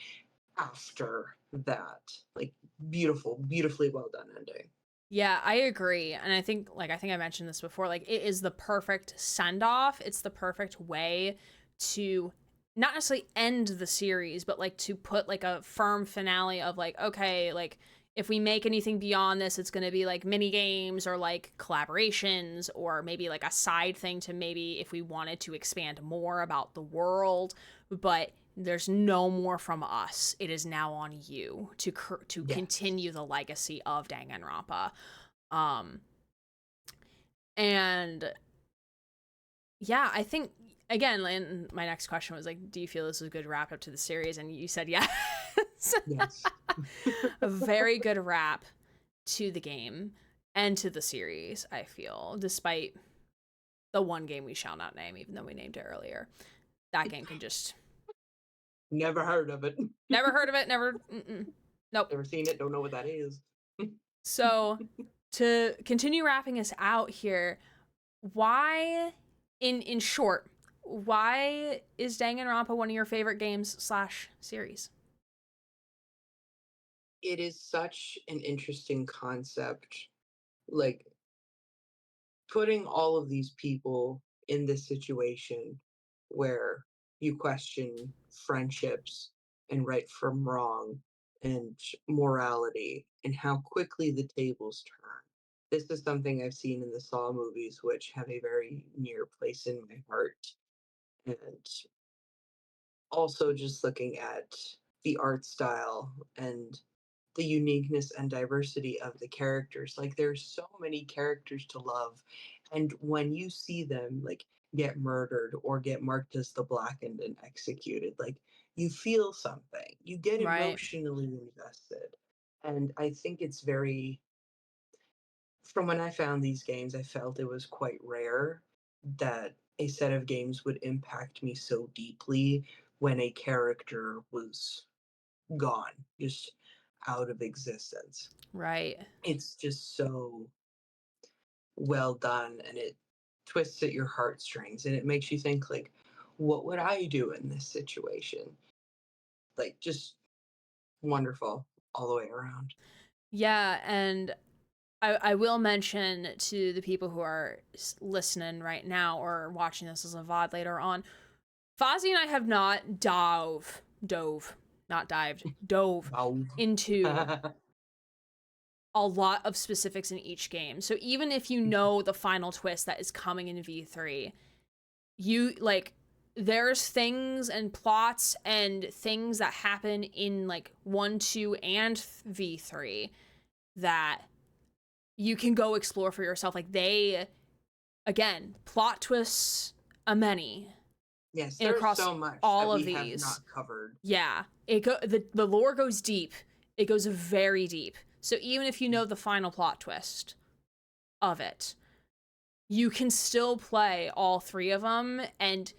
Speaker 2: after that. Like, beautiful, beautifully well done ending.
Speaker 1: Yeah, I agree. And I think I mentioned this before, like it is the perfect send off. It's the perfect way to not necessarily end the series, but like to put like a firm finale of like, okay, like if we make anything beyond this, it's going to be like mini games or like collaborations or maybe like a side thing to maybe if we wanted to expand more about the world, but there's no more from us. It is now on you to
Speaker 2: Yes.
Speaker 1: continue the legacy of Danganronpa. Um, and yeah, I think again, and my next question was like, do you feel this was a good wrap up to the series? And you said yes.
Speaker 2: Yes.
Speaker 1: A very good wrap to the game and to the series, I feel, despite the one game we shall not name, even though we named it earlier. That game can just
Speaker 2: Never heard of it.
Speaker 1: never heard of it, nope.
Speaker 2: Never seen it, don't know what that is.
Speaker 1: So to continue wrapping us out here, why in short, why is Danganronpa one of your favorite games slash series?
Speaker 2: It is such an interesting concept. Like, putting all of these people in this situation where you question friendships and right from wrong and morality and how quickly the tables turn. This is something I've seen in the Saw movies, which have a very near place in my heart. And also just looking at the art style and the uniqueness and diversity of the characters. Like, there's so many characters to love, and when you see them like get murdered or get marked as the blackened and executed, like, you feel something. You get
Speaker 1: Right.
Speaker 2: emotionally invested. And I think it's very, from when I found these games, I felt it was quite rare that a set of games would impact me so deeply when a character was gone, just out of existence.
Speaker 1: Right.
Speaker 2: It's just so well done, and it twists at your heartstrings, and it makes you think like, what would I do in this situation? Like, just wonderful all the way around.
Speaker 1: Yeah, and I will mention to the people who are listening right now or watching this as a VOD later on, Fozzie and I have not dove, not dived, dove
Speaker 2: Wow.
Speaker 1: into a lot of specifics in each game. So even if you know the final twist that is coming in V3, you like there's things and plots and things that happen in like 1, 2, and V3 that you can go explore for yourself. Like they, again, plot twists a many.
Speaker 2: Yes, there's
Speaker 1: across
Speaker 2: so much
Speaker 1: all
Speaker 2: that
Speaker 1: of
Speaker 2: we have
Speaker 1: these.
Speaker 2: not covered.
Speaker 1: Yeah, the lore goes deep. It goes very deep. So even if you know the final plot twist of it, you can still play all 3 of them and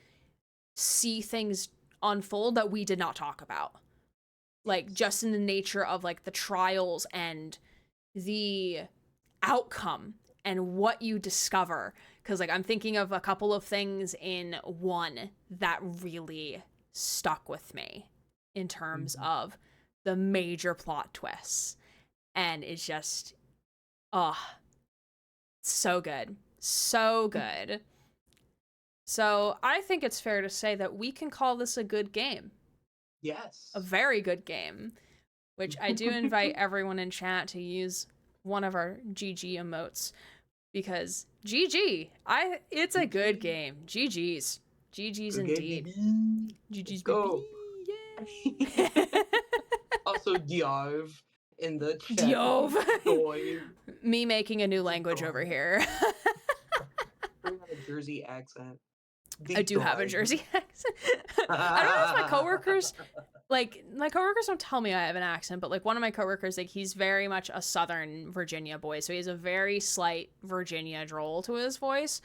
Speaker 1: see things unfold that we did not talk about. Like, just in the nature of, like, the trials and the outcome and what you discover. Because, like, I'm thinking of a couple of things in 1 that really stuck with me in terms of the major plot twists. And it's just, so good. So good. So I think it's fair to say that we can call this a good game.
Speaker 2: Yes.
Speaker 1: A very good game. Which I do invite everyone in chat to use one of our GG emotes. Because GG, it's a good game. GG's. GG's
Speaker 2: good
Speaker 1: indeed.
Speaker 2: Game,
Speaker 1: GG's
Speaker 2: go.
Speaker 1: Yay.
Speaker 2: Also Diov in the chat.
Speaker 1: Diov.
Speaker 2: Diov.
Speaker 1: Me making a new language over here.
Speaker 2: I have a Jersey accent.
Speaker 1: I do have a Jersey accent. I don't know if my coworkers, like, my coworkers don't tell me I have an accent, but, like, one of my coworkers, like, he's very much a Southern Virginia boy, so he has a very slight Virginia drawl to his voice.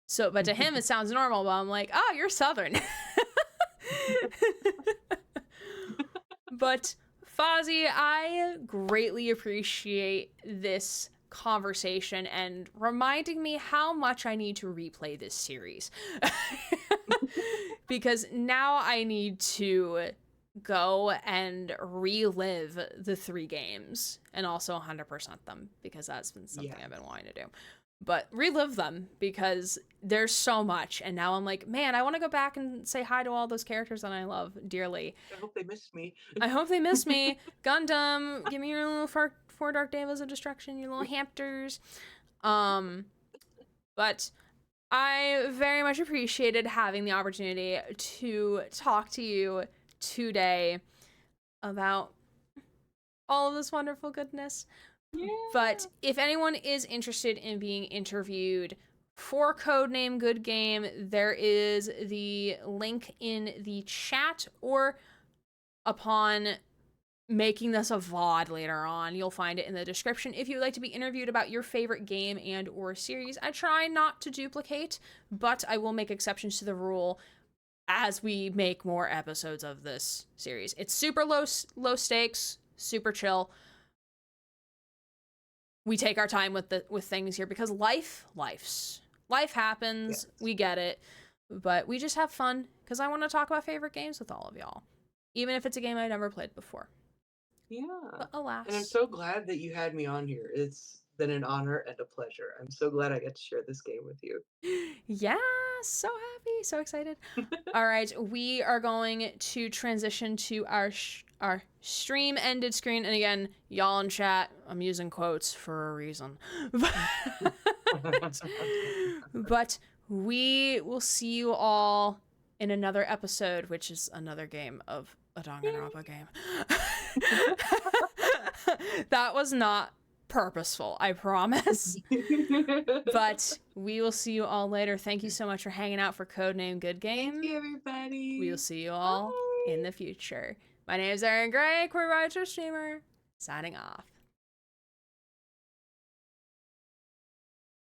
Speaker 1: So, but to him, it sounds normal, but I'm like, oh, you're Southern. But, Fozzie, I greatly appreciate this conversation and reminding me how much I need to replay this series. Because now I need to go and relive the 3 games and also 100% them, because that's been something I've been wanting to do. But relive them because there's so much, and now I'm like, man, I want to go back and say hi to all those characters that I love dearly.
Speaker 2: I hope they missed me.
Speaker 1: I hope they miss me. Gundam, give me your little four Dark Devas of Destruction, your little hamsters. But I very much appreciated having the opportunity to talk to you today about all of this wonderful goodness. Yeah. But if anyone is interested in being interviewed for Codename Good Game, there is the link in the chat, or upon making this a VOD later on, you'll find it in the description. If you would like to be interviewed about your favorite game and or series, I try not to duplicate, but I will make exceptions to the rule as we make more episodes of this series. It's super low stakes, super chill. We take our time with things here because life happens. Yes. We get it, but we just have fun because I want to talk about favorite games with all of y'all, even if it's a game I've never played before.
Speaker 2: Yeah.
Speaker 1: But alas.
Speaker 2: And I'm so glad that you had me on here. It's been an honor and a pleasure. I'm so glad I get to share this game with you.
Speaker 1: Yeah, so happy, so excited. All right, we are going to transition to our stream ended screen. And again, y'all in chat, I'm using quotes for a reason. But we will see you all in another episode, which is another game of a Danganronpa game. That was not purposeful, I promise. But we will see you all later. Thank you so much for hanging out for Codename Good Game.
Speaker 2: Thank you, everybody.
Speaker 1: We will see you all
Speaker 2: Bye.
Speaker 1: in the future. My name is Erin Gray, queer writer streamer, signing off.